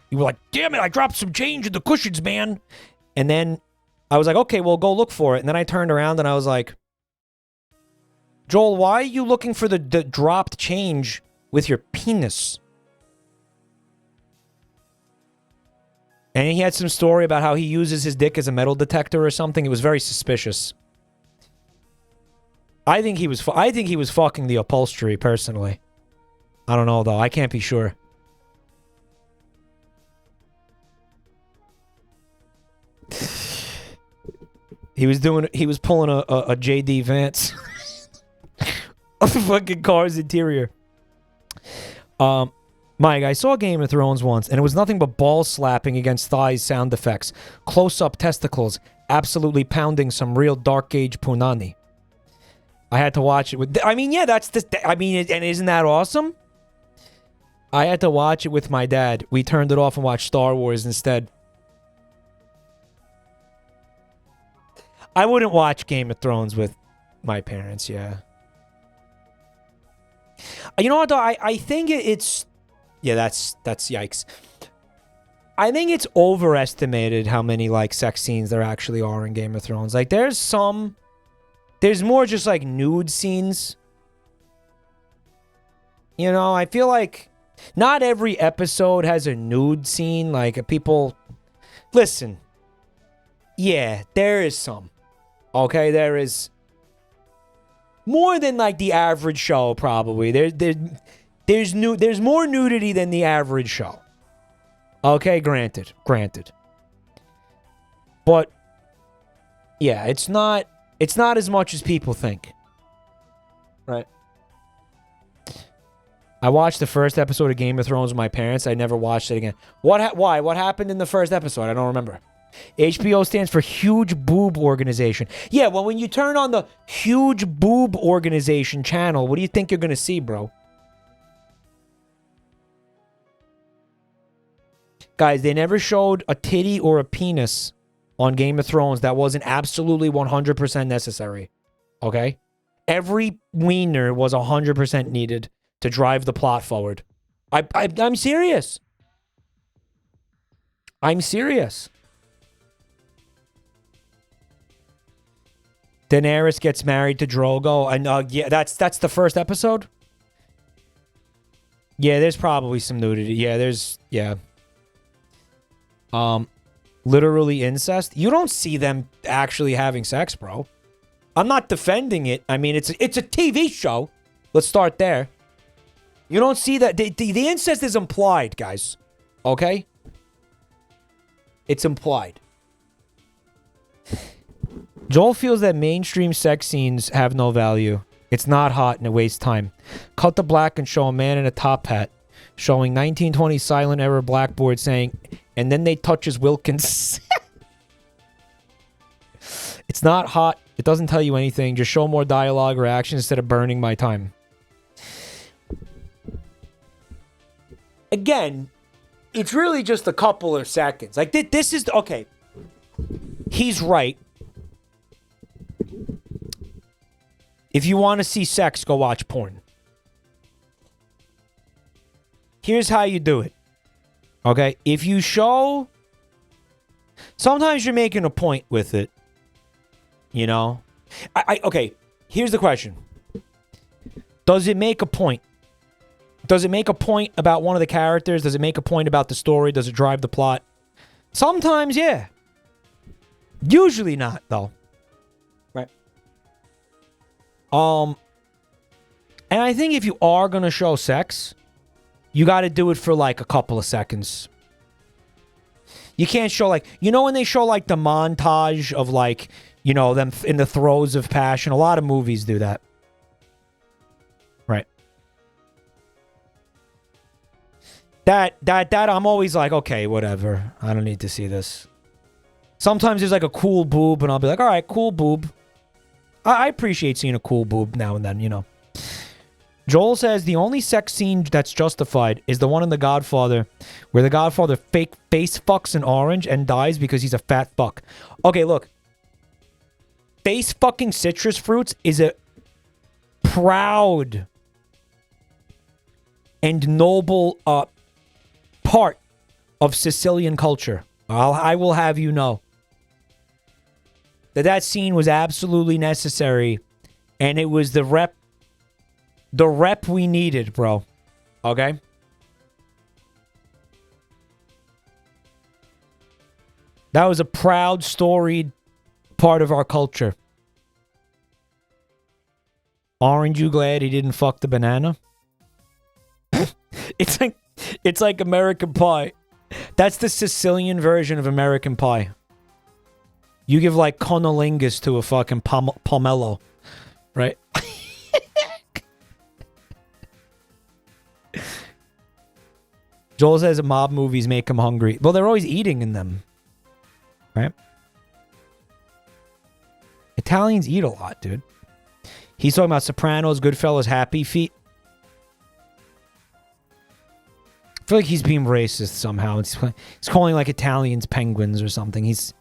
A: damn it, I dropped some change in the cushions, man. And then I was like, okay, well, go look for it. And then I turned around and I was like, Joel, why are you looking for the dropped change with your penis? And he had some story about how he uses his dick as a metal detector or something. It was very suspicious. I think he was fucking the upholstery, personally. I don't know, though. I can't be sure. He was pulling a JD Vance. Of the fucking car's interior. Mike, I saw Game of Thrones once, and it was nothing but ball slapping against thighs sound effects. Close-up testicles, absolutely pounding some real dark gauge punani. I had to watch it with... I mean, yeah, that's the... I mean, and isn't that awesome? I had to watch it with my dad. We turned it off and watched Star Wars instead. I wouldn't watch Game of Thrones with my parents, yeah. You know what, though? I think it's... Yeah, that's yikes. I think it's overestimated how many, like, sex scenes there actually are in Game of Thrones. Like, there's more just, like, nude scenes. You know, I feel like not every episode has a nude scene. Like, people... Listen. Yeah, there is some. Okay, there is... More than, like, the average show, probably. There's more nudity than the average show. Okay, granted. But, yeah, it's not as much as people think. Right. I watched the first episode of Game of Thrones with my parents. I never watched it again. Why? What happened in the first episode? I don't remember. HBO stands for Huge Boob Organization. Yeah, well, when you turn on the Huge Boob Organization channel, what do you think you're going to see, bro? Guys, they never showed a titty or a penis on Game of Thrones that wasn't absolutely 100% necessary. Okay? Every wiener was 100% needed to drive the plot forward. I'm serious. I'm serious. Daenerys gets married to Drogo, and yeah, that's the first episode. Yeah, there's probably some nudity. Yeah. Literally incest. You don't see them actually having sex, bro. I'm not defending it. I mean, it's a TV show. Let's start there. You don't see that. The incest is implied, guys. Okay? It's implied. Joel feels that mainstream sex scenes have no value. It's not hot and it wastes time. Cut to black and show a man in a top hat showing 1920 silent era blackboard saying, and then they touch his Wilkins. It's not hot. It doesn't tell you anything. Just show more dialogue or action instead of burning my time. Again, it's really just a couple of seconds. Like, this is... Okay. He's right. If you want to see sex, go watch porn. Here's how you do it. Okay? If you show... Sometimes you're making a point with it. You know? Okay, here's the question. Does it make a point? Does it make a point about one of the characters? Does it make a point about the story? Does it drive the plot? Sometimes, yeah. Usually not, though. Right. And I think if you are going to show sex, you got to do it for like a couple of seconds. You can't show like, you know when they show like the montage of like, you know, them in the throes of passion? A lot of movies do that. Right. That I'm always like, okay, whatever. I don't need to see this. Sometimes there's like a cool boob and I'll be like, all right, cool boob. I appreciate seeing a cool boob now and then, you know. Joel says the only sex scene that's justified is the one in The Godfather where the Godfather fake face fucks an orange and dies because he's a fat fuck. Okay, look. Face fucking citrus fruits is a proud and noble part of Sicilian culture. I will have you know that scene was absolutely necessary, and it was the rep we needed, bro. Okay? That was a proud, storied part of our culture. Aren't you glad he didn't fuck the banana? It's like American Pie. That's the Sicilian version of American Pie. You give like conolingus to a fucking pomelo, right? Joel says mob movies make him hungry. Well, they're always eating in them, right? Italians eat a lot, dude. He's talking about Sopranos, Goodfellas, Happy Feet. I feel like he's being racist somehow. He's calling like Italians penguins or something. Is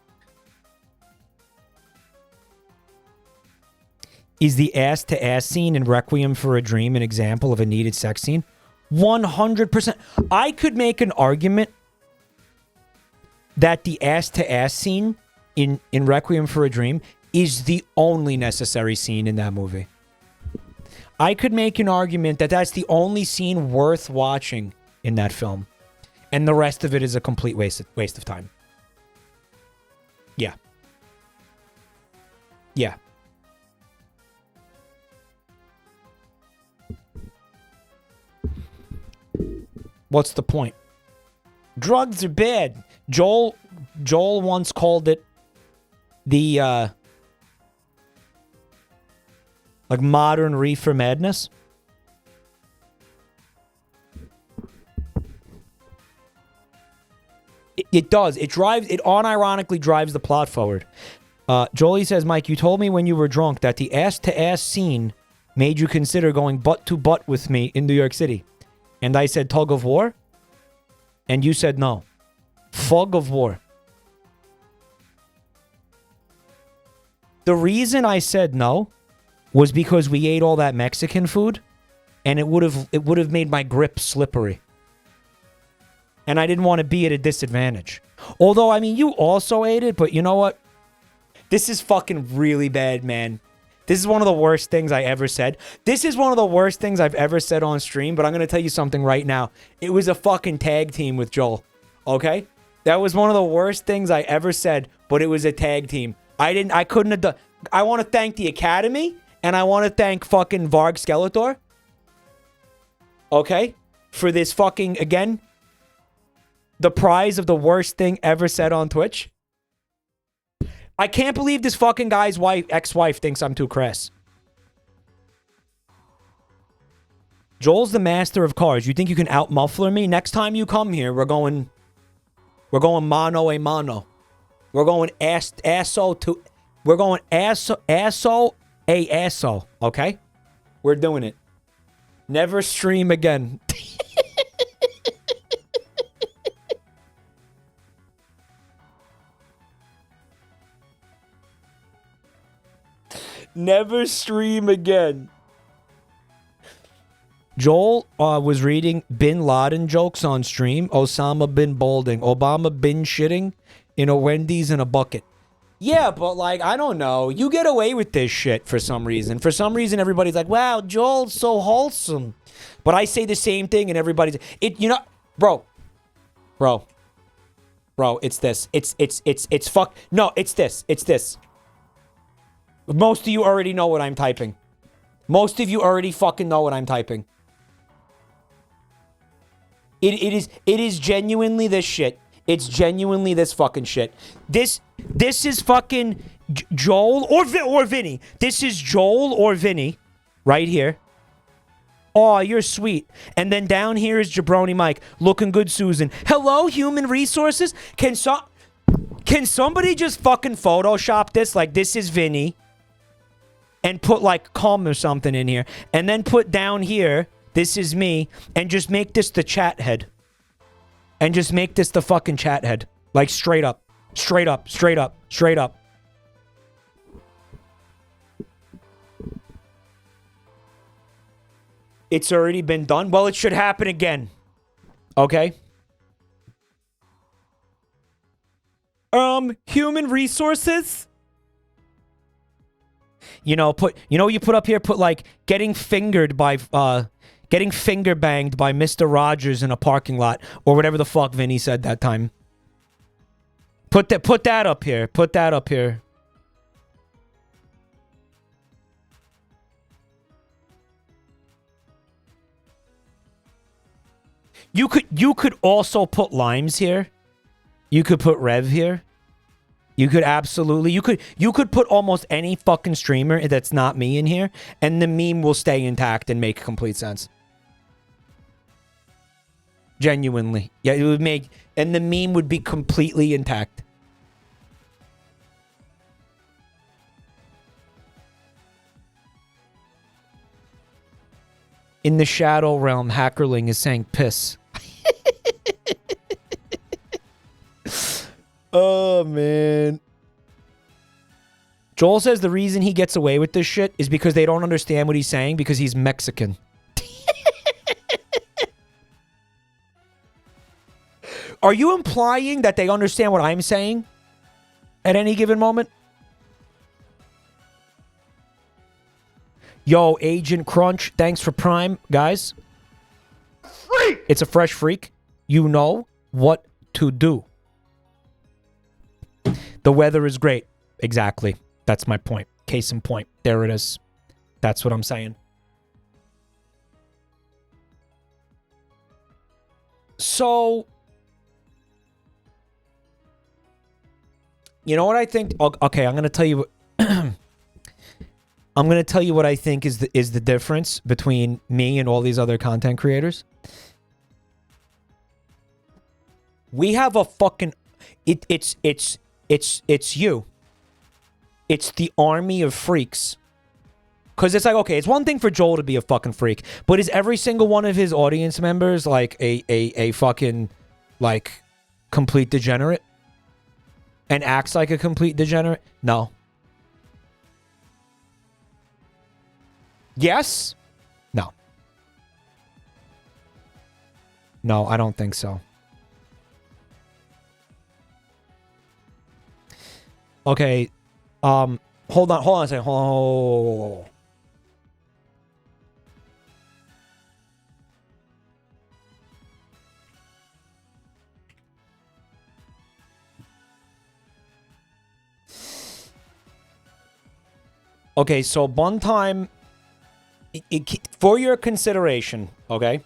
A: the ass-to-ass scene in Requiem for a Dream an example of a needed sex scene? 100%. I could make an argument that the ass-to-ass scene in Requiem for a Dream is the only necessary scene in that movie. I could make an argument that that's the only scene worth watching in that film. And the rest of it is a complete waste of time. Yeah. Yeah. What's the point? Drugs are bad. Joel once called it the like modern reefer madness. It does. It unironically drives the plot forward. Jolie says, Mike, you told me when you were drunk that the ass-to-ass scene made you consider going butt-to-butt with me in New York City. And I said tug of war? And you said no. Fug of war. The reason I said no was because we ate all that Mexican food, and it would have made my grip slippery. And I didn't want to be at a disadvantage. Although, I mean, you also ate it, but you know what? This is fucking really bad, man. This is one of the worst things I ever said. This is one of the worst things I've ever said on stream, but I'm going to tell you something right now. It was a fucking tag team with Joel, okay? That was one of the worst things I ever said, but it was a tag team. I couldn't have done... I want to thank the Academy, and I want to thank fucking Vargskelethor, okay? For this fucking, again, the prize of the worst thing ever said on Twitch. I can't believe this fucking guy's ex-wife thinks I'm too crass. Joel's the master of cars. You think you can out-muffler me? Next time you come here, we're going mano a mano. We're going asso, okay? We're doing it. Never stream again. Never stream again. Joel was reading Bin Laden jokes on stream. Osama bin balding. Obama bin shitting in a Wendy's in a bucket. Yeah, but like, I don't know. You get away with this shit for some reason. For some reason, everybody's like, wow, Joel's so wholesome. But I say the same thing and everybody's... Bro, it's this. It's fuck... No, it's this. Most of you already know what I'm typing. Most of you already fucking know what I'm typing. It is genuinely this shit. It's genuinely this fucking shit. This is fucking Joel or Vinny. This is Joel or Vinny right here. Oh, you're sweet. And then down here is Jabroni Mike. Looking good, Susan. Hello, human resources. Can somebody just fucking Photoshop this? Like, this is Vinny. And put like cum or something in here. And then put down here, this is me. And just make this the chat head. And just make this the fucking chat head. Like straight up. Straight up. Straight up. Straight up. It's already been done. Well, it should happen again. Okay? Human resources? You know, you put up here, put like getting finger banged by Mr. Rogers in a parking lot or whatever the fuck Vinny said that time. Put that up here. Put that up here. You could also put Limes here. You could put Rev here. You could absolutely... You could put almost any fucking streamer that's not me in here, and the meme will stay intact and make complete sense. Genuinely. Yeah, it would make... And the meme would be completely intact. In the Shadow Realm, Hackerling is saying piss. Oh, man. Joel says the reason he gets away with this shit is because they don't understand what he's saying because he's Mexican. Are you implying that they understand what I'm saying at any given moment? Yo, Agent Crunch, thanks for Prime, guys. Freak! It's a fresh freak. You know what to do. The weather is great. Exactly. That's my point. Case in point. There it is. That's what I'm saying. So, you know what I think? Okay, I'm going to tell you. I'm going to tell you what I think is the difference between me and all these other content creators. We have a fucking... It's you. It's the army of freaks. Because it's like, okay, it's one thing for Joel to be a fucking freak, but is every single one of his audience members like a fucking, like, complete degenerate? And acts like a complete degenerate? No. Yes? No. No, I don't think so. Okay, hold on a second. Hold on. Okay, so one time, for your consideration, okay?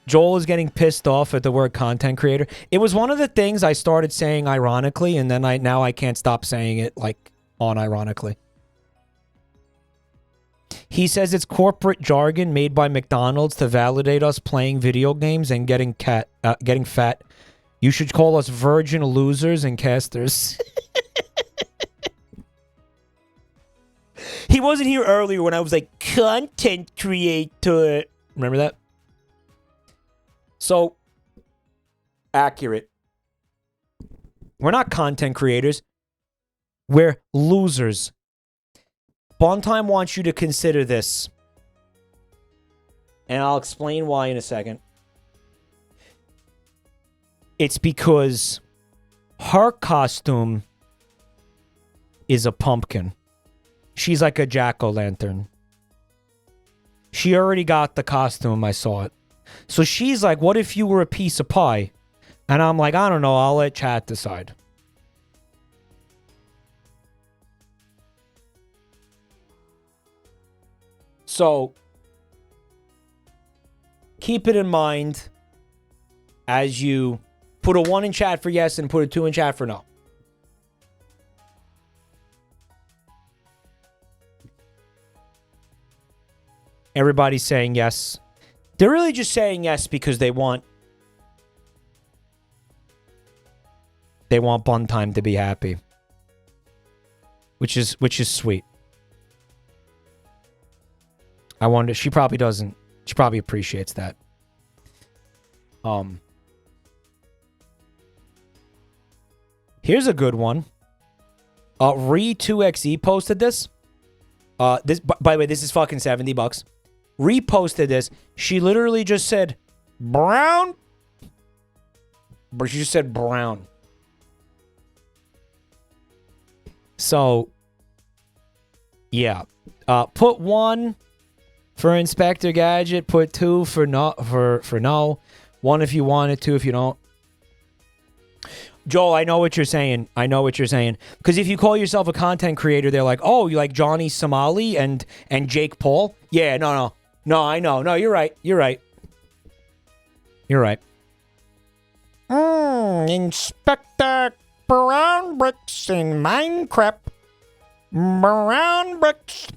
A: Joel is getting pissed off at the word content creator. It was one of the things I started saying ironically, and then now I can't stop saying it, like, unironically. He says it's corporate jargon made by McDonald's to validate us playing video games and getting fat. You should call us virgin losers and casters. He wasn't here earlier when I was like, content creator. Remember that? So, accurate. We're not content creators. We're losers. Bontime wants you to consider this. And I'll explain why in a second. It's because her costume is a pumpkin. She's like a jack-o'-lantern. She already got the costume. I saw it. So she's like, what if you were a piece of pie? And I'm like, I don't know. I'll let chat decide. So keep it in mind as you put a 1 in chat for yes and put a 2 in chat for no. Everybody's saying yes. They're really just saying yes because they want Buntime to be happy. Which is sweet. I wonder, she probably doesn't. She probably appreciates that. Here's a good one. Re2xe posted this. This, by the way, this is fucking $70. Reposted this. She literally just said, brown. But she just said brown. So, yeah. Put 1 for Inspector Gadget. Put 2 for no. For no. 1 if you wanted, 2 if you don't. Joel, I know what you're saying. I know what you're saying. Because if you call yourself a content creator, they're like, oh, you like Johnny Somali and Jake Paul? Yeah, no. No, I know. No, you're right. You're right. You're right. Inspector Brown Bricks in Minecraft. Brown Bricks.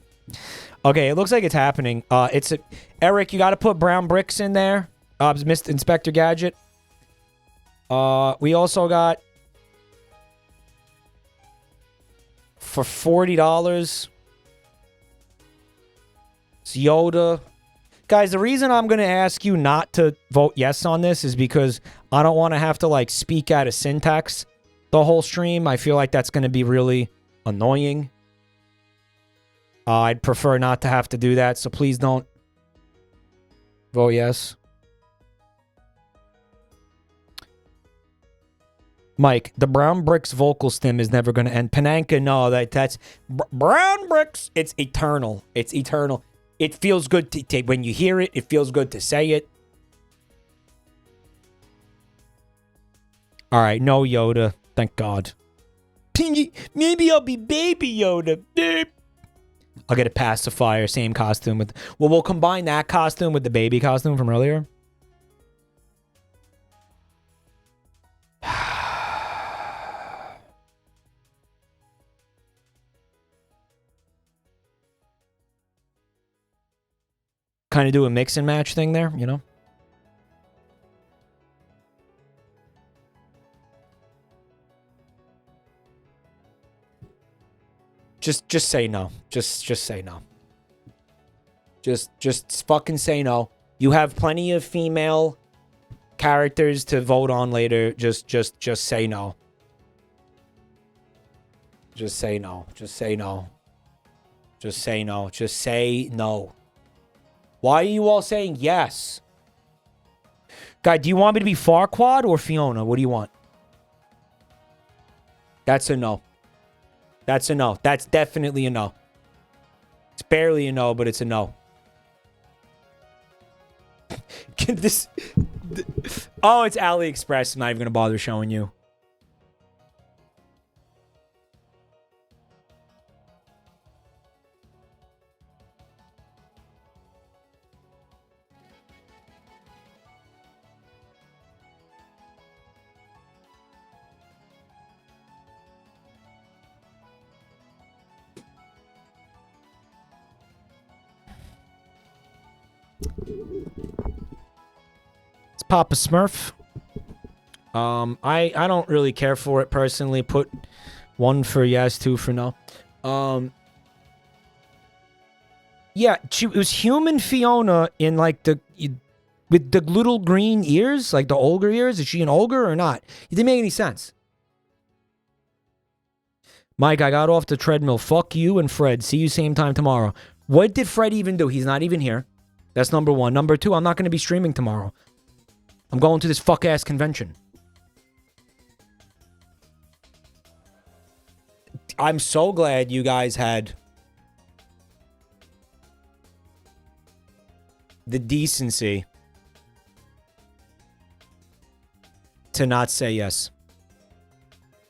A: Okay, it looks like it's happening. Eric, you got to put brown bricks in there. Mr. Inspector Gadget. We also got for $40. It's Yoda. Guys, the reason I'm going to ask you not to vote yes on this is because I don't want to have to, like, speak out of syntax the whole stream. I feel like that's going to be really annoying. I'd prefer not to have to do that, so please don't vote yes. Mike, the Brown Bricks vocal stim is never going to end. Pananka, no, that's... Brown Bricks, it's eternal. It's eternal. It feels good to when you hear it. It feels good to say it. All right, no Yoda. Thank God. Maybe I'll be Baby Yoda. I'll get a pacifier. Same costume with... Well, we'll combine that costume with the baby costume from earlier. kind of do a mix and match thing there, you know? Just say no. Just say no. Just fucking say no. You have plenty of female characters to vote on later. Just say no. Just say no. Just say no. Just say no. Just say no. Why are you all saying yes? Guy, do you want me to be Farquaad or Fiona? What do you want? That's a no. That's a no. That's definitely a no. It's barely a no, but it's a no. Can this... Oh, it's AliExpress. I'm not even going to bother showing you. It's Papa Smurf. I don't really care for it personally. Put 1 for yes, 2 for no. Yeah, it was human Fiona in like with the little green ears, like the ogre ears. Is she an ogre or not? It didn't make any sense. Mike, I got off the treadmill. Fuck you and Fred. See you same time tomorrow. What did Fred even do? He's not even here. That's number 1. Number 2, I'm not going to be streaming tomorrow. I'm going to this fuck-ass convention. I'm so glad you guys had the decency to not say yes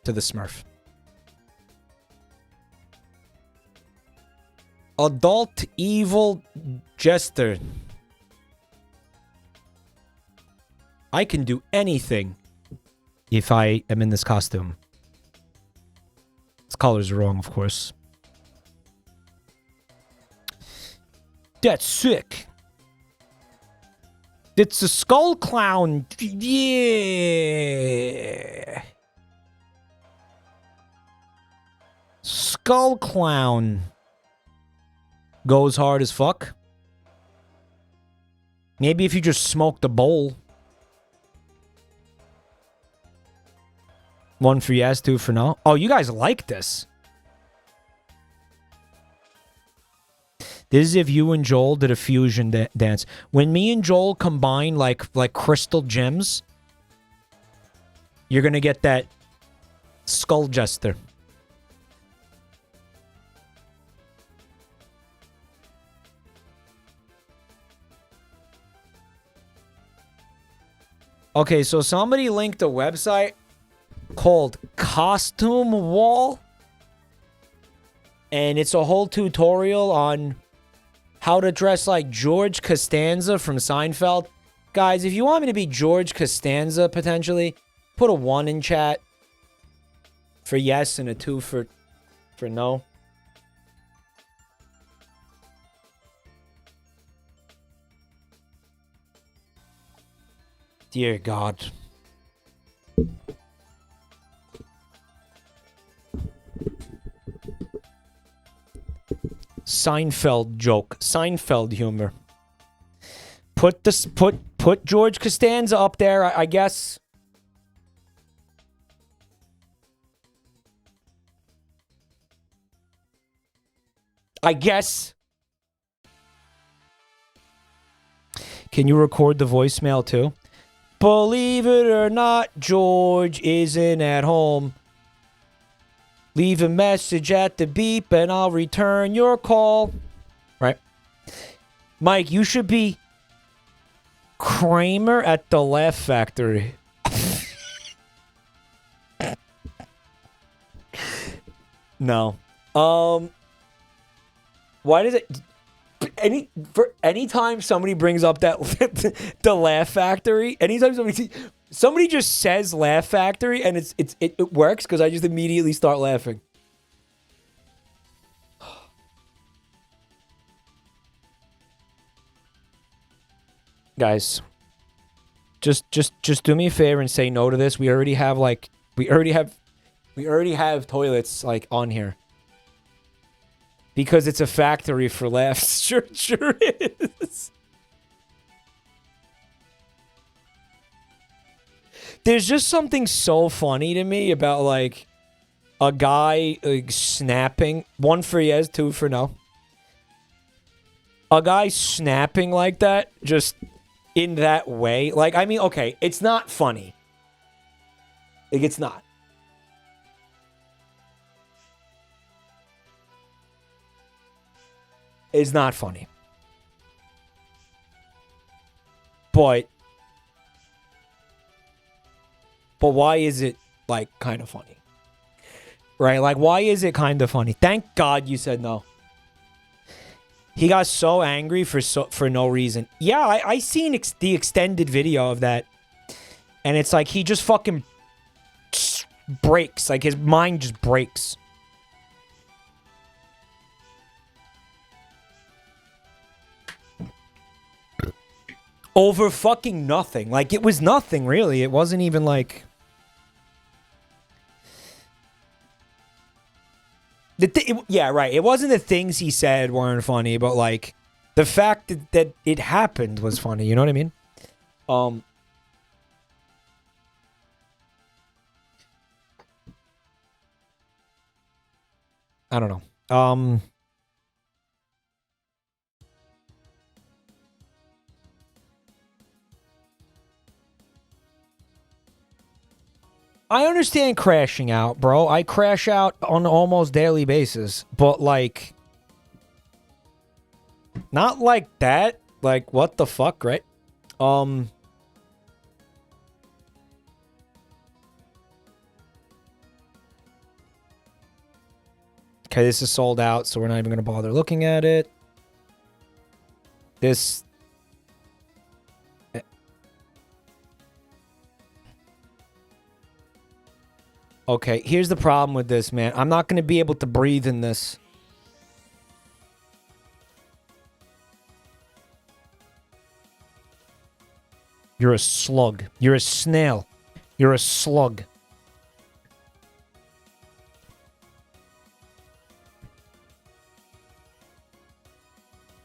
A: to the Smurf. Adult evil jester. I can do anything if I am in this costume. Its colors are wrong, of course. That's sick. It's a skull clown. Yeah. Skull clown. Goes hard as fuck. Maybe if you just smoked a bowl. 1 for yes, 2 for no. Oh, you guys like this. This is if you and Joel did a fusion dance. When me and Joel combine like crystal gems, you're gonna get that skull jester. Okay, so somebody linked a website called Costume Wall. And it's a whole tutorial on how to dress like George Costanza from Seinfeld. Guys, if you want me to be George Costanza, potentially, put a 1 in chat for yes and a 2 for no. Dear God. Seinfeld joke. Seinfeld humor. Put George Costanza up there, I guess. I guess. Can you record the voicemail too? Believe it or not, George isn't at home. Leave a message at the beep and I'll return your call. Right? Mike, you should be Kramer at the Laugh Factory. No. Why does it... Any time somebody brings up that the Laugh Factory, anytime somebody just says Laugh Factory and it works because I just immediately start laughing. Guys, just do me a favor and say no to this. We already have toilets like on here. Because it's a factory for laughs. Sure is. There's just something so funny to me about like a guy like snapping. 1 for yes, 2 for no. A guy snapping like that, just in that way. Like, I mean, okay, it's not funny. Like, it's not. It's not funny. But why is it, like, kind of funny? Right? Like, why is it kind of funny? Thank God you said no. He got so angry for no reason. Yeah, I seen the extended video of that. And it's like he just fucking breaks. Like, his mind just breaks. Over fucking nothing. Like, it was nothing, really. It wasn't even like... yeah, right. It wasn't the things he said weren't funny, but, like, the fact that it happened was funny. You know what I mean? I don't know. I understand crashing out, bro. I crash out on an almost daily basis. But, like... not like that. Like, what the fuck, right? Okay, this is sold out, so we're not even going to bother looking at it. This... okay, here's the problem with this, man. I'm not going to be able to breathe in this. You're a slug. You're a snail. You're a slug.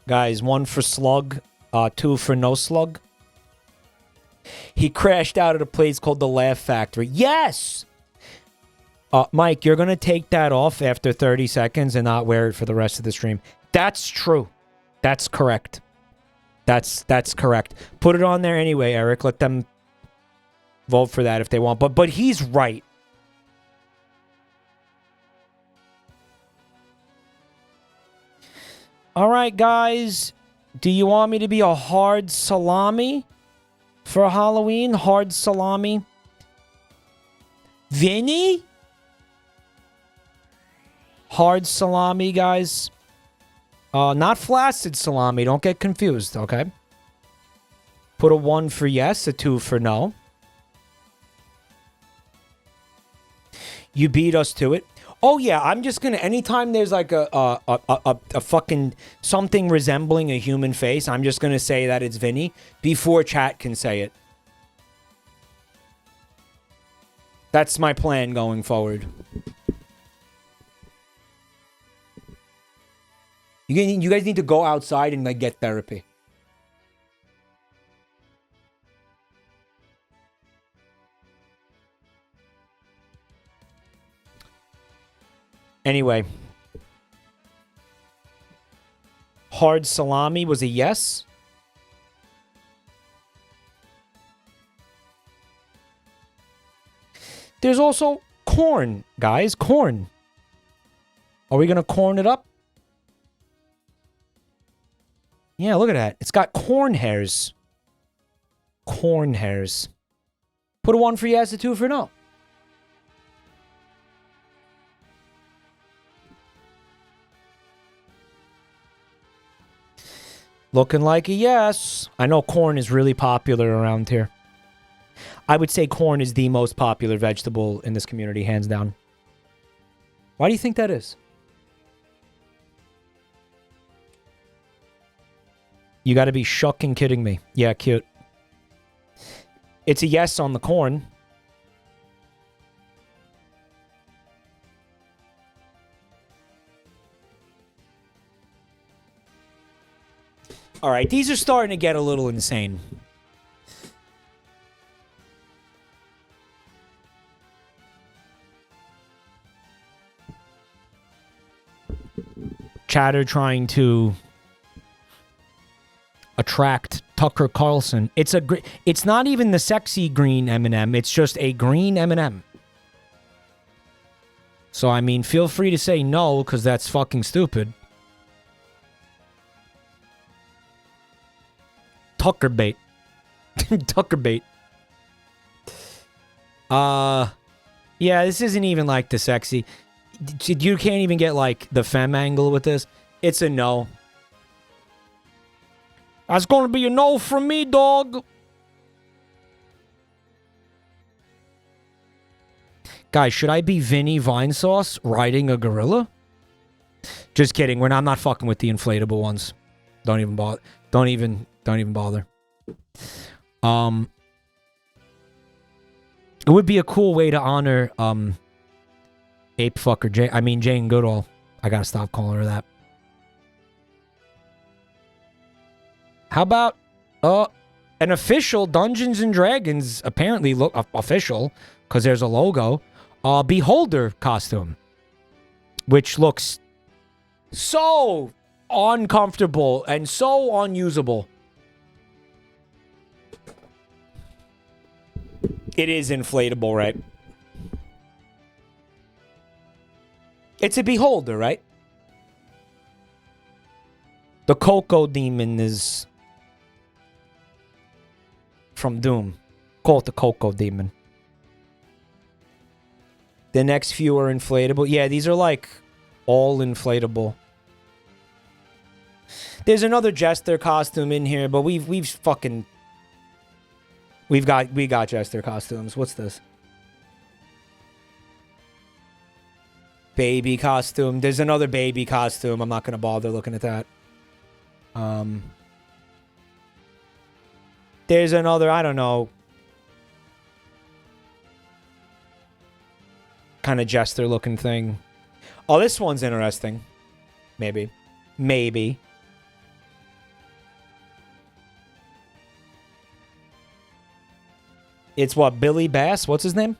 A: Guys, 1 for slug, 2 for no slug. He crashed out at a place called the Laugh Factory. Yes! Mike, you're going to take that off after 30 seconds and not wear it for the rest of the stream. That's true. That's correct. That's correct. Put it on there anyway, Eric. Let them vote for that if they want. But he's right. All right, guys. Do you want me to be a hard salami for Halloween? Hard salami. Vinny? Hard salami, guys. Not flaccid salami. Don't get confused, okay? Put a 1 for yes, a 2 for no. You beat us to it. Oh, yeah, I'm just gonna... anytime there's like a fucking... something resembling a human face, I'm just gonna say that it's Vinny before chat can say it. That's my plan going forward. You guys need to go outside and, like, get therapy. Anyway. Hard salami was a yes. There's also corn, guys. Corn. Are we going to corn it up? Yeah, look at that. It's got corn hairs. Corn hairs. Put a 1 for yes, a 2 for no. Looking like a yes. I know corn is really popular around here. I would say corn is the most popular vegetable in this community, hands down. Why do you think that is? You got to be shucking kidding me. Yeah, cute. It's a yes on the corn. All right, these are starting to get a little insane. Chatter trying to attract Tucker Carlson. It's not even the sexy green M&M. It's just a green M&M. So, I mean, feel free to say no, because that's fucking stupid. Tucker bait. Tucker bait. Yeah, this isn't even like the sexy. You can't even get like the femme angle with this. It's a no. That's gonna be a no from me, dog. Guys, should I be Vinny Vinesauce riding a gorilla? Just kidding. I'm not fucking with the inflatable ones. Don't even bother. Don't even bother. It would be a cool way to honor ape fucker Jane Goodall. I gotta stop calling her that. How about an official Dungeons and Dragons, apparently look official because there's a logo, Beholder costume, which looks so uncomfortable and so unusable. It is inflatable, right? It's a Beholder, right? The Cocoa Demon is from Doom. Call it the Cocoa Demon. The next few are inflatable. Yeah, these are like all inflatable. There's another Jester costume in here, but we got Jester costumes. What's this? Baby costume. There's another baby costume. I'm not gonna bother looking at that. There's another, I don't know, kind of Jester looking thing. Oh, this one's interesting. Maybe. It's what, Billy Bass? What's his name?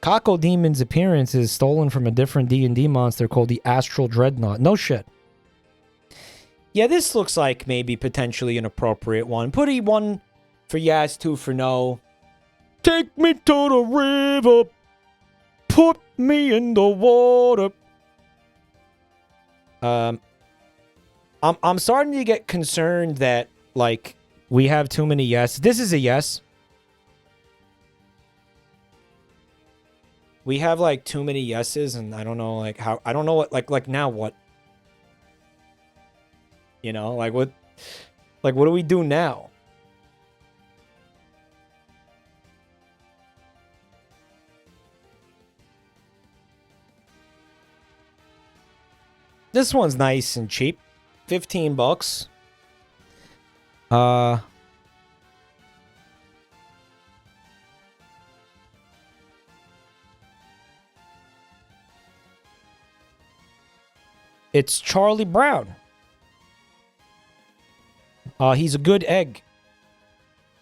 A: Cocoa Demon's appearance is stolen from a different D&D monster called the Astral Dreadnought. No shit. Yeah, this looks like maybe potentially an appropriate one. Put E one for yes, 2 for no. Take me to the river. Put me in the water. I'm starting to get concerned that, like, we have too many yes. This is a yes. We have, like, too many yeses, and I don't know, like, how... I don't know what... Like, now what? You know? Like, what... Like, what do we do now? This one's nice and cheap. 15 bucks. It's Charlie Brown. He's a good egg.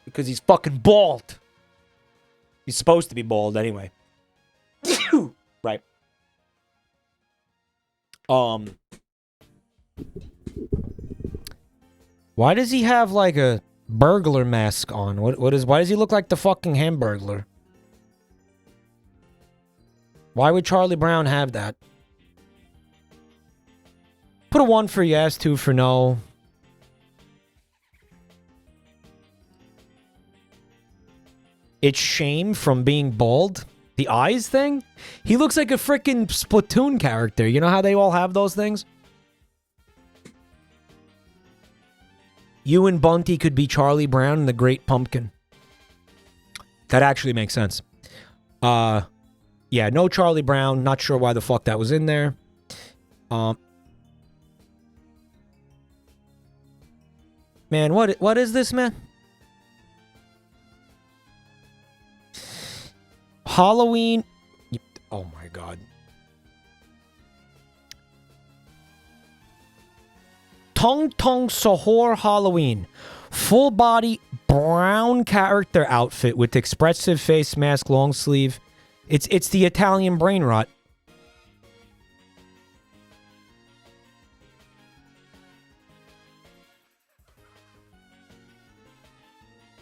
A: Because he's fucking bald. He's supposed to be bald anyway. Right. Why does he have like a burglar mask on? Why does he look like the fucking Hamburglar? Why would Charlie Brown have that? Put a 1 for yes, 2 for no. It's shame from being bald. The eyes thing? He looks like a freaking Splatoon character. You know how they all have those things? You and Bunty could be Charlie Brown and the Great Pumpkin. That actually makes sense. Yeah, no Charlie Brown. Not sure why the fuck that was in there. Man, what is this, man? Halloween. Oh my god. Tung Tung Sahur Halloween. Full body brown character outfit with expressive face mask, long sleeve. It's the Italian brain rot.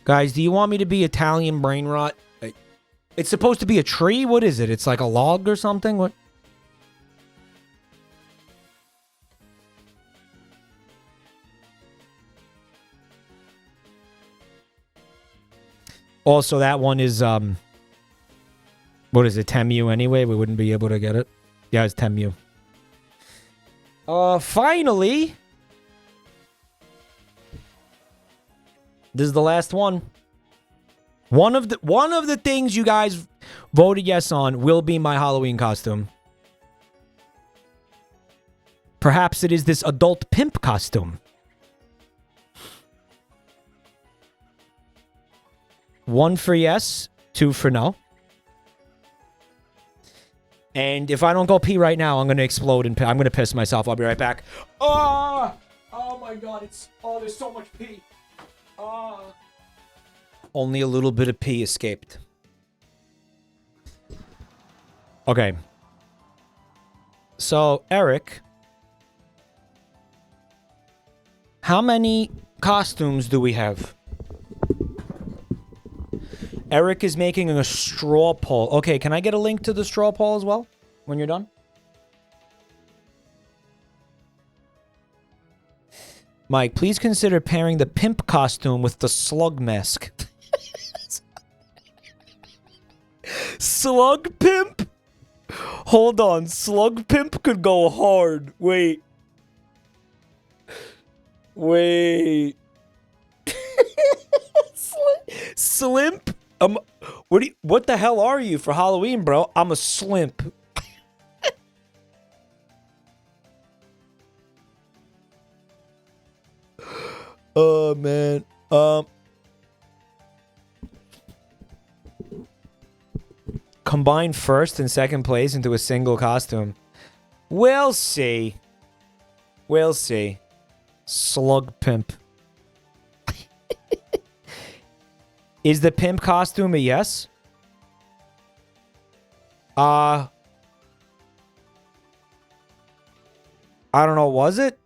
A: Guys, do you want me to be Italian brain rot? It's supposed to be a tree? What is it? It's like a log or something? What? Also, that one is, what is it, Temu anyway? We wouldn't be able to get it. Yeah, it's Temu. Finally. This is the last one. One of the things you guys voted yes on will be my Halloween costume. Perhaps it is this adult pimp costume. 1 for yes, 2 for no. And if I don't go pee right now, I'm going to explode and I'm going to piss myself. I'll be right back. Oh my god, there's so much pee. Only a little bit of pee escaped. Okay. So, Eric, how many costumes do we have? Eric is making a straw poll. Okay, can I get a link to the straw poll as well when you're done? Mike, please consider pairing the pimp costume with the slug mask. Slug pimp? Hold on, slug pimp could go hard. Wait. Slimp? What the hell are you for Halloween, bro? I'm a slimp. Oh, man. Combine first and second place into a single costume. We'll see. We'll see. Slug pimp. Is the pimp costume a yes? I don't know. Was it?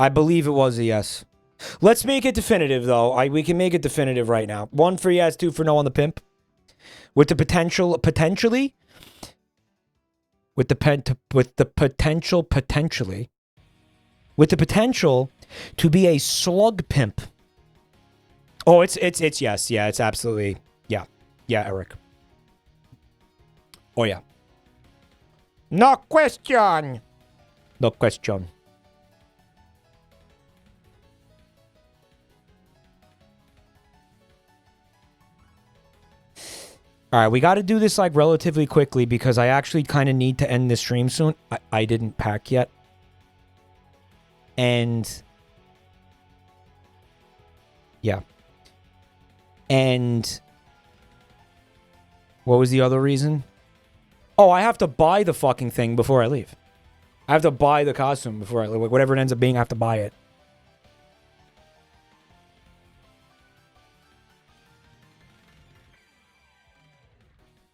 A: I believe it was a yes. Let's make it definitive, though. We can make it definitive right now. 1 for yes, 2 for no on the pimp. With the potential, potentially. With the potential to be a slug pimp. Oh, it's yes. Yeah, it's absolutely. Yeah. Yeah, Eric. Oh, yeah. No question. No question. All right, we got to do this like relatively quickly because I actually kind of need to end this stream soon. I didn't pack yet. And yeah. And what was the other reason? Oh, I have to buy the fucking thing before I leave. I have to buy the costume before I leave. Whatever it ends up being, I have to buy it.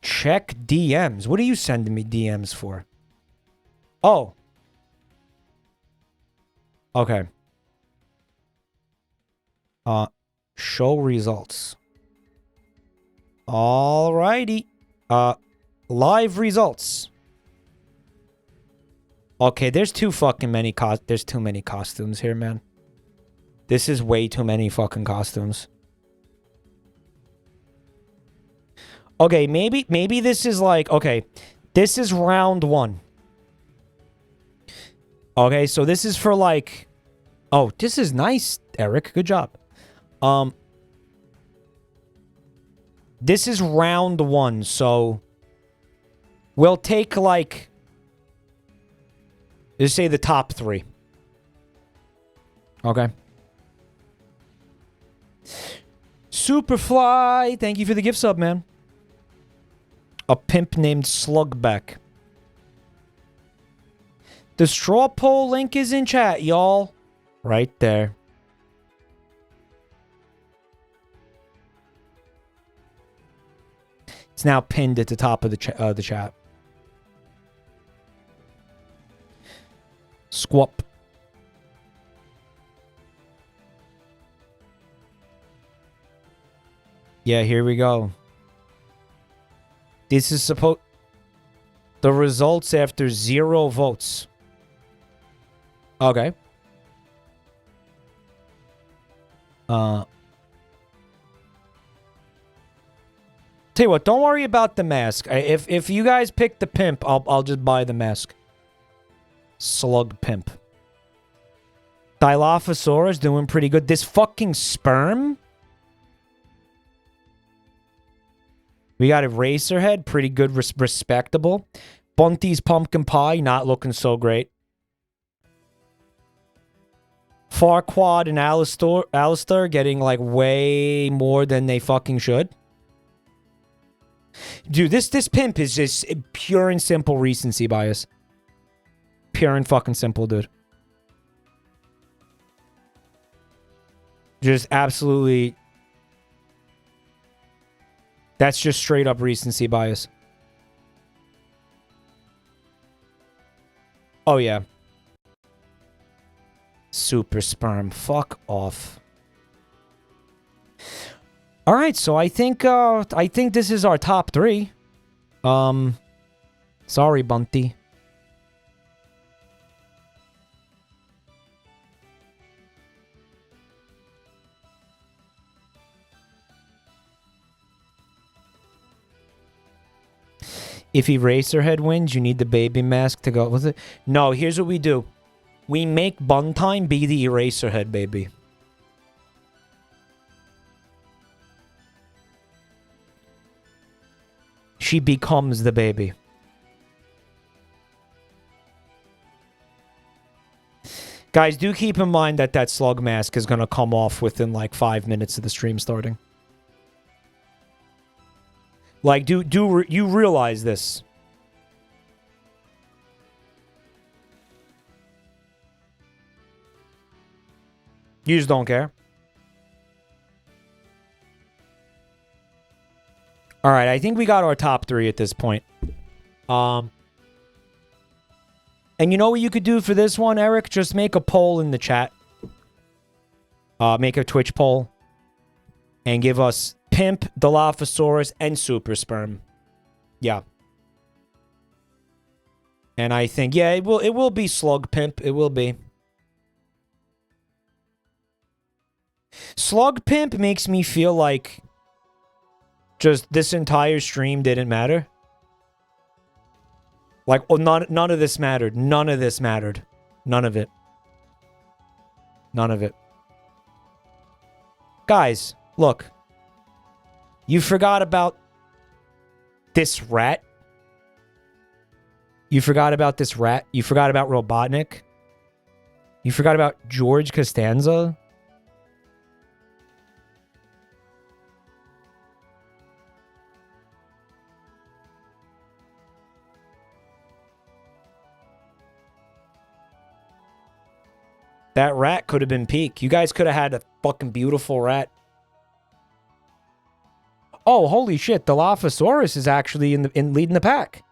A: Check DMs. What are you sending me DMs for? Oh. Okay. Show results. Alrighty. Live results. Okay, there's too many costumes here, man. This is way too many fucking costumes. Okay, maybe this is like, okay, this is round 1. Okay, so this is for like, oh, this is nice, Eric. Good job. This is round 1, so we'll take, like, let's say the top 3. Okay. Superfly, thank you for the gift sub, man. A pimp named Slugback. The straw poll link is in chat, y'all. Right there. It's now pinned at the top of the chat. Squap. Yeah, here we go. This is supposed... The results after 0 votes. Okay. Tell you what, don't worry about the mask. If you guys pick the pimp, I'll just buy the mask. Slug pimp. Dilophosaurus doing pretty good. This fucking sperm. We got Eraserhead, pretty good, respectable. Bunty's pumpkin pie, not looking so great. Farquaad and Alistair getting like way more than they fucking should. Dude, this pimp is just pure and simple recency bias. Pure and fucking simple, dude. Just absolutely... That's just straight up recency bias. Oh, yeah. Super sperm. Fuck off. All right, so I think this is our top 3. Sorry, Bunty. If Eraserhead wins, you need the baby mask to go with it. No, here's what we do. We make Buntime be the Eraserhead baby. She becomes the baby. Guys, do keep in mind that that slug mask is going to come off within like 5 minutes of the stream starting. Like, do you realize this? You just don't care? All right, I think we got our top 3 at this point. And you know what you could do for this one, Eric? Just make a poll in the chat. Make a Twitch poll. And give us Pimp, Dilophosaurus, and Super Sperm. Yeah. And I think, yeah, it will be Slug Pimp. It will be. Slug Pimp makes me feel like just this entire stream didn't matter. Like, oh, none of this mattered. None of this mattered. None of it. None of it. Guys, look. You forgot about this rat. You forgot about this rat. You forgot about Robotnik. You forgot about George Costanza. That rat could have been peak. You guys could have had a fucking beautiful rat. Oh, holy shit. Dilophosaurus is actually in leading the pack.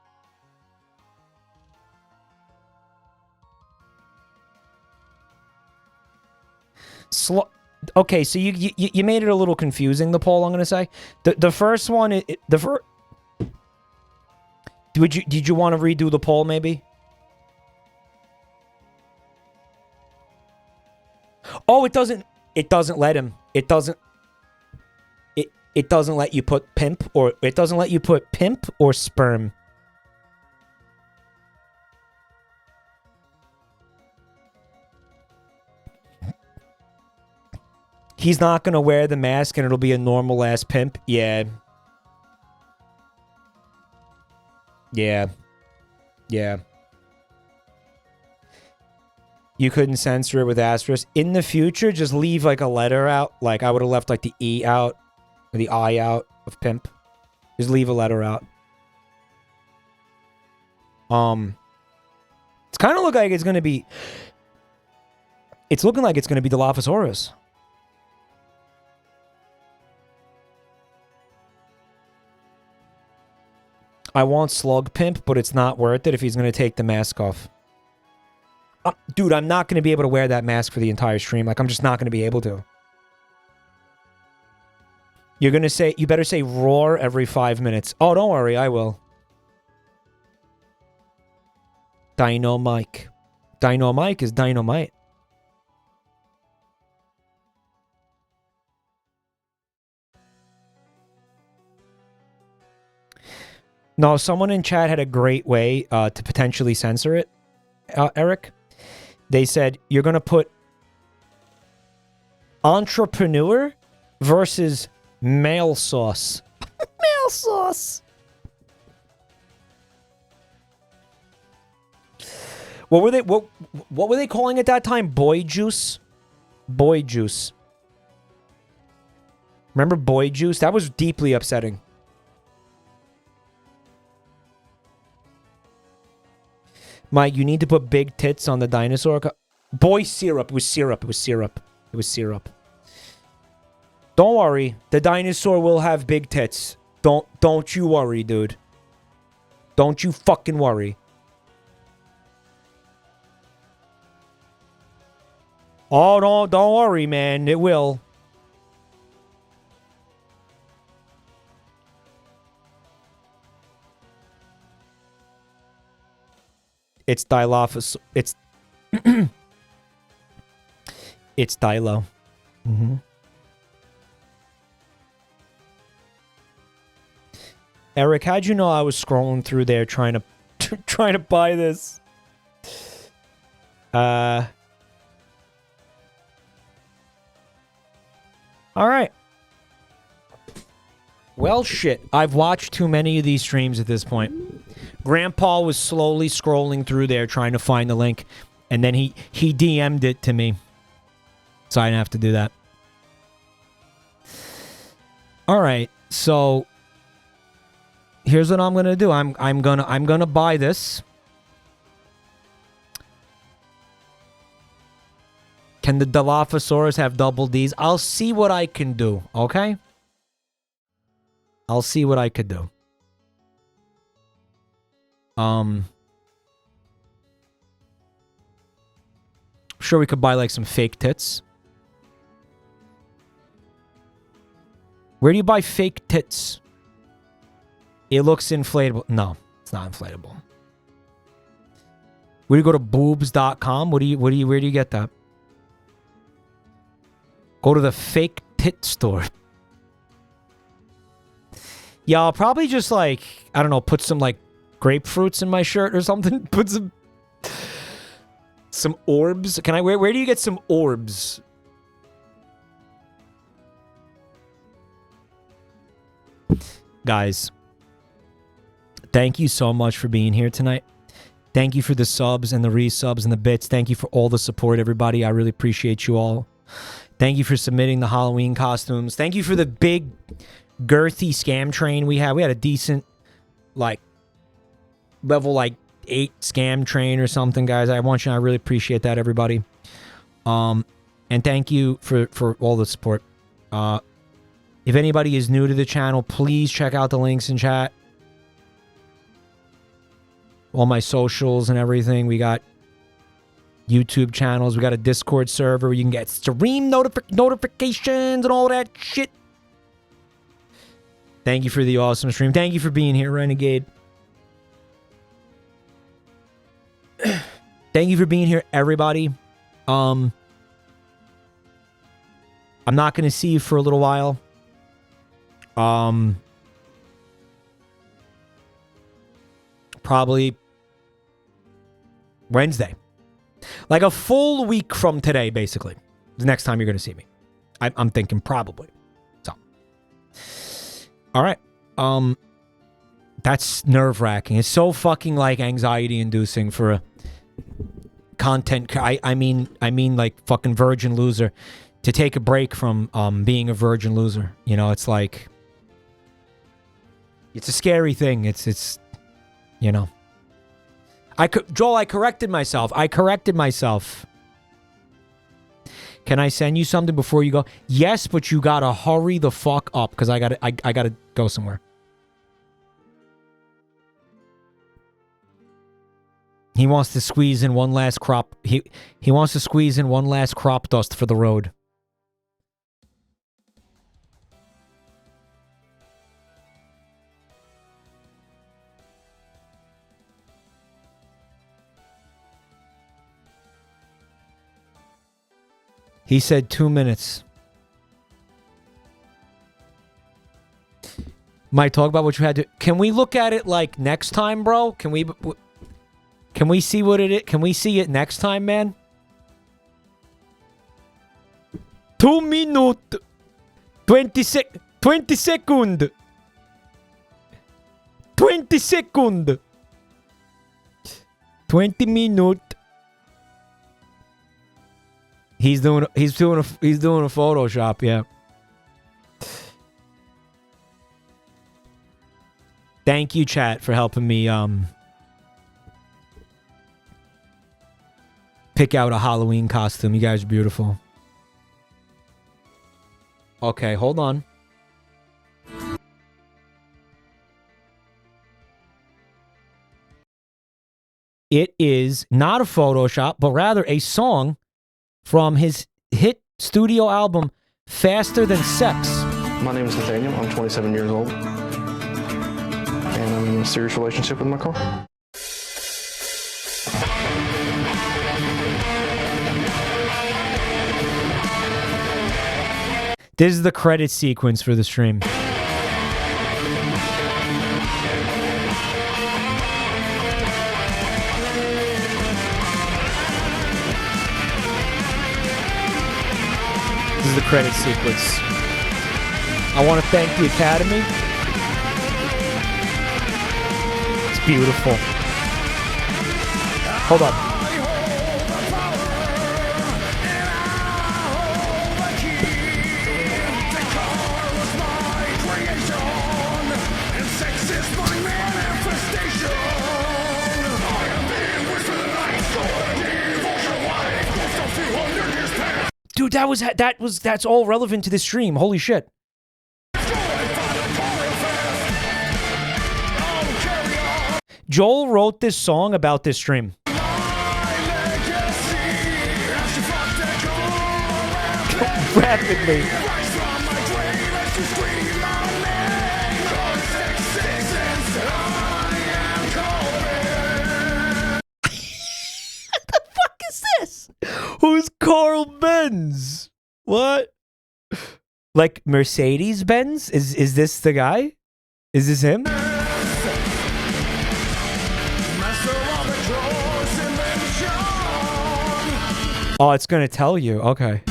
A: Okay, so you made it a little confusing, the poll, I'm going to say. The first one... Did you want to redo the poll, maybe? Oh, it doesn't let him. It doesn't let you put pimp or it doesn't let you put pimp or sperm. He's not going to wear the mask and it'll be a normal ass pimp. Yeah. Yeah. Yeah. You couldn't censor it with asterisk. In the future, just leave like a letter out. Like I would have left like the E out, or the I out of pimp. Just leave a letter out. It's kind of look like it's gonna be. It's looking like it's gonna be Dilophosaurus. I want Slug Pimp, but it's not worth it if he's gonna take the mask off. Dude, I'm not gonna be able to wear that mask for the entire stream. Like, I'm just not gonna be able to. You're gonna say, you better say roar every 5 minutes. Oh, don't worry, I will. Dynamike. Dynamike is dynamite. No, someone in chat had a great way to potentially censor it, Eric. They said, you're going to put entrepreneur versus male sauce. Male sauce. What were they calling it that time? Boy juice? Boy juice. Remember boy juice? That was deeply upsetting. Mike, you need to put big tits on the dinosaur. Boy syrup. It was syrup. It was syrup. It was syrup. Don't worry. The dinosaur will have big tits. Don't you worry, dude. Don't you fucking worry. Oh, don't worry, man. It will. It's Dilophosaurus. It's it's Dilo. Eric, how'd you know I was scrolling through there trying to buy this? All right. Well, shit. I've watched too many of these streams at this point. Grandpa was slowly scrolling through there trying to find the link, and then he DM'd it to me. So I didn't have to do that. All right. So here's what I'm going to do. I'm going to buy this. Can the Dilophosaurus have double Ds? I'll see what I can do, okay? I'll see what I could do. Sure, we could buy like some fake tits. Where do you buy fake tits? It looks inflatable. No, it's not inflatable. Where do you go to boobs.com? Where do you get that? Go to the fake tit store. Yeah, I'll probably just like, I don't know, put some like grapefruits in my shirt or something. Put some orbs. Can I, where do you get some orbs? Guys, thank you so much for being here tonight. Thank you for the subs and the resubs and the bits. Thank you for all the support, everybody. I really appreciate you all. Thank you for submitting the Halloween costumes. Thank you for the big, girthy scam train we had. We had a decent, like, level, like, 8 scam train or something, guys. I really appreciate that, everybody. And thank you for all the support. If anybody is new to the channel, please check out the links in chat. All my socials and everything. We got YouTube channels. We got a Discord server where you can get stream notifications and all that shit. Thank you for the awesome stream. Thank you for being here, Renegade. Thank you for being here, everybody. I'm not going to see you for a little while. Probably Wednesday. Like a full week from today, basically. The next time you're going to see me. I'm thinking probably. So. All right. That's nerve-wracking. It's so fucking like anxiety-inducing for a content. I mean like fucking virgin loser to take a break from being a virgin loser. You know, it's like it's a scary thing. It's you know. Joel, I corrected myself. Can I send you something before you go? Yes, but you gotta hurry the fuck up because I gotta go somewhere. He wants to squeeze in one last crop. He wants to squeeze in one last crop dust for the road. He said 2 minutes. Might talk about what you had to... Can we look at it like next time, bro? Can we see what it is? Can we see it next time, man? 2 minutes. 20 second. 20 second. 20 second. 20 minutes. He's doing a Photoshop, yeah. Thank you, chat, for helping me pick out a Halloween costume. You guys are beautiful. Okay, hold on. It is not a Photoshop, but rather a song from his hit studio album, Faster Than Sex.
C: My name is Nathaniel. I'm 27 years old. And I'm in a serious relationship with my car.
A: This is the credit sequence for the stream. This is the credit sequence. I want to thank the Academy. It's beautiful. Hold on. Dude, that's all relevant to this stream. Holy shit. Joel wrote this song about this stream. Rapidly. Who's Carl Benz? What? Like Mercedes Benz? Is this the guy? Is this him? Oh, it's gonna tell you. Okay.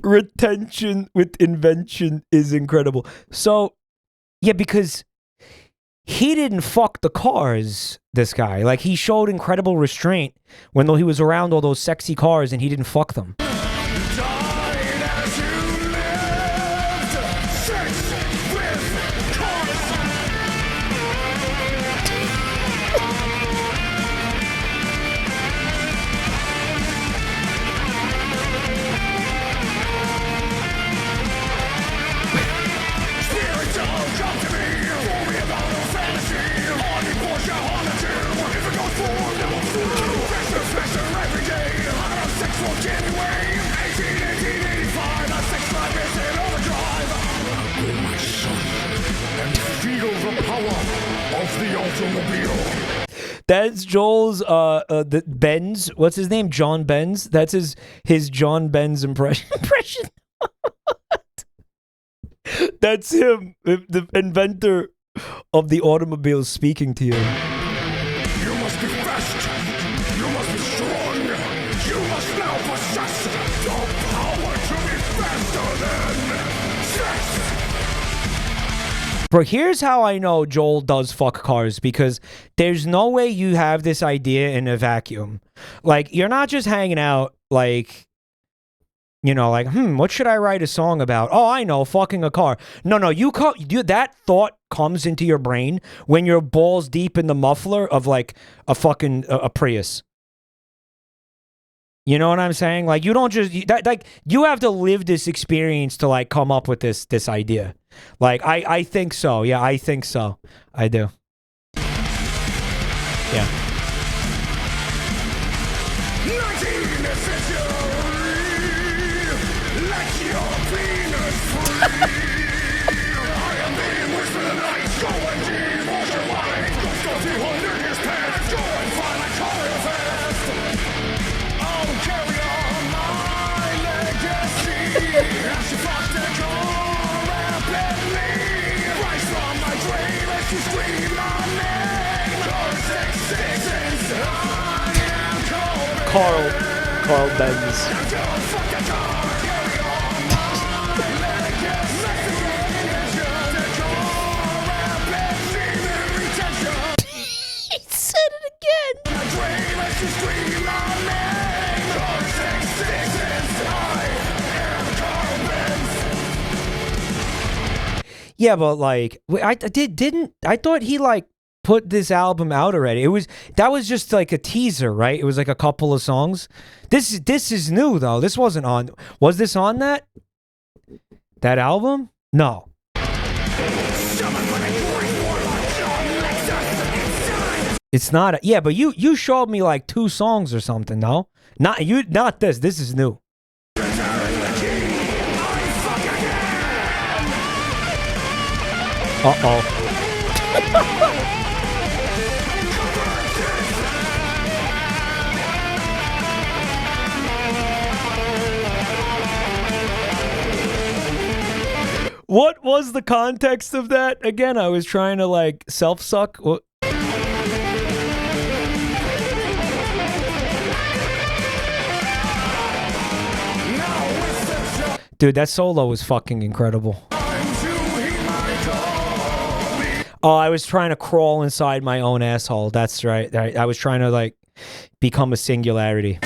A: Retention with invention is incredible. So, yeah, because he didn't fuck the cars, this guy. Like, he showed incredible restraint when he was around all those sexy cars and he didn't fuck them. That's Joel's the Benz. What's his name? John Benz. That's his John Benz impression. That's him, the inventor of the automobile speaking to you.
B: You must be fast. You must be strong. You must now possess the power to be faster than sex.
A: Bro, here's how I know Joel does fuck cars, because there's no way you have this idea in a vacuum. Like, you're not just hanging out, like, you know, like, what should I write a song about? Oh, I know, fucking a car. No, that thought comes into your brain when you're balls deep in the muffler of, like, a fucking a Prius. You know what I'm saying? Like, you don't just, like, you have to live this experience to, like, come up with this idea. Like, I think so. Yeah, I think so. I do. Yeah.
B: 19th century, let your penis free. I am the whisper of the night, going deep, ocean wide. Go 200 years past, go and find a car fast. I'll carry on my legacy. As you fuck the car rapidly, rise from my grave as you scream my name. Car 666, I am
A: Carl Benz. He said it again. Yeah, but like, I thought he like put this album out already. That was just like a teaser, right? It was like a couple of songs. This is new though. This wasn't on. Was this on that album? No. It's not. Yeah, but you showed me like 2 songs or something. No, not this. This is new. Uh-oh. What was the context of that? Again, I was trying to like self-suck. Dude, that solo was fucking incredible. Oh, I was trying to crawl inside my own asshole. That's right. I was trying to like become a singularity.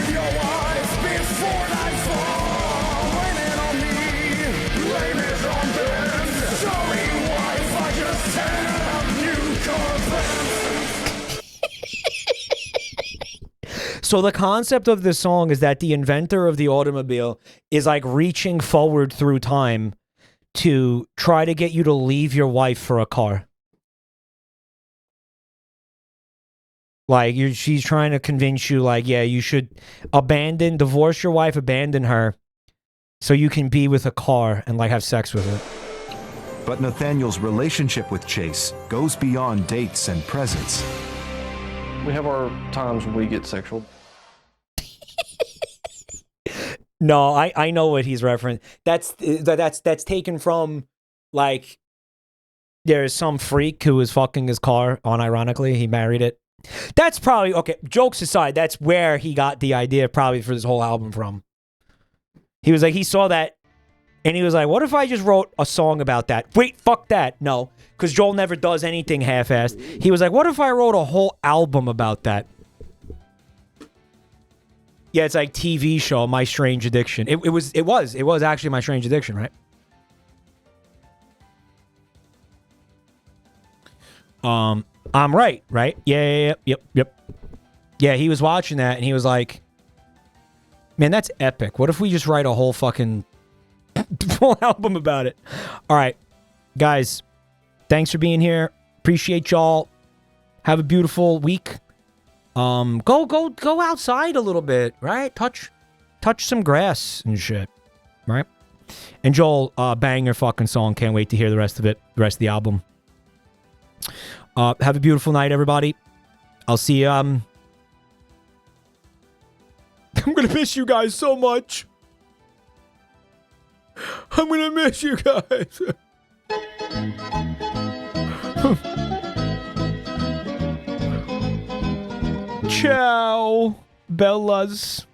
A: So the concept of this song is that the inventor of the automobile is like reaching forward through time to try to get you to leave your wife for a car. Like, she's trying to convince you, like, yeah, you should divorce your wife, abandon her, so you can be with a car and, like, have sex with it.
D: But Nathaniel's relationship with Chase goes beyond dates and presents.
C: We have our times when we get sexual.
A: No, I know what he's referencing. That's taken from, like, there's some freak who was fucking his car, unironically. He married it. That's probably, okay, jokes aside, that's where he got the idea probably for this whole album from. He was like, he saw that, and he was like, what if I just wrote a song about that? Wait, fuck that. No, because Joel never does anything half-assed. He was like, what if I wrote a whole album about that? Yeah, it's like TV show, My Strange Addiction. It was actually My Strange Addiction, right? I'm right? Yep. Yeah, he was watching that, and he was like, man, that's epic. What if we just write a whole fucking full album about it? All right, guys, thanks for being here. Appreciate y'all. Have a beautiful week. Go outside a little bit, right? Touch some grass and shit, right? And Joel, bang your fucking song. Can't wait to hear the rest of it, the rest of the album. Have a beautiful night, everybody. I'll see you. I'm gonna miss you guys so much. I'm gonna miss you guys. Ciao, Bellas.